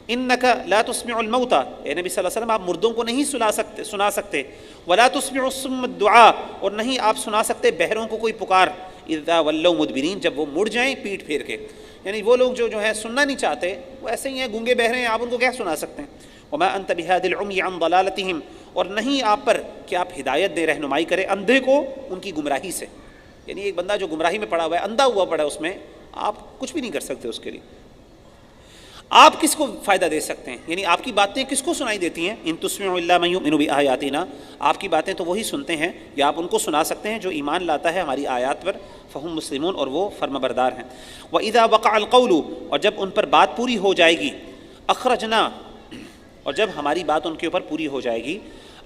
إِنَّكَ لَا تُسْمِعُ الْمَوْتَى، اے نبی صلی اللہ علیہ وسلم آپ مردوں کو نہیں سنا سکتے، وَلَا تُسْمِعُ الصُّمَّ الدُّعَاء، اور نہیں آپ سنا سکتے بہروں کو کوئی پکار، إِذَا وَلَّوْا مُدْبِرِينَ، جب وہ مڑ جائیں پیٹ پھیر کے، یعنی وہ لوگ جو ہے سننا نہیں چاہتے، وہ ایسے ہی ہیں، گونگے بہرے ہیں، آپ ان کو کیا سنا سکتے ہیں۔ وَمَا أَنْتَ بِهَادِ الْعُمْيِ عَنْ ضَلَالَتِهِمْ، اور نہیں آپ پر کہ آپ ہدایت دیں، رہنمائی کریں اندھے کو ان کی گمراہی سے، یعنی ایک بندہ جو گمراہی میں پڑا ہوا ہے، اندھا ہوا پڑا ہے، اس میں آپ کچھ بھی نہیں کر سکتے اس کے لیے۔ آپ کس کو فائدہ دے سکتے ہیں، یعنی آپ کی باتیں کس کو سنائی دیتی ہیں؟ ان تسمعوا الا من یؤمن بآیاتنا، آپ کی باتیں تو وہی سنتے ہیں یا آپ ان کو سنا سکتے ہیں جو ایمان لاتا ہے ہماری آیات پر، فہم مسلمون، اور وہ فرمانبردار ہیں۔ وَإِذَا وَقَعَ الْقَوْلُ، اور جب ان پر بات پوری ہو جائے گی، اخرجنا، اور جب ہماری بات ان کے اوپر پوری ہو جائے گی،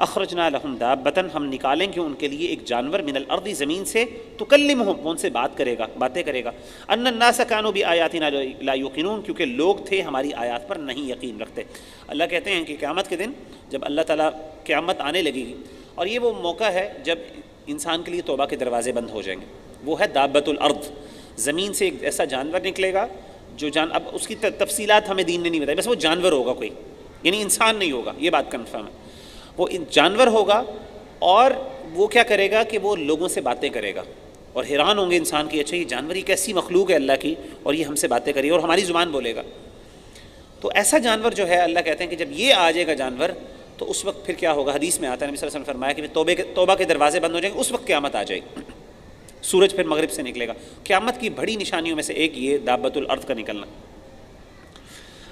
اخرجنا لہم دابۃ، ہم نکالیں گے ان کے لیے ایک جانور، من الارض، زمین سے، تکلمہم، وہ ان سے باتیں کرے گا، ان الناس کانوا بآیاتنا لا یوقنون، کیونکہ لوگ تھے ہماری آیات پر نہیں یقین رکھتے۔ اللہ کہتے ہیں کہ قیامت کے دن جب اللہ تعالیٰ قیامت آنے لگے گی، اور یہ وہ موقع ہے جب انسان کے لیے توبہ کے دروازے بند ہو جائیں گے، وہ ہے دابۃ الارض، زمین سے ایک ایسا جانور نکلے گا جو اب اس کی تفصیلات ہمیں دین نے نہیں بتائی، بس وہ جانور ہوگا کوئی، یعنی انسان نہیں ہوگا، یہ بات کنفرم ہے، وہ جانور ہوگا اور وہ کیا کرے گا کہ وہ لوگوں سے باتیں کرے گا، اور حیران ہوں گے انسان کی، اچھا یہ جانور یہ کیسی مخلوق ہے اللہ کی، اور یہ ہم سے باتیں کرے گا اور ہماری زبان بولے گا۔ تو ایسا جانور جو ہے اللہ کہتے ہیں کہ جب یہ آ جائے گا جانور، تو اس وقت پھر کیا ہوگا؟ حدیث میں آتا ہے، نبی صلی اللہ علیہ وسلم نے فرمایا کہ توبہ کے دروازے بند ہو جائیں گے، اس وقت قیامت آ جائے گی، سورج پھر مغرب سے نکلے گا۔ قیامت کی بڑی نشانیوں میں سے ایک یہ دابۃ الارض کا نکلنا۔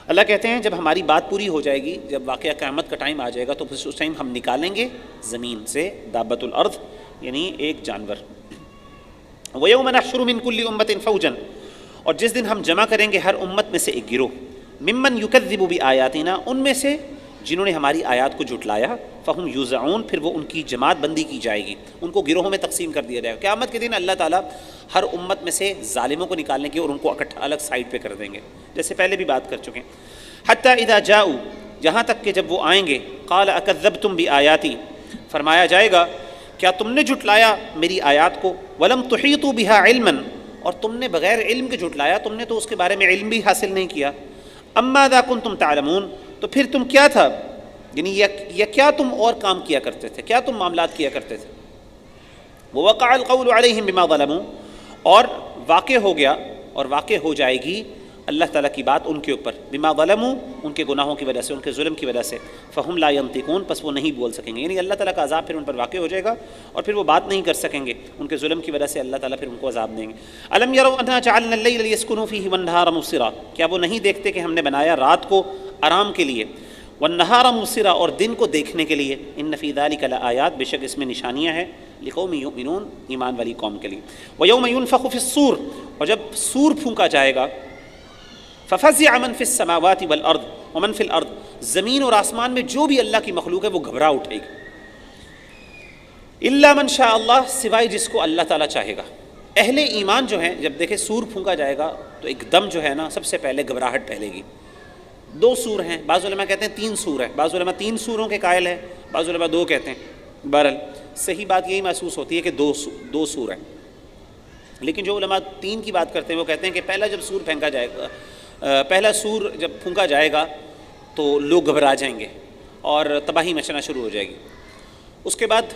اللہ کہتے ہیں جب ہماری بات پوری ہو جائے گی، جب واقعہ قیامت کا ٹائم آ جائے گا، تو پھر اس ٹائم ہم نکالیں گے زمین سے دابۃ الارض، یعنی ایک جانور۔ وَيَوْمَ نَحْشُرُ مِنْ كُلِّ أُمَّةٍ فَوْجًا، اور جس دن ہم جمع کریں گے ہر امت میں سے ایک گروہ، ممن یکذب بآیاتنا، ان میں سے جنہوں نے ہماری آیات کو جھٹلایا، فہم یوزعون، پھر وہ ان کی جماعت بندی کی جائے گی، ان کو گروہوں میں تقسیم کر دیا جائے گا۔ قیامت کے دن اللہ تعالیٰ ہر امت میں سے ظالموں کو نکالنے کی اور ان کو اکٹھا الگ سائڈ پہ کر دیں گے، جیسے پہلے بھی بات کر چکے ہیں۔ حتی اذا جاؤ، جہاں تک کہ جب وہ آئیں گے، قال اکذبتم بآیاتی، فرمایا جائے گا کیا تم نے جھٹلایا میری آیات کو، ولم تحیطوا بها علما، اور تم نے بغیر علم کے جھٹلایا، تم نے تو اس کے بارے میں علم بھی حاصل نہیں کیا۔ اما ذا کنتم تعلمون، تو پھر تم کیا تھا، یعنی یا کیا تم اور کام کیا کرتے تھے، کیا تم معاملات کیا کرتے تھے۔ ووقع القول علیہم بما ظلموا، اور واقع ہو گیا اور واقع ہو جائے گی اللہ تعالیٰ کی بات ان کے اوپر، بما ظلموا، ان کے گناہوں کی وجہ سے، ان کے ظلم کی وجہ سے، فہم لا ینطقون، پس وہ نہیں بول سکیں گے، یعنی اللہ تعالیٰ کا عذاب پھر ان پر واقع ہو جائے گا اور پھر وہ بات نہیں کر سکیں گے، ان کے ظلم کی وجہ سے اللہ تعالیٰ پھر ان کو عذاب دیں گے۔ الم یروا انا جعلنا اللیل لیسکنوا فیہ والنہار مبصرا، کیا وہ نہیں دیکھتے کہ ہم نے بنایا رات کو آرام کے لیے، والنہار مبصرا، اور دن کو دیکھنے کے لیے، ان فی ذلک لآیات، بے شک اس میں نشانیاں ہیں، لقوم یؤمنون، ایمان والی قوم کے لیے۔ ویوم ینفخ فی الصور، اور جب سور پھونکا جائے گا، ففزع من فی السماوات والارض ومن فی الارض، زمین اور آسمان میں جو بھی اللہ کی مخلوق ہے وہ گھبرا اٹھے گی، الا من شاء اللہ، سوائے جس کو اللہ تعالیٰ چاہے گا۔ اہل ایمان جو ہیں، جب دیکھیں سور پھونکا جائے گا تو ایک دم جو ہے نا سب سے پہلے گھبراہٹ پھیلے گی۔ دو سور ہیں، بعض علماء کہتے ہیں 3 سور ہیں، بعض علماء 3 سوروں کے قائل ہیں، بعض علماء 2 کہتے ہیں۔ بہرحال صحیح بات یہی محسوس ہوتی ہے کہ 2 سور ہیں، لیکن جو علماء 3 کی بات کرتے ہیں وہ کہتے ہیں کہ پہلا جب سور پھینکا جائے گا، پہلا سور جب پھونکا جائے گا تو لوگ گھبرا جائیں گے اور تباہی مچنا شروع ہو جائے گی۔ اس کے بعد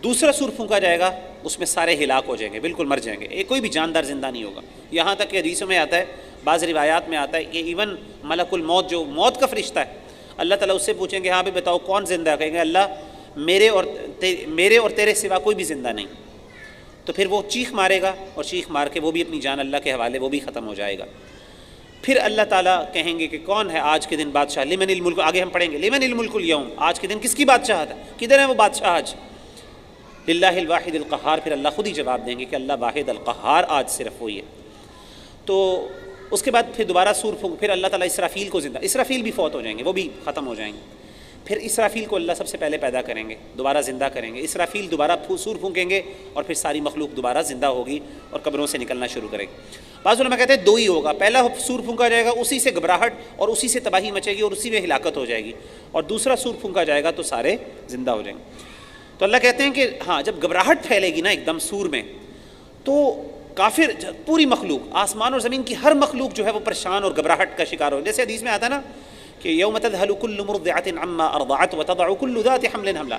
دوسرا سور پھونکا جائے گا، اس میں سارے ہلاک ہو جائیں گے، بالکل مر جائیں گے، کوئی بھی جاندار زندہ نہیں ہوگا۔ یہاں تک کہ حدیثوں میں آتا ہے، بعض روایات میں آتا ہے کہ ایون ملک الموت، جو موت کا فرشتہ ہے، اللہ تعالیٰ اس سے پوچھیں گے ہاں بھی بتاؤ کون زندہ ہے، کہیں گے اللہ میرے اور تیرے سوا کوئی بھی زندہ نہیں، تو پھر وہ چیخ مارے گا اور چیخ مار کے وہ بھی اپنی جان اللہ کے حوالے، وہ بھی ختم ہو جائے گا۔ پھر اللہ تعالیٰ کہیں گے کہ کون ہے آج کے دن بادشاہ، لمن الملک، آگے ہم پڑھیں گے لمن الملک اليوم، آج کے دن کس کی بادشاہت ہے، کدھر ہے وہ بادشاہ آج، للہ الواحد القہار، پھر اللہ خود ہی جواب دیں گے کہ اللہ واحد القہار آج صرف وہی ہے۔ تو اس کے بعد پھر دوبارہ سور پھونک، پھر اللہ تعالیٰ اسرافیل کو زندہ، اسرافیل بھی فوت ہو جائیں گے، وہ بھی ختم ہو جائیں گے۔ پھر اسرافیل کو اللہ سب سے پہلے پیدا کریں گے، دوبارہ زندہ کریں گے، اسرافیل دوبارہ سور پھونکیں گے اور پھر ساری مخلوق دوبارہ زندہ ہوگی اور قبروں سے نکلنا شروع کرے گی۔ بعض علماء کہتے ہیں 2 ہی ہوگا، پہلا سور پھونکا جائے گا، اسی سے گھبراہٹ اور اسی سے تباہی مچے گی اور اسی میں ہلاکت ہو جائے گی، اور دوسرا سور پھونکا جائے گا تو سارے زندہ ہو جائیں گے۔ تو اللہ کہتے ہیں کہ ہاں جب گھبراہٹ پھیلے گی نا ایک دم سور میں، تو کافر پوری مخلوق، آسمان اور زمین کی ہر مخلوق جو ہے وہ پریشان اور گھبراہٹ کا شکار ہو، جیسے حدیث میں آتا ہے نا کہ یوم تذہل کل مرضعۃ عما ارضعت وتضع کل ذات حمل حملہ،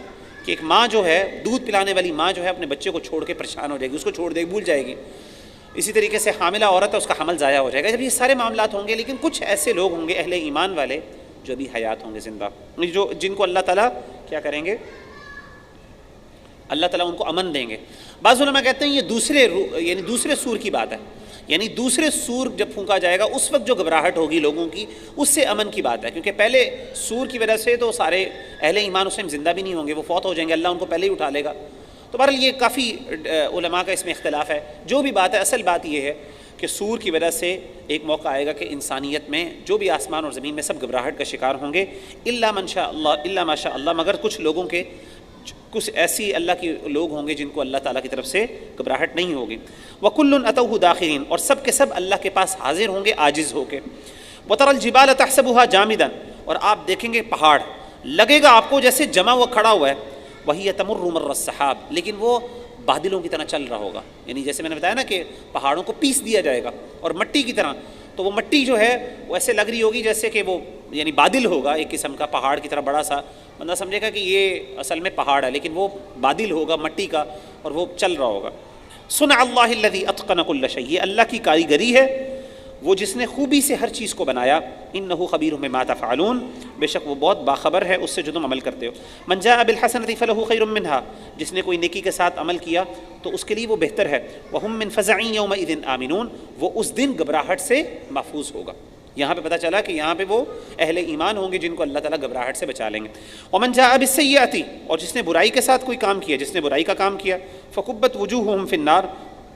کہ ایک ماں جو ہے، دودھ پلانے والی ماں جو ہے اپنے بچے کو چھوڑ کے پریشان ہو جائے گی، اس کو چھوڑ دے بھول جائے گی۔ اسی طریقے سے حاملہ عورت ہے، اس کا حمل ضائع ہو جائے گا۔ جب یہ سارے معاملات ہوں گے، لیکن کچھ ایسے لوگ ہوں گے اہل ایمان والے جو بھی حیات ہوں گے، زندہ، جن کو اللہ تعالیٰ کیا کریں گے، اللہ تعالیٰ ان کو امن دیں گے۔ بعض علماء کہتے ہیں یہ دوسرے سور کی بات ہے، یعنی دوسرے سور جب پھونکا جائے گا اس وقت جو گھبراہٹ ہوگی لوگوں کی، اس سے امن کی بات ہے، کیونکہ پہلے سور کی وجہ سے تو سارے اہل ایمان اس میں زندہ بھی نہیں ہوں گے، وہ فوت ہو جائیں گے، اللہ ان کو پہلے ہی اٹھا لے گا۔ تو بہرحال یہ کافی علماء کا اس میں اختلاف ہے۔ جو بھی بات ہے، اصل بات یہ ہے کہ سور کی وجہ سے ایک موقع آئے گا کہ انسانیت میں جو بھی آسمان اور زمین میں سب گھبراہٹ کا شکار ہوں گے، الا من شاء اللہ، الا ما شاء اللہ، مگر کچھ لوگوں کے، کچھ ایسی اللہ کے لوگ ہوں گے جن کو اللہ تعالیٰ کی طرف سے گھبراہٹ نہیں ہوگی۔ وَكُلٌّ أَتَوْهُ دَاخِرِينَ، اور سب کے سب اللہ کے پاس حاضر ہوں گے عاجز ہو کے۔ وَتَرَى الْجِبَالَ تَحْسَبُهَا جَامِدًا، اور آپ دیکھیں گے پہاڑ لگے گا آپ کو جیسے جمع ہوا کھڑا ہوا ہے، وَهِيَ تَمُرُّ مَرَّ السَّحَابِ، لیکن وہ بادلوں کی طرح چل رہا ہوگا، یعنی جیسے میں نے بتایا نا کہ پہاڑوں کو پیس دیا جائے گا اور مٹی کی طرح، تو وہ مٹی جو ہے وہ ایسے لگ رہی ہوگی جیسے کہ وہ یعنی بادل ہوگا ایک قسم کا پہاڑ کی طرح بڑا سا، بندہ سمجھے گا کہ یہ اصل میں پہاڑ ہے، لیکن وہ بادل ہوگا مٹی کا اور وہ چل رہا ہوگا۔ صنع اللہ الذی اتقن کل شیء، یہ اللہ کی کاریگری ہے وہ جس نے خوبی سے ہر چیز کو بنایا۔ انہ خبیر بما تفعلون، بے شک وہ بہت باخبر ہے اس سے جو تم عمل کرتے ہو۔ من جاء بالحسنۃ فلہ خیر منها، جس نے کوئی نیکی کے ساتھ عمل کیا تو اس کے لیے وہ بہتر ہے۔ وہم من فزع یومئذ آمنون، وہ اس دن گھبراہٹ سے محفوظ ہوگا۔ یہاں پہ پتہ چلا کہ یہاں پہ وہ اہل ایمان ہوں گے جن کو اللہ تعالیٰ گھبراہٹ سے بچا لیں گے۔ ومن جاء بالسیئۃ، اور جس نے برائی کے ساتھ کوئی کام کیا، جس نے برائی کا کام کیا، فکبت وجوہہم فی النار،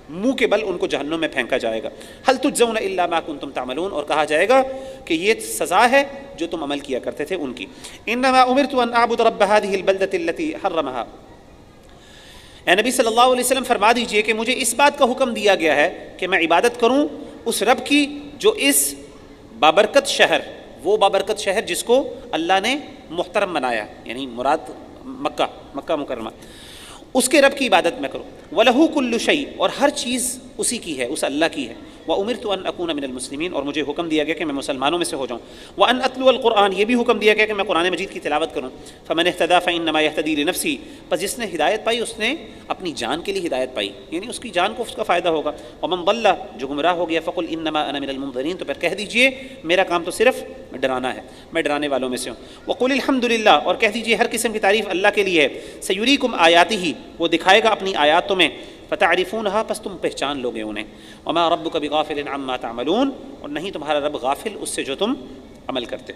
منہ کے بل ان کو جہنم میں پھینکا جائے گا۔ هل تجزون الا ما کنتم تعملون، اور کہا جائے گا کہ یہ سزا ہے جو تم عمل کیا کرتے تھے ان کی۔ انما امرت ان اعبد رب هذه البلدۃ التي حرمها، اے نبی صلی اللہ علیہ وسلم فرما دیجئے کہ مجھے اس بات کا حکم دیا گیا ہے کہ میں عبادت کروں اس رب کی جو اس بابرکت شہر، وہ بابرکت شہر جس کو اللہ نے محترم بنایا، یعنی مراد مکہ مکرمہ، اس کے رب کی عبادت میں کروں۔ وَلَهُ كُلُّ شَيْءٍ، اور ہر چیز اسی کی ہے، اس اللہ کی ہے۔ وَأُمِرْتُ أَنْ أَكُونَ مِنَ الْمُسْلِمِينَ، اور مجھے حکم دیا گیا کہ میں مسلمانوں میں سے ہو جاؤں۔ وَأَنْ أَتْلُوَ الْقُرْآنَ، یہ بھی حکم دیا گیا کہ میں قرآن مجید کی تلاوت کروں۔ فَمَنِ اهْتَدَىٰ فَإِنَّمَا يَهْتَدِي لِنَفْسِهِ، پس جس نے ہدایت پائی اس نے اپنی جان کے لیے ہدایت پائی، یعنی اس کی جان کو اس کا فائدہ ہوگا۔ وَمَنْ ضَلَّ، جو گمراہ ہو گیا، فَقُلْ إِنَّمَا أَنَا مِنَ الْمُنذِرِينَ، تو پھر کہہ دیجئے میرا کام تو صرف ڈرانا ہے، میں ڈرانے والوں میں سے ہوں۔ وَقُلِ الْحَمْدُ لِلَّهِ، اور کہہ دیجئے ہر قسم کی تعریف اللہ کے لیے ہے۔ سَيُرِيكُمْ آيَاتِهِ، وہ دکھائے گا اپنی آیات تمہیں۔ فتعرفونها، پس تم پہچان لوگے انہیں۔ وما ربک بغافل عما تعملون، اور نہیں تمہارا رب غافل اس سے جو تم عمل کرتے۔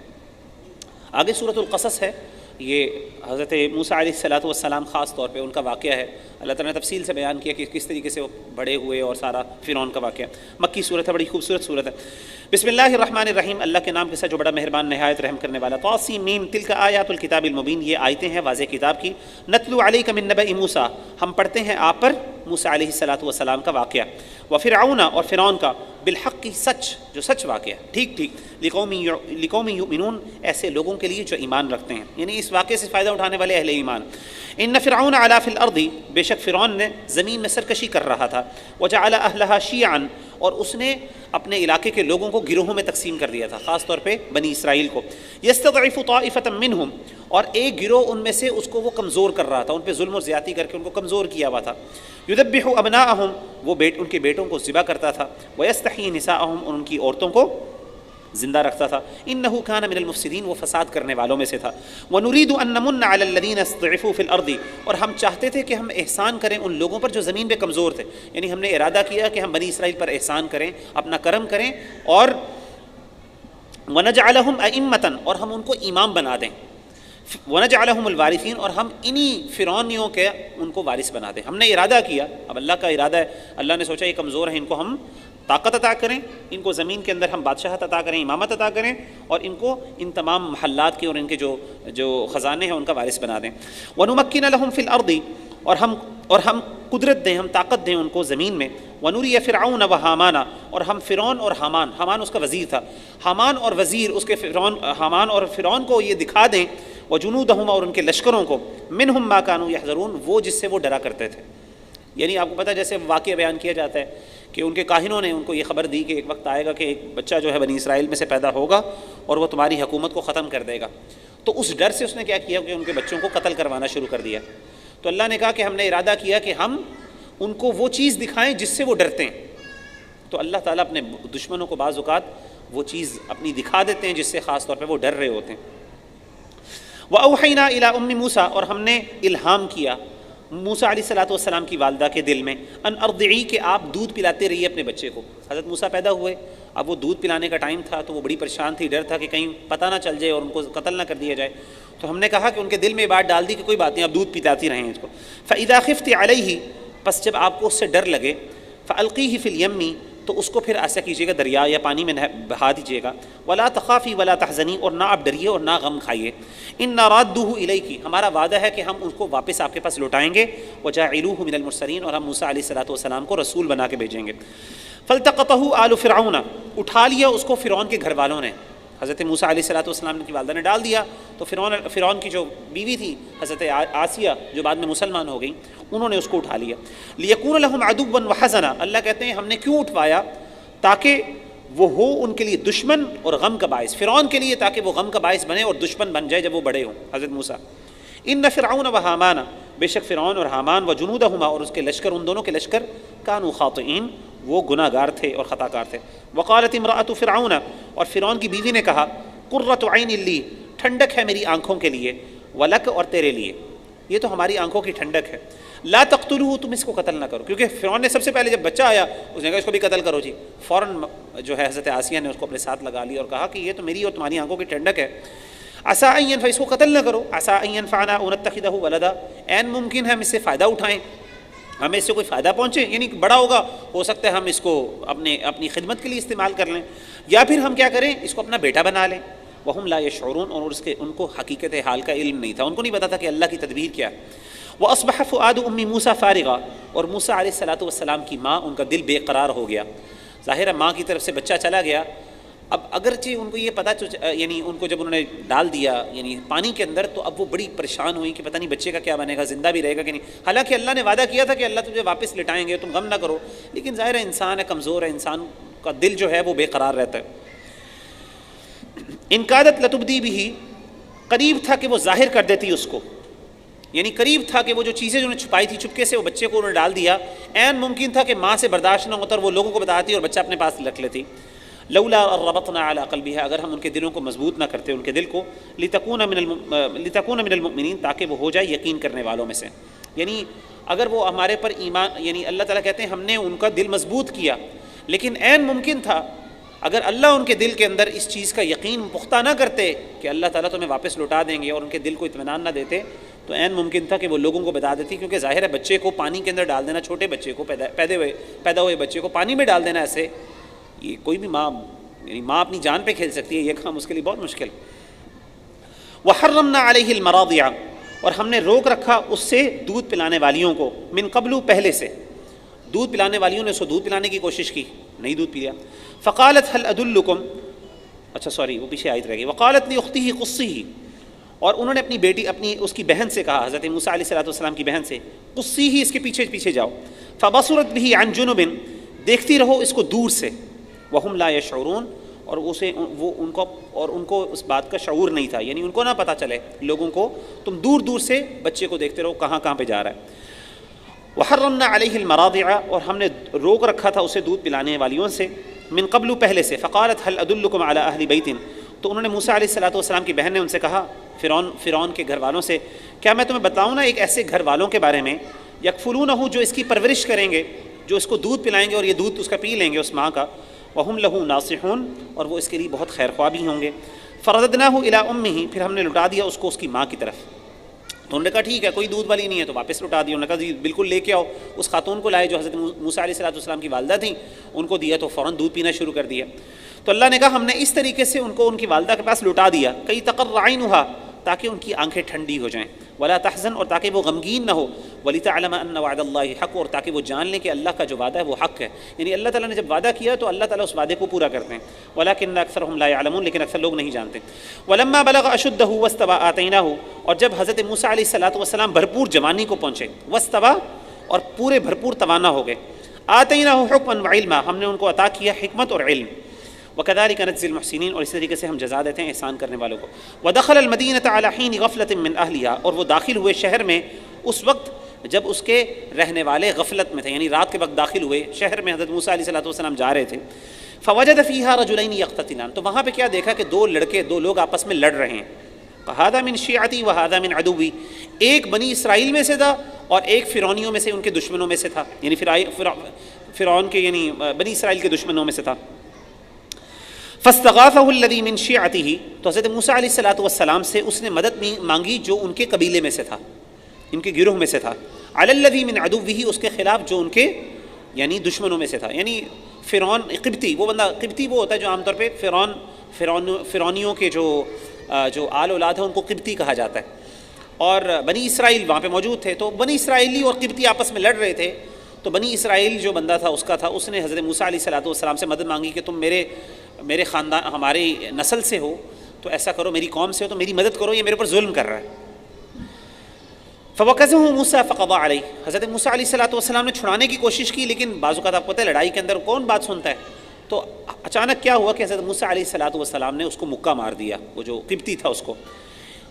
آگے سورۃ القصص ہے، یہ حضرت موسیٰ علیہ السلام خاص طور پہ ان کا واقعہ ہے۔ اللہ تعالیٰ نے تفصیل سے بیان کیا کہ کس طریقے سے وہ بڑے ہوئے اور سارا فرعون کا واقعہ۔ مکی صورت ہے، بڑی خوبصورت صورت ہے۔ بسم اللہ الرحمن الرحیم، اللہ کے نام کے ساتھ جو بڑا مہربان نہایت رحم کرنے والا۔ طاسیم میم، تلک آیات الکتاب المبین، یہ آیتیں ہیں واضح کتاب کی۔ نتلو علیک من نبأ موسیٰ، ہم پڑھتے ہیں آپ پر موسیٰ علیہ السلام کا واقعہ۔ وفرعون، اور فرعون کا، بالحق، سچ، جو سچ واقعہ ٹھیک لقوم یؤمنون، ایسے لوگوں کے لیے جو ایمان رکھتے ہیں، یعنی اس واقعے سے فائدہ اٹھانے والے اہل ایمان۔ ان فرعون علا فی الارض، بے شک فرعون نے زمین میں سرکشی کر رہا تھا۔ وجعل اہلھا شیعا، اور اس نے اپنے علاقے کے لوگوں کو گروہوں میں تقسیم کر دیا تھا، خاص طور پہ بنی اسرائیل کو۔ یستضعف طائفۃ منہم، اور ایک گروہ ان میں سے اس کو وہ کمزور کر رہا تھا، ان پہ ظلم و زیادتی کر کے ان کو کمزور کیا ہوا تھا۔ یذبح ابناءہم، وہ ان کے بیٹوں کو ذبح کرتا تھا۔ ویستحیی نساءہم، اور ان کی عورتوں کو زندہ رکھتا تھا۔ انہ کان من المفسدین، وہ فساد کرنے والوں میں سے تھا۔ ونرید ان نمن علی الذین استضعفوا فی الارض، اور ہم چاہتے تھے کہ ہم احسان کریں ان لوگوں پر جو زمین پہ کمزور تھے، یعنی ہم نے ارادہ کیا کہ ہم بنی اسرائیل پر احسان کریں، اپنا کرم کریں، اور ونجعلہم ائمۃ، اور ہم ان کو امام بنا دیں۔ ونجعلہم الوارثین، اور ہم انہی فرعونیوں کے ان کو وارث بنا دیں۔ ہم نے ارادہ کیا، اب اللہ کا ارادہ ہے، اللہ نے سوچا یہ کمزور ہیں، ان کو ہم طاقت عطا کریں، ان کو زمین کے اندر ہم بادشاہت عطا کریں، امامت عطا کریں، اور ان کو ان تمام محلات کے اور ان کے جو خزانے ہیں ان کا وارث بنا دیں۔ وَنُمَكِّنَ لَهُمْ فِي الْأَرْضِ، اور ہم قدرت دیں، ہم طاقت دیں ان کو زمین میں۔ وَنُرِيَ فِرْعَوْنَ وَحَامَانَ، اور ہم فرعون اور حامان اس کا وزیر تھا، حامان اور وزیر اس کے حامان اور فرعون کو یہ دکھا دیں، وَجُنُودَهُمْ، اور ان کے لشکروں کو، مِنْهُمْ مَا كَانُوا يَحْذَرُونَ، وہ جس سے وہ ڈرا کرتے تھے۔ یعنی آپ کو پتہ جیسے واقعہ بیان کیا جاتا ہے کہ ان کے کاہنوں نے ان کو یہ خبر دی کہ ایک وقت آئے گا کہ ایک بچہ جو ہے بنی اسرائیل میں سے پیدا ہوگا اور وہ تمہاری حکومت کو ختم کر دے گا، تو اس ڈر سے اس نے کیا کیا کہ ان کے بچوں کو قتل کروانا شروع کر دیا۔ تو اللہ نے کہا کہ ہم نے ارادہ کیا کہ ہم ان کو وہ چیز دکھائیں جس سے وہ ڈرتے ہیں۔ تو اللہ تعالیٰ اپنے دشمنوں کو بعض اوقات وہ چیز اپنی دکھا دیتے ہیں جس سے خاص طور پہ وہ ڈر رہے ہوتے ہیں۔ وَأَوْحَيْنَا إِلَىٰ أُمِّ مُوسَىٰ، اور ہم نے الہام کیا موسیٰ علیہ السلام کی والدہ کے دل میں، ان ارضعی، کہ آپ دودھ پلاتے رہیے اپنے بچے کو۔ حضرت موسیٰ پیدا ہوئے، اب وہ دودھ پلانے کا ٹائم تھا تو وہ بڑی پریشان تھی، ڈر تھا کہ کہیں پتہ نہ چل جائے اور ان کو قتل نہ کر دیا جائے۔ تو ہم نے کہا کہ ان کے دل میں یہ بات ڈال دی کہ کوئی بات نہیں، آپ دودھ پلاتی رہیں اس کو۔ فَإِذَا خِفْتِ عَلَيْهِ، پس جب آپ کو اس سے ڈر لگے، فَأَلْقِيهِ فِي الْيَمِّ، تو اس کو پھر ایسا کیجیے گا دریا یا پانی میں بہا دیجیے گا۔ وَلَا تَخَافِي وَلَا تَحْزَنِي، اور نہ آپ ڈریے اور نہ غم کھائیے۔ إِنَّا رَادُّوهُ إِلَيْكِ، ہمارا وعدہ ہے کہ ہم اس کو واپس آپ کے پاس لوٹائیں گے۔ وَجَاعِلُوهُ مِنَ الْمُرْسَلِينَ، اور ہم موسیٰ علیہ السلام کو رسول بنا کے بھیجیں گے۔ فَالْتَقَطَهُ آلُ فِرْعَوْنَ، اٹھا لیا اس کو فرعون کے گھر والوں نے، حضرت موسیٰ علیہ السلام کی والدہ نے ڈال دیا، تو فرعون کی جو بیوی تھی حضرت آسیہ جو بعد میں مسلمان ہو گئی، انہوں نے اس کو اٹھا لیا۔ لِيَكُونَ لَهُمْ عَدُوًّا وَحَزَنًا، اللہ کہتے ہیں ہم نے کیوں اٹھوایا، تاکہ وہ ہو ان کے لیے دشمن اور غم کا باعث، فرعون کے لیے تاکہ وہ غم کا باعث بنے اور دشمن بن جائے جب وہ بڑے ہوں حضرت موسیٰ۔ ان فرعون و حامان، بے شک فرعون اور حامان و جنودہما اور اس کے لشکر، ان دونوں کے لشکر، کانوا خاطئین، وہ گناہ گار تھے اور خطا کار تھے۔ وقالت امرأۃ فرعون، اور فرعون کی بیوی نے کہا، قرۃ عین لی، ٹھنڈک ہے میری آنکھوں کے لیے، ولک، اور تیرے لیے، یہ تو ہماری آنکھوں کی ٹھنڈک ہے، لا تقتلوہ، تم اس کو قتل نہ کرو، کیونکہ فرعون نے سب سے پہلے جب بچہ آیا اس نے کہا اس کو بھی قتل کرو جی، فوراً جو ہے حضرت آسیہ نے اس کو اپنے ساتھ لگا لیا اور کہا کہ یہ تو میری اور تمہاری آنکھوں کی ٹھنڈک ہے۔ عسیٰ ان ینفع، اس کو قتل نہ کرو، عسیٰ ان ینفعنا او نتخذہ ولدا، عین ممکن ہے ہم اس سے فائدہ اٹھائیں، ہمیں اس سے کوئی فائدہ پہنچے، یعنی بڑا ہوگا، ہو سکتا ہے ہم اس کو اپنی خدمت کے لیے استعمال کر لیں، یا پھر ہم کیا کریں اس کو اپنا بیٹا بنا لیں۔ وہم لا یشعرون، اور ان کو حقیقت حال کا علم نہیں تھا، ان کو نہیں پتا تھا کہ اللہ کی تدبیر کیا ہے۔ وَأَصْبَحَ فُؤَادُ أُمِّ مُوسَىٰ فَارِغًا، اور موسیٰ علیہ السلام کی ماں، ان کا دل بے قرار ہو گیا، ظاہر ہے ماں کی طرف سے بچہ چلا گیا۔ اب اگرچہ ان کو یہ پتا، یعنی ان کو جب انہوں نے ڈال دیا یعنی پانی کے اندر، تو اب وہ بڑی پریشان ہوئی کہ پتہ نہیں بچے کا کیا بنے گا، زندہ بھی رہے گا کہ نہیں، حالانکہ اللہ نے وعدہ کیا تھا کہ اللہ تجھے واپس لٹائیں گے، تم غم نہ کرو، لیکن ظاہر ہے انسان ہے، کمزور ہے، انسان کا دل جو ہے وہ بے قرار رہتا ہے۔ ان کادت لتبدی بھی، قریب تھا کہ وہ ظاہر کر دیتی اس کو، یعنی قریب تھا کہ وہ جو چیزیں انہوں نے چھپائی تھی چپکے سے، وہ بچے کو انہوں نے ڈال دیا، عین ممکن تھا کہ ماں سے برداشت نہ ہوتا اور وہ لوگوں کو بتاتی اور بچہ اپنے پاس رکھ لیتی۔ لولا ربطنا علی قلبها، اگر ہم ان کے دلوں کو مضبوط نہ کرتے، ان کے دل کو، لتکون من المؤمنین، تاکہ وہ ہو جائے یقین کرنے والوں میں سے، یعنی اگر وہ ہمارے پر ایمان، یعنی اللہ تعالیٰ کہتے ہیں ہم نے ان کا دل مضبوط کیا، لیکن عین ممکن تھا اگر اللہ ان کے دل کے اندر اس چیز کا یقین پختہ نہ کرتے کہ اللہ تعالیٰ تمہیں واپس لوٹا دیں گے، اور ان کے دل کو اطمینان نہ دیتے، تو عین ممکن تھا کہ وہ لوگوں کو بتا دیتی، کیونکہ ظاہر ہے بچے کو پانی کے اندر ڈال دینا، چھوٹے بچے کو، پیدا ہوئے بچے کو پانی میں ڈال دینا، ایسے یہ کوئی بھی ماں، یعنی ماں اپنی جان پہ کھیل سکتی ہے، یہ کام اس کے لیے بہت مشکل۔ وحرمنا علیہ المراضع، اور ہم نے روک رکھا اس سے دودھ پلانے والیوں کو، من قبل، پہلے سے، دودھ پلانے والیوں نے اس کو دودھ پلانے کی کوشش کی، نہیں دودھ پیا۔ فقالت هل ادلکم، اچھا سوری وہ پیچھے آیت رہ گئی، وقالت لاختہ قصیہ، اور انہوں نے اپنی بیٹی، اپنی اس کی بہن سے کہا، حضرت موسیٰ علیہ السلام کی بہن سے، قصیہ، اس کے پیچھے پیچھے جاؤ، فبصرت به عن جنب، دیکھتی رہو اس کو دور سے، وہم لا یشعرون، اور ان کو اس بات کا شعور نہیں تھا، یعنی ان کو نہ پتہ چلے لوگوں کو، تم دور دور سے بچے کو دیکھتے رہو کہاں کہاں پہ جا رہا ہے۔ وحرمنا علیہ المراضع، اور ہم نے روک رکھا تھا اسے دودھ پلانے والیوں سے، من قبل، پہلے سے۔ فقالت هل ادلکم علی اہل بیت، تو انہوں نے موسیٰ علیہ السلام کی بہن نے ان سے کہا، فرعون کے گھر والوں سے، کیا میں تمہیں بتاؤں نا ایک ایسے گھر والوں کے بارے میں، یکفلونہ، جو اس کی پرورش کریں گے، جو اس کو دودھ پلائیں گے اور یہ دودھ اس کا پی لیں گے اس ماں کا، وہم لہ ناصحون، اور وہ اس کے لیے بہت خیر خواہ بھی ہوں گے۔ فرددناہ الی امہ، پھر ہم نے لٹا دیا اس کو اس کی ماں کی طرف، تو انہوں نے کہا ٹھیک ہے کوئی دودھ والی نہیں ہے، تو واپس لٹا دیا، انہوں نے کہا جی بالکل لے کے آؤ، اس خاتون کو لائے جو حضرت موسیٰ علیہ السلام کی والدہ تھیں، ان کو دیا تو فوراً دودھ پینا شروع کر دیا۔ تو اللہ نے کہا ہم نے اس طریقے سے ان کو ان کی والدہ کے پاس لٹا دیا، کئی تقر عینھا، تاکہ ان کی آنکھیں ٹھنڈی ہو جائیں، ولا تحزن، اور تاکہ وہ غمگین نہ ہو، ولتعلم ان وعد اللہ حق، اور تاکہ وہ جان لیں کہ اللہ کا جو وعدہ ہے وہ حق ہے، یعنی اللہ تعالیٰ نے جب وعدہ کیا تو اللہ تعالیٰ اس وعدے کو پورا کرتے ہیں، ولکن اکثرهم لا يعلمون، لیکن اکثر لوگ نہیں جانتے۔ ولما بلغ اشدہ واستوى آتیناہ، اور جب حضرت موسیٰ علیہ السلام بھرپور جوانی کو پہنچے، واستوى، اور پورے بھرپور توانا ہو گئے، آتیناہ حکما وعلما، ہم نے ان کو عطا کیا حکمت اور علم، وَكَذَلِكَ نَجْزِي الْمُحْسِنِينَ، اور اس طریقے سے ہم جزا دیتے ہیں احسان کرنے والوں کو۔ وَدَخَلَ الْمَدِينَةَ عَلَى حِينِ غَفْلَةٍ مِّنْ أَهْلِهَا، اور وہ داخل ہوئے شہر میں اس وقت جب اس کے رہنے والے غفلت میں تھے، یعنی رات کے وقت داخل ہوئے شہر میں، حضرت موسیٰ علیہ السلام جا رہے تھے۔ فَوَجَدَ فِيهَا رَجُلَيْنِ يَقْتَتِلَانِ، تو وہاں پہ کیا دیکھا کہ دو لوگ آپس میں لڑ رہے ہیں، هَذَا مِنْ شِيعَتِي وَهَذَا مِنْ عَدُوِّي، ایک بنی اسرائیل میں سے تھا اور ایک فرعونیوں میں سے، ان کے دشمنوں میں سے تھا، یعنی فرعون کے یعنی بنی اسرائیل کے دشمنوں میں سے تھا۔ فاستغاثہ الذی من شیعتہ، تو حضرت موسیٰ علیہ السلام سے اس نے مدد مانگی جو ان کے قبیلے میں سے تھا، ان کے گروہ میں سے تھا، علی الذی من عدوہ، اس کے خلاف جو ان کے یعنی دشمنوں میں سے تھا، یعنی فرعون قبطی، وہ بندہ قبطی وہ ہوتا ہے جو عام طور پہ فرعونیوں کے جو آل اولاد ہیں ان کو قبطی کہا جاتا ہے، اور بنی اسرائیل وہاں پہ موجود تھے، تو بنی اسرائیلی اور قبطی آپس میں لڑ رہے تھے، تو بنی اسرائیل جو بندہ تھا اس نے حضرت موسیٰ علیہ السلام سے مدد مانگی کہ تم میرے خاندان، ہماری نسل سے ہو، تو ایسا کرو، میری قوم سے ہو تو میری مدد کرو، یہ میرے پر ظلم کر رہا ہے۔ فوقظہ موسیٰ فقضى علیہ، حضرت موسیٰ علیہ السلام نے چھڑانے کی کوشش کی، لیکن بعض اوقات آپ کو پتہ ہے لڑائی کے اندر کون بات سنتا ہے، تو اچانک کیا ہوا کہ حضرت موسیٰ علیہ الصلوۃ والسلام نے اس کو مکہ مار دیا، وہ جو قبطی تھا اس کو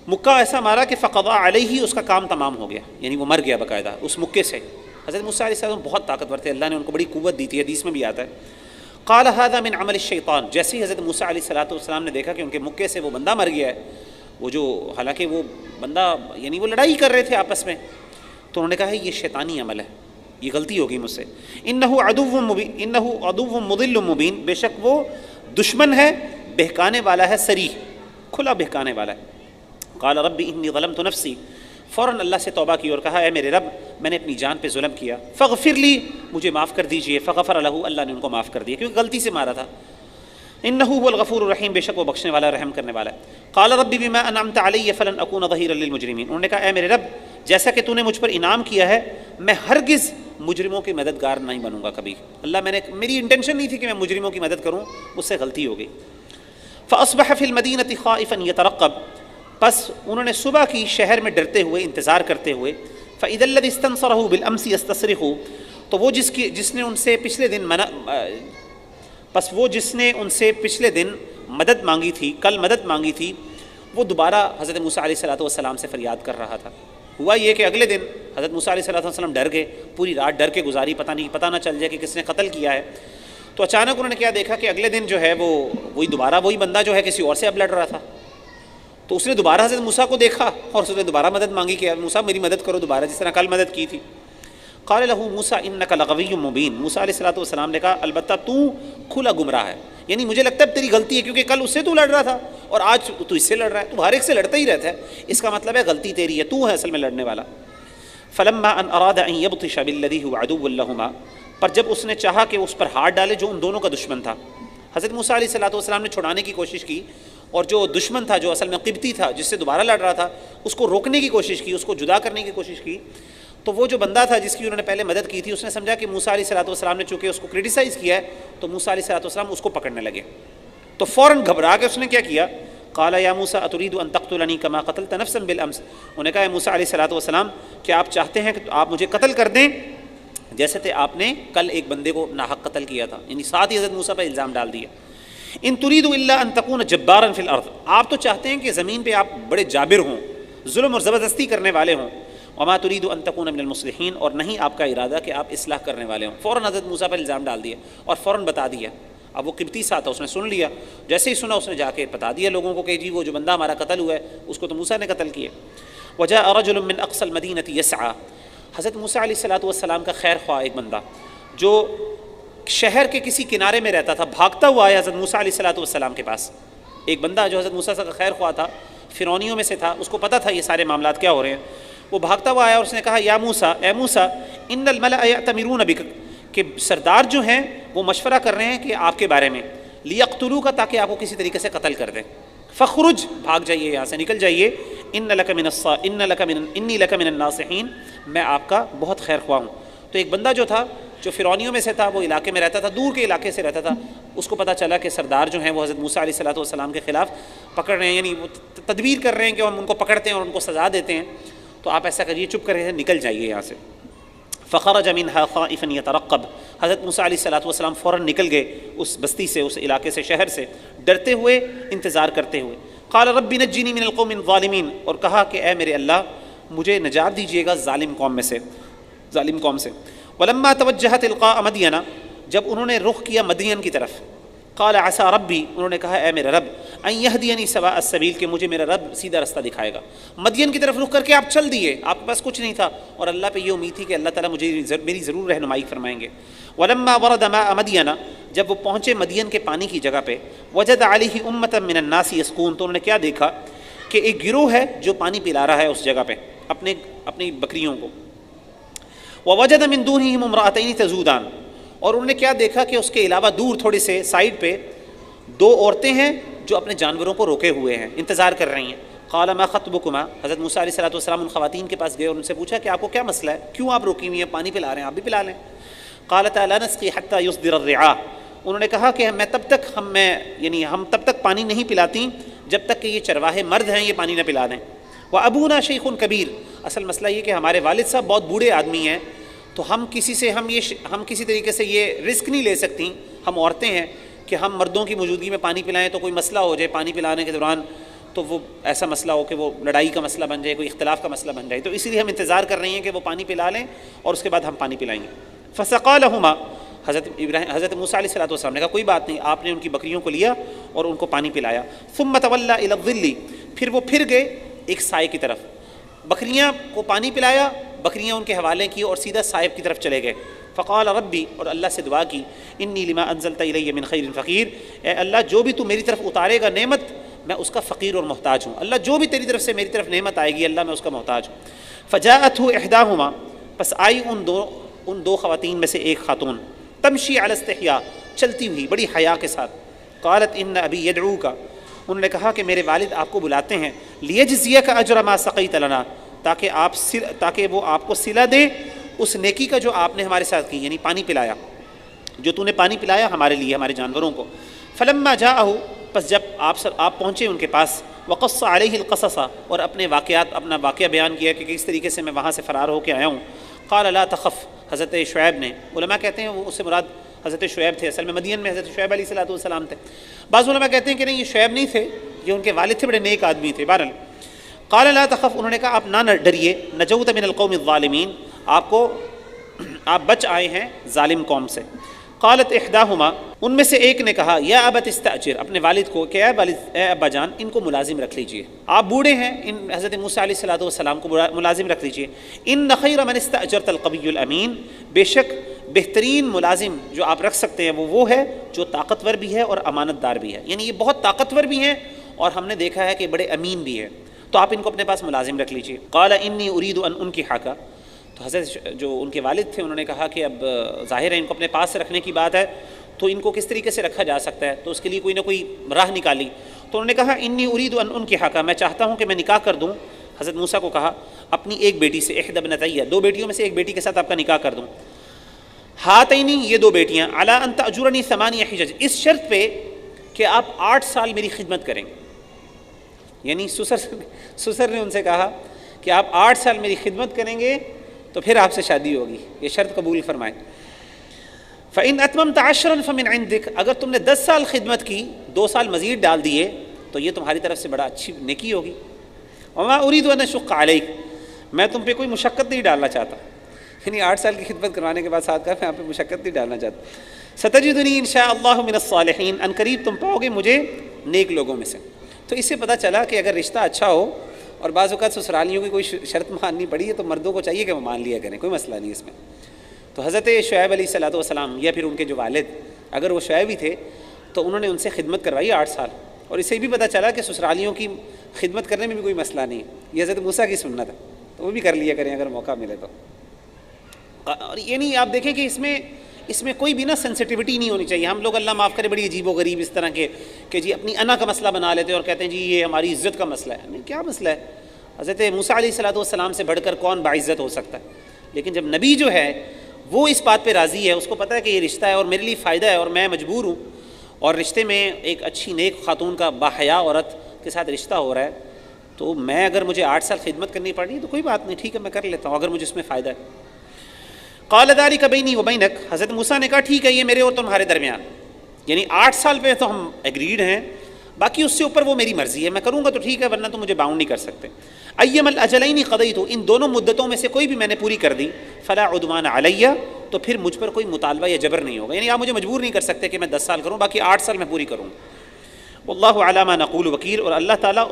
مکہ ایسا مارا کہ فقضى علیہ، اس کا کام تمام ہو گیا، یعنی وہ مر گیا باقاعدہ اس مکے سے۔ حضرت موسیٰ علیہ السلام بہت طاقتور تھے، اللہ نے ان کو بڑی قوت دی تھی، حدیث میں بھی آتا ہے۔ قال هذا من عمل الشیطان، جیسے ہی حضرت موسیٰ علیہ الصلوۃ والسلام نے دیکھا کہ ان کے مکے سے وہ بندہ مر گیا ہے، وہ جو حالانکہ وہ بندہ یعنی وہ لڑائی کر رہے تھے آپس میں، تو انہوں نے کہا یہ شیطانی عمل ہے، یہ غلطی ہوگی مجھ سے۔ انه عدو مبین، انه عدو مضل مبین، بے شک وہ دشمن ہے، بہکانے والا ہے، صریح کھلا بہکانے والا ہے۔ قال رب انی ظلمت نفسی، فوراً اللہ سے توبہ کی اور کہا اے میرے رب میں نے اپنی جان پہ ظلم کیا، فاغفر لی، مجھے معاف کر دیجئے، فغفر له، اللہ نے ان کو معاف کر دیا کیونکہ غلطی سے مارا تھا۔ انہ هو الغفور الرحیم، بے شک وہ بخشنے والا رحم کرنے والا ہے۔ قال رب بما انعمت علی فلن اکون ظہیرا للمجرمین، انہوں نے کہا اے میرے رب جیسا کہ تو نے مجھ پر انعام کیا ہے میں ہرگز مجرموں کی مددگار نہیں بنوں گا کبھی، اللہ میری انٹینشن نہیں تھی کہ میں مجرموں کی مدد کروں، مجھ سے غلطی ہو گئی۔ فاصبح فی المدینۃ خائفا یترقب، پس انہوں نے صبح کی شہر میں ڈرتے ہوئے انتظار کرتے ہوئے، فاذا الذی استنصرہ بالامس یستصرخ، تو وہ جس نے ان سے پچھلے دن ان سے پچھلے دن مدد مانگی تھی، کل مدد مانگی تھی، وہ دوبارہ حضرت موسیٰ علیہ الصلوۃ والسلام سے فریاد کر رہا تھا۔ ہوا یہ کہ اگلے دن حضرت موسیٰ علیہ الصلوۃ والسلام ڈر گئے، پوری رات ڈر کے گزاری، پتہ نہ چل جائے کہ کس نے قتل کیا ہے۔ تو اچانک انہوں نے کیا دیکھا کہ اگلے دن جو ہے وہی بندہ جو ہے کسی اور سے اب لڑ رہا تھا، تو اس نے دوبارہ حضرت موسیٰ کو دیکھا اور اس نے دوبارہ مدد مانگی کہ موسیٰ میری مدد کرو دوبارہ، جس طرح کل مدد کی تھی۔ قال له موسیٰ انک لغوی مبین، موسیٰ علیہ الصلوۃ والسلام نے کہا البتہ تو کھلا گمراہ ہے، یعنی مجھے لگتا ہے تیری غلطی ہے کیونکہ کل اس سے تو لڑ رہا تھا اور آج تو اس سے لڑ رہا ہے، تو ہر ایک سے لڑتا ہی رہتا ہے، اس کا مطلب ہے غلطی تیری ہے، تو ہے اصل میں لڑنے والا۔ فلما ان اراد ان یبطش بالذی هو عدو لهما، پر جب اس نے چاہا کہ اس پر ہاتھ ڈالے جو ان دونوں کا دشمن تھا، حضرت موسیٰ علیہ الصلوۃ والسلام نے چھڑانے کی کوشش کی اور جو دشمن تھا جو اصل میں قبطی تھا جس سے دوبارہ لڑ رہا تھا اس کو روکنے کی کوشش کی، اس کو جدا کرنے کی کوشش کی، تو وہ جو بندہ تھا جس کی انہوں نے پہلے مدد کی تھی اس نے سمجھا کہ موسیٰ علیہ الصلوۃ والسلام نے چونکہ اس کو کرٹیسائز کیا ہے تو موسیٰ علیہ الصلوۃ والسلام اس کو پکڑنے لگے، تو فوراً گھبرا کے اس نے کیا کیا، قال یا موسیٰ اتريد ان تقتلنی کما قتلت نفسا بالامس، انہوں نے کہا اے موسیٰ علیہ الصلوۃ والسلام کیا آپ چاہتے ہیں کہ آپ مجھے قتل کر دیں جیسے تھے آپ نے کل ایک بندے کو ناحق قتل کیا تھا، یعنی ساتھ ہی حضرت موسیٰ پہ الزام ڈال دیا۔ ان تريد الا ان تكون جبارا في الارض، آپ تو چاہتے ہیں کہ زمین پہ آپ بڑے جابر ہوں، ظلم اور زبردستی کرنے والے ہوں، وما تريد ان تكون من المصلحین، اور نہیں آپ کا ارادہ کہ آپ اصلاح کرنے والے ہوں۔ فوراً حضرت موسیٰ پر الزام ڈال دیا اور فوراً بتا دیا، اب وہ قبطی سا تھا اس نے سن لیا، جیسے ہی سنا اس نے جا کے بتا دیا لوگوں کو کہ جی وہ جو بندہ ہمارا قتل ہوا ہے اس کو تو موسیٰ نے قتل کیا۔ وجاء رجل من اقصى المدینة يسعى، حضرت موسیٰ علیہ الصلوۃ والسلام کا خیر خواہ ایک بندہ جو شہر کے کسی کنارے میں رہتا تھا بھاگتا ہوا آیا حضرت موسیٰ علیہ الصلوۃ والسلام کے پاس، ایک بندہ جو حضرت موسیٰ کا خیر خواہ تھا، فرعونیوں میں سے تھا، اس کو پتہ تھا یہ سارے معاملات کیا ہو رہے ہیں، وہ بھاگتا ہوا آیا اور اس نے کہا یا موسیٰ، اے موسیٰ ان الملأ یأتمرون بک، کہ سردار جو ہیں وہ مشورہ کر رہے ہیں کہ آپ کے بارے میں، لیقتلوک، تاکہ آپ کو کسی طریقے سے قتل کر دیں، فخرج، بھاگ جائیے یہاں سے، نکل جائیے، انی لک من الناصحین، میں آپ کا بہت خیر خواہ ہوں۔ تو ایک بندہ جو تھا جو فرعونیوں میں سے تھا، وہ علاقے میں رہتا تھا، دور کے علاقے سے رہتا تھا، اس کو پتہ چلا کہ سردار جو ہیں وہ حضرت موسیٰ علیہ الصلوۃ والسلام کے خلاف پکڑ رہے ہیں، یعنی وہ تدبیر کر رہے ہیں کہ ہم ان کو پکڑتے ہیں اور ان کو سزا دیتے ہیں، تو آپ ایسا کریے چپ کر رہے ہیں، نکل جائیے یہاں سے۔ فخرج منها خائفا يترقب، حضرت موسیٰ علیہ الصلوۃ والسلام فوراً نکل گئے اس بستی سے، اس علاقے سے، شہر سے، ڈرتے ہوئے، انتظار کرتے ہوئے۔ قال رب نجنی من القوم الظالمین، اور کہا کہ اے میرے اللہ مجھے نجات دیجیے گا ظالم قوم سے۔ ولما توجہ تلقاء مدین، جب انہوں نے رخ کیا مدین کی طرف، قال عسى ربی، انہوں نے کہا اے میرا رب، ان یہدینی سواء السبیل، کہ مجھے میرا رب سیدھا رستہ دکھائے گا۔ مدین کی طرف رخ کر کے آپ چل دیے، آپ کے پاس کچھ نہیں تھا اور اللہ پہ یہ امید تھی کہ اللہ تعالیٰ مجھے میری ضرور رہنمائی فرمائیں گے۔ ولما ورد ماء مدین، جب وہ پہنچے مدین کے پانی کی جگہ پہ، وجد علیہ امۃ من الناس یسقون، تو انہوں نے کیا دیکھا کہ ایک گروہ ہے جو پانی پلا رہا ہے اس جگہ پہ اپنی بکریوں کو۔ ووجد من دونہم امرأتین تذودان، اور انہوں نے کیا دیکھا کہ اس کے علاوہ دور تھوڑے سے سائڈ پہ دو عورتیں ہیں جو اپنے جانوروں کو روکے ہوئے ہیں، انتظار کر رہی ہیں۔ قال ما خطبکما، حضرت موسیٰ علیہ الصلوۃ والسلام ان خواتین کے پاس گئے اور ان سے پوچھا کہ آپ کو کیا مسئلہ ہے، کیوں آپ روکی ہوئی ہیں، پانی پلا رہے ہیں، آپ بھی پلا لیں۔ قالتا لا نسقی حتی یصدر الرعاء، انہوں نے کہا کہ ہم تب تک پانی نہیں پلاتی جب تک کہ یہ چرواہے مرد ہیں یہ پانی نہ پلا دیں۔ وابونا شیخ کبیر، اصل مسئلہ یہ کہ ہمارے والد صاحب بہت بوڑھے آدمی ہیں، تو ہم کسی طریقے سے یہ رسک نہیں لے سکتی، ہم عورتیں ہیں کہ ہم مردوں کی موجودگی میں پانی پلائیں تو کوئی مسئلہ ہو جائے پانی پلانے کے دوران، تو وہ ایسا مسئلہ ہو کہ وہ لڑائی کا مسئلہ بن جائے، کوئی اختلاف کا مسئلہ بن جائے، تو اسی لیے ہم انتظار کر رہی ہیں کہ وہ پانی پلا لیں اور اس کے بعد ہم پانی پلائیں گے۔ فسقا لہما، حضرت موسیٰ علیہ السلام نے کہا کوئی بات نہیں، آپ نے ان کی بکریوں کو لیا اور ان کو پانی پلایا۔ ثم تولی الی الظل، پھر وہ پھر گئے ایک سائے کی طرف، بکریاں کو پانی پلایا، بکریاں ان کے حوالے کی اور سیدھا سائب کی طرف چلے گئے۔ فقال ربی، اور اللہ سے دعا کی، انی لما انزلت الی من خیر فقیر، اے اللہ جو بھی تو میری طرف اتارے گا نعمت، میں اس کا فقیر اور محتاج ہوں، اللہ جو بھی تیری طرف سے میری طرف نعمت آئے گی اللہ میں اس کا محتاج ہوں۔ فجاءته احداهما، پس آئی ان دو خواتین میں سے ایک خاتون، تمشی علی استحیاء، چلتی ہوئی بڑی حیا کے ساتھ، قالت ان ابی یدعوک، انہوں نے کہا کہ میرے والد آپ کو بلاتے ہیں، لیجزیک اجر ما سقیت لنا، تاکہ وہ آپ کو صلہ دے اس نیکی کا جو آپ نے ہمارے ساتھ کی، یعنی پانی پلایا، جو تو نے پانی پلایا ہمارے لیے ہمارے جانوروں کو۔ فلما جاءہ، پس جب آپ پہنچے ان کے پاس، وقص علیہ القصص، اور اپنا واقعہ بیان کیا کہ کس طریقے سے میں وہاں سے فرار ہو کے آیا ہوں۔ قال لا تخف، حضرت شعیب نے، علماء کہتے ہیں وہ اس سے مراد حضرت شعیب تھے، اصل میں مدین میں حضرت شعیب علیہ السلام تھے، بعض علماء کہتے ہیں کہ نہیں یہ شعیب نہیں تھے، یہ ان کے والد تھے، بڑے نیک آدمی تھے۔ بہرحال قال لا تخف، انہوں نے کہا آپ نہ ڈریے، نجوت من القوم الظالمین، آپ بچ آئے ہیں ظالم قوم سے۔ قالت احداہما، ان میں سے ایک نے کہا، یا ابت استاجر، اپنے والد کو کہ اے ابا جان ان کو ملازم رکھ لیجئے، آپ بوڑھے ہیں، ان حضرت موسیٰ علیہ السلام کو ملازم رکھ لیجئے۔ ان خیر من استاجرت القوی الامین، بے شک بہترین ملازم جو آپ رکھ سکتے ہیں وہ ہے جو طاقتور بھی ہے اور امانت دار بھی ہے، یعنی یہ بہت طاقتور بھی ہیں اور ہم نے دیکھا ہے کہ بڑے امین بھی ہے، تو آپ ان کو اپنے پاس ملازم رکھ لیجئے۔ قال انی ارید ان انکحک، تو حضرت جو ان کے والد تھے انہوں نے کہا کہ اب ظاہر ہے ان کو اپنے پاس سے رکھنے کی بات ہے، تو ان کو کس طریقے سے رکھا جا سکتا ہے، تو اس کے لیے کوئی نہ کوئی راہ نکالی، تو انہوں نے کہا انی ارید ان انکحک، میں چاہتا ہوں کہ میں نکاح کر دوں۔ حضرت موسیٰ کو کہا اپنی ایک بیٹی سے، احدی ابنتیہ، دو بیٹیوں میں سے ایک بیٹی کے ساتھ آپ کا نکاح کر دوں۔ ہاتینی، یہ دو بیٹیاں، علی ان تأجرنی 8 حجج، اس شرط پہ کہ آپ 8 سال میری خدمت کریں، یعنی سسر نے ان سے کہا کہ آپ 8 سال میری خدمت کریں گے تو پھر آپ سے شادی ہوگی، یہ شرط قبول فرمائیں۔ فَإِنْ أَتْمَمْتَ عَشْرًا فَمِنْ عِنْدِكَ، اگر تم نے 10 سال خدمت کی، 2 سال مزید ڈال دیے تو یہ تمہاری طرف سے بڑا اچھی نیکی ہوگی۔ وَمَا أُرِيدُ أَنْ أَشُقَّ عَلَيْكَ، میں تم پہ کوئی مشقت نہیں ڈالنا چاہتا، یعنی 8 سال کی خدمت کروانے کے بعد ساتھ کہا میں آپ پہ مشقت نہیں ڈالنا چاہتا۔ سَتَجِدُنِي إِنْ شَاءَ اللَّهُ مِنَ الصَّالِحِينَ، ان قریب تم پاؤ گے مجھے نیک لوگوں میں سے۔ تو اس سے پتہ چلا کہ اگر رشتہ اچھا ہو اور بعض اوقات سسرالیوں کی کوئی شرط ماننی پڑی ہے تو مردوں کو چاہیے کہ وہ مان لیا کریں، کوئی مسئلہ نہیں اس میں۔ تو حضرت شعیب علیہ السلام یا پھر ان کے جو والد، اگر وہ شعیب ہی تھے تو انہوں نے ان سے خدمت کروائی 8 سال، اور اس سے بھی پتہ چلا کہ سسرالیوں کی خدمت کرنے میں بھی کوئی مسئلہ نہیں، یہ حضرت موسیٰ کی سنت ہے، تو وہ بھی کر لیا کریں اگر موقع ملے تو۔ اور یعنی آپ دیکھیں کہ اس میں کوئی بھی نا سینسٹیوٹی نہیں ہونی چاہیے۔ ہم لوگ اللہ معاف کرے بڑی عجیب و غریب اس طرح کے کہ جی اپنی انا کا مسئلہ بنا لیتے ہیں اور کہتے ہیں جی یہ ہماری عزت کا مسئلہ ہے، نہیں، کیا مسئلہ ہے؟ حضرت موسیٰ علیہ السلام سے بڑھ کر کون باعزت ہو سکتا ہے؟ لیکن جب نبی جو ہے وہ اس بات پہ راضی ہے، اس کو پتہ ہے کہ یہ رشتہ ہے اور میرے لیے فائدہ ہے اور میں مجبور ہوں، اور رشتے میں ایک اچھی نیک خاتون کا باحیا عورت کے ساتھ رشتہ ہو رہا ہے، تو میں اگر مجھے 8 سال خدمت کرنی پڑی تو کوئی بات نہیں، ٹھیک ہے میں کر لیتا ہوں اگر مجھے اس میں فائدہ ہے۔ قال ذلك بینی و بینک، حضرت موسیٰ نے کہا ٹھیک ہے یہ میرے اور تمہارے درمیان، یعنی 8 سال پہ تو ہم ایگریڈ ہیں، باقی اس سے اوپر وہ میری مرضی ہے، میں کروں گا تو ٹھیک ہے ورنہ تو مجھے باؤنڈ نہیں کر سکتے۔ ایم الاجلین قضیت، ان دونوں مدتوں میں سے کوئی بھی میں نے پوری کر دی، فلا عدوان علیہ، تو پھر مجھ پر کوئی مطالبہ یا جبر نہیں ہوگا، یعنی آپ مجھے مجبور نہیں کر سکتے کہ میں 10 سال کروں، باقی 8 سال میں پوری کروں۔ واللہ علی ما نقول وکیل، اور اللہ تعالیٰ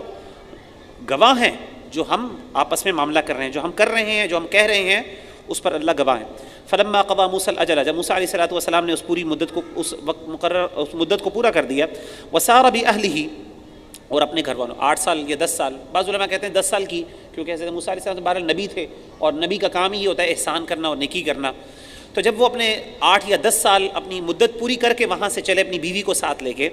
گواہ ہیں جو ہم آپس میں معاملہ کر رہے ہیں، جو ہم کر رہے ہیں، جو ہم کہہ رہے ہیں اس پر اللہ گواہ ہے۔ فلما قضى موسى الاجل، جب موسیٰ علیہ السلام نے اس پوری مدت کو، اس وقت مقرر اس مدت کو پورا کر دیا، وسار باہلہ، اور اپنے گھر والوں، 8 سال یا 10 سال، بعض علماء کہتے ہیں 10 سال کی، کیونکہ حضرت موسیٰ علیہ السلام بہرحال نبی تھے اور نبی کا کام ہی ہوتا ہے احسان کرنا اور نیکی کرنا، تو جب وہ اپنے 8 یا 10 سال اپنی مدت پوری کر کے وہاں سے چلے اپنی بیوی کو ساتھ لے کے،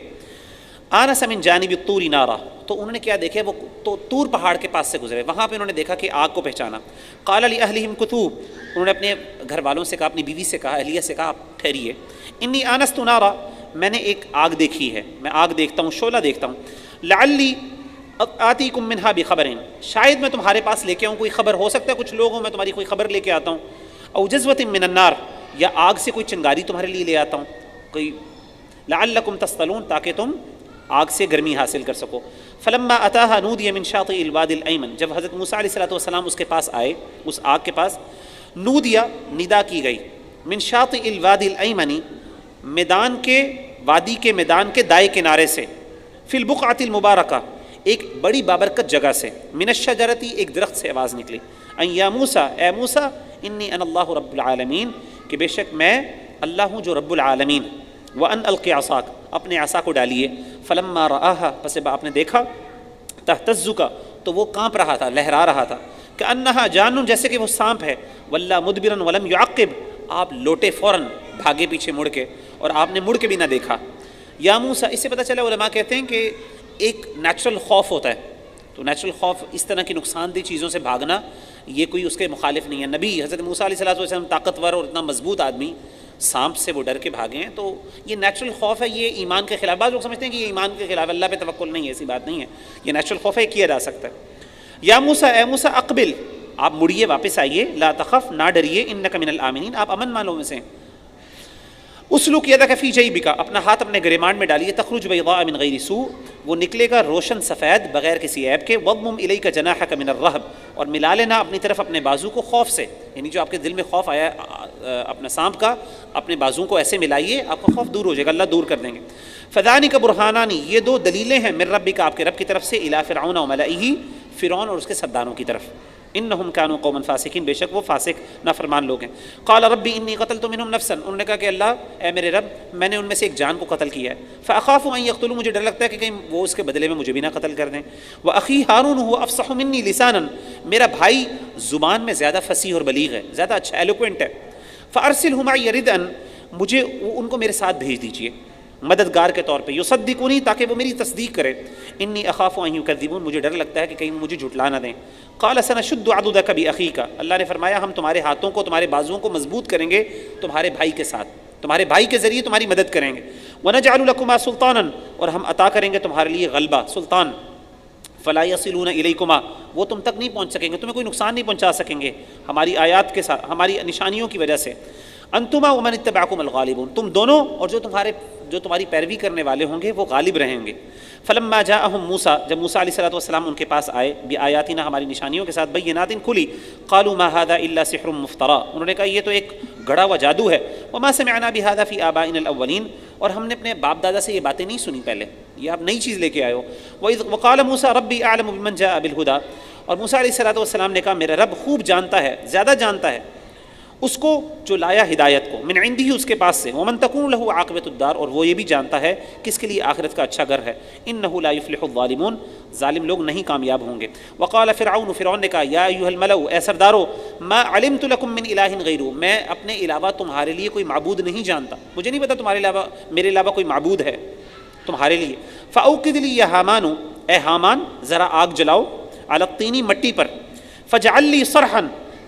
آنس من جانب الطور نارا، تو انہوں نے کیا دیکھا، وہ تو طور پہاڑ کے پاس سے گزرے، وہاں پہ انہوں نے دیکھا کہ آگ کو پہچانا۔ قال لاہلہم کثوا، انہوں نے اپنے گھر والوں سے کہا، اپنی بیوی سے کہا، اہلیہ سے کہا، آپ ٹھہریے، انی آنست نارا، میں نے ایک آگ دیکھی ہے، میں آگ دیکھتا ہوں، شعلہ دیکھتا ہوں، لعلی آتیکم منہا بخبر، شاید میں تمہارے پاس لے کے آؤں کوئی خبر، ہو سکتا ہے کچھ لوگ ہوں میں تمہاری کوئی خبر لے کے آتا ہوں، او جذوۃ من النار، یا آگ سے کوئی چنگاری تمہارے لیے لے آتا ہوں، کوئی لعلکم تصطلون، تاکہ تم آگ سے گرمی حاصل کر سکو۔ فلما اتاها نودی من شاطئ الوادی الایمن، جب حضرت موسیٰ علیہ السلام اس کے پاس آئے، اس آگ کے پاس، نودیا ندا کی گئی، من شاطئ الوادی الایمن، میدان کے وادی کے میدان کے دائیں کنارے سے، فی البقعۃ المبارکہ، ایک بڑی بابرکت جگہ سے، من الشجرۃ، ایک درخت سے آواز نکلی، ان یا موسیٰ، اے موسیٰ، انی انا اللہ رب العالمین، کہ بے شک میں اللہ ہوں جو رب العالمین، وان القی عصاک، اپنے عصا کو ڈالیے، فلما رآہا، پس آپ نے دیکھا، تہتز کا، تو وہ کانپ رہا تھا، لہرا رہا تھا، کأنہا جان، جیسے کہ وہ سانپ ہے، ولا مدبرا ولم یعقب، آپ لوٹے فوراً، بھاگے پیچھے مڑ کے، اور آپ نے مڑ کے بھی نہ دیکھا۔ یا موسیٰ، اس سے پتہ چلا، علماء کہتے ہیں کہ ایک نیچرل خوف ہوتا ہے، تو نیچرل خوف، اس طرح کی نقصان دہ چیزوں سے بھاگنا، یہ کوئی اس کے مخالف نہیں ہے۔ نبی حضرت موسیٰ علیہ السلام طاقتور اور اتنا مضبوط آدمی، سانپ سے وہ ڈر کے بھاگے ہیں، تو یہ نیچرل خوف ہے، یہ ایمان کے خلاف، بعض لوگ سمجھتے ہیں کہ یہ ایمان کے خلاف، اللہ پہ توکل نہیں ہے، ایسی بات نہیں ہے، یہ نیچرل خوف ہے، کیا جا سکتا ہے۔ یا موسیٰ، اے موسیٰ، اقبل، آپ مڑیے، واپس آئیے، لا تخف، نہ ڈریے، انک من الآمنین، آپ امن والوں میں سے۔ اسلک یدک فی جیبک، اپنا ہاتھ اپنے گریبان میں ڈالیے، تخرج بیضاء من غیر سوء، وہ نکلے گا روشن سفید بغیر کسی عیب کے، وضمم الیک جناحک من الرہب، اور ملا لینا اپنی طرف اپنے بازو کو خوف سے، یعنی جو آپ کے دل میں خوف آیا اپنا سانپ کا، اپنے بازو کو ایسے ملائیے، آپ کا خوف دور ہو جائے گا، اللہ دور کر دیں گے۔ فذانک برہانان، یہ دو دلیلیں ہیں، من ربک، آپ کے رب کی طرف سے، الی فرعون وملئہ، فرعون اور اس کے سرداروں کی طرف، انہم کانوا قوما فاسقین، بے شک وہ فاسق نافرمان لوگ ہیں۔ قال ربی انی قتلت منہم نفسا، انہوں نے کہا کہ اللہ، اے میرے رب، میں نے ان میں سے ایک جان کو قتل کیا ہے، فاخاف ان یقتلون، مجھے ڈر لگتا ہے کہ کہیں وہ اس کے بدلے میں مجھے بھی نہ قتل کر دیں۔ واخی ہارون هو افصح منی لسانا، میرا بھائی زبان میں زیادہ فصیح اور بلیغ ہے، زیادہ اچھا ایلوکوینٹ ہے، فارسلہ معی ردا، مجھے ان کو میرے ساتھ بھیج دیجئے مددگار کے طور پہ، یصدقونی، تاکہ وہ میری تصدیق کرے، انی اخاف ان یکذبون، مجھے ڈر لگتا ہے کہ کہیں مجھے جھٹلا نہ دیں۔ قال سنشد عضدک باخیک، اللہ نے فرمایا ہم تمہارے ہاتھوں کو، تمہارے بازوؤں کو مضبوط کریں گے تمہارے بھائی کے ساتھ، تمہارے بھائی کے ذریعے تمہاری مدد کریں گے۔ ونجعل لکما سلطانا، اور ہم عطا کریں گے تمہارے لیے غلبہ، سلطان، فلا یصلون الیکما، وہ تم تک نہیں پہنچ سکیں گے، تمہیں کوئی نقصان نہیں پہنچا سکیں گے ہماری آیات کے ساتھ، ہماری نشانیوں کی وجہ سے۔ انتما ومن اتبعکم الغالبون، تم دونوں اور جو تمہاری پیروی کرنے والے ہوں گے وہ غالب رہیں گے۔ فلما جاءہم موسیٰ، جب موسیٰ علیہ السلام ان کے پاس آئے، بآیاتنا، ہماری نشانیوں کے ساتھ، بینات کھلی، قالوا ما هذا الا سحر مفترى، انہوں نے کہا یہ تو ایک گڑا ہوا جادو ہے، وما سمعنا بهذا في آبائنا الاولین، اور ہم نے اپنے باپ دادا سے یہ باتیں نہیں سنی پہلے، یہ آپ نئی چیز لے کے آئے ہو۔ وقال موسیٰ ربی اعلم بمن جاء بالہدی، اور موسیٰ علیہ السلام نے کہا میرا رب خوب جانتا ہے، زیادہ جانتا ہے اس کو جو لایا ہدایت کو، من عندہ، اس کے پاس سے، ومن تکون له عاقبۃ الدار، اور وہ یہ بھی جانتا ہے کس کے لیے آخرت کا اچھا گھر ہے، انہ لا یفلح الظالمون، ظالم لوگ نہیں کامیاب ہوں گے۔ وقال فرعون، فرعون نے کہا یا ایھا الملأ، اے سردارو، ما علمت لکم من الہ غیرہ، میں اپنے علاوہ تمہارے لیے کوئی معبود نہیں جانتا، مجھے نہیں پتا تمہارے علاوہ، میرے علاوہ کوئی معبود ہے تمہارے لیے۔ فاوقد لی یا حامان، اے حامان ذرا آگ جلاؤ، علی الطین، مٹی پر، فاجعل لی صرحا،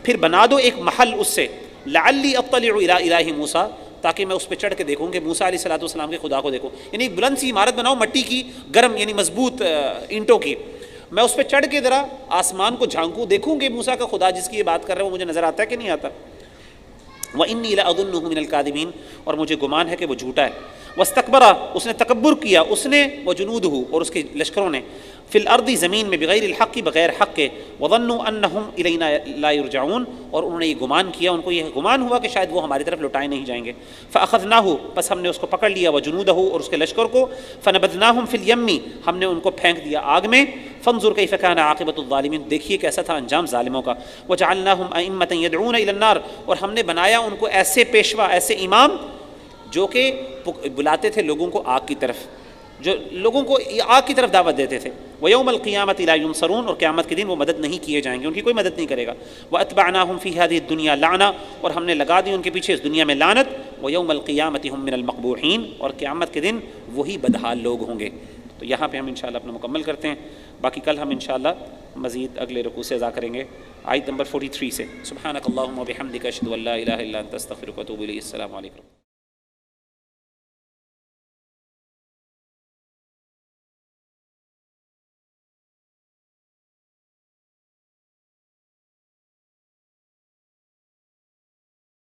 پھر بنا دو ایک محل اس سے، لعلی اطلع الی الہ موسیٰ، تاکہ میں اس پہ چڑھ کے دیکھوں کہ موسیٰ علیہ السلام کے خدا کو دیکھوں، یعنی بلند سی عمارت بناؤ مٹی کی، گرم یعنی مضبوط اینٹوں کی، میں اس پہ چڑھ کے ذرا آسمان کو جھانکوں، دیکھوں کہ موسیٰ کا خدا جس کی یہ بات کر رہا ہے وہ مجھے نظر آتا ہے کہ نہیں آتا۔ وانی لاظنہ من الکاذبین، اور مجھے گمان ہے کہ وہ جھوٹا ہے۔ واستکبر، اس نے تکبر کیا، اس نے، وجنودہ، اور اس کے لشکروں نے، فی الارض، زمین میں، بغیر الحق، بغیر حق کے، وظنوا انہم الینا لا یرجعون، اور انہوں نے یہ گمان کیا، ان کو یہ گمان ہوا کہ شاید وہ ہماری طرف لوٹائے نہیں جائیں گے۔ فاخذناہ، پس ہم نے اس کو پکڑ لیا، وجنودہ، اور اس کے لشکر کو، فنبذناہم فی الیم، ہم نے ان کو پھینک دیا آگ میں، فانظر کیف کان عاقبۃ الظالمین، دیکھیے کیسا تھا انجام ظالموں کا۔ وجعلناہم ائمۃ یدعون الی النار، اور ہم نے بنایا ان کو ایسے پیشوا، ایسے امام جو کہ بلاتے تھے لوگوں کو آگ کی طرف، جو لوگوں کو آگ کی طرف دعوت دیتے تھے۔ وَيَوْمَ الْقِيَامَةِ لَا يُنصَرُونَ، اور قیامت کے دن وہ مدد نہیں کیے جائیں گے، ان کی کوئی مدد نہیں کرے گا۔ وَأَتْبَعْنَاهُمْ فِي هَذِهِ الدُّنْيَا لَعْنَةً، اور ہم نے لگا دی ان کے پیچھے اس دنیا میں لعنت۔ وَيَوْمَ الْقِيَامَةِ هُمْ مِنَ الْمَقْبُوحِينَ، اور قیامت کے دن وہی بدحال لوگ ہوں گے۔ تو یہاں پہ ہم انشاءاللہ اپنا مکمل کرتے ہیں، باقی کل ہم انشاءاللہ مزید اگلے رکوع سے ادا کریں گے، آیت نمبر 43 سے۔ سبحانک اللہم و بحمدک، اشہد ان لا الہ الا انت، استغفرک و اتوب الیک۔ السلام علیکم۔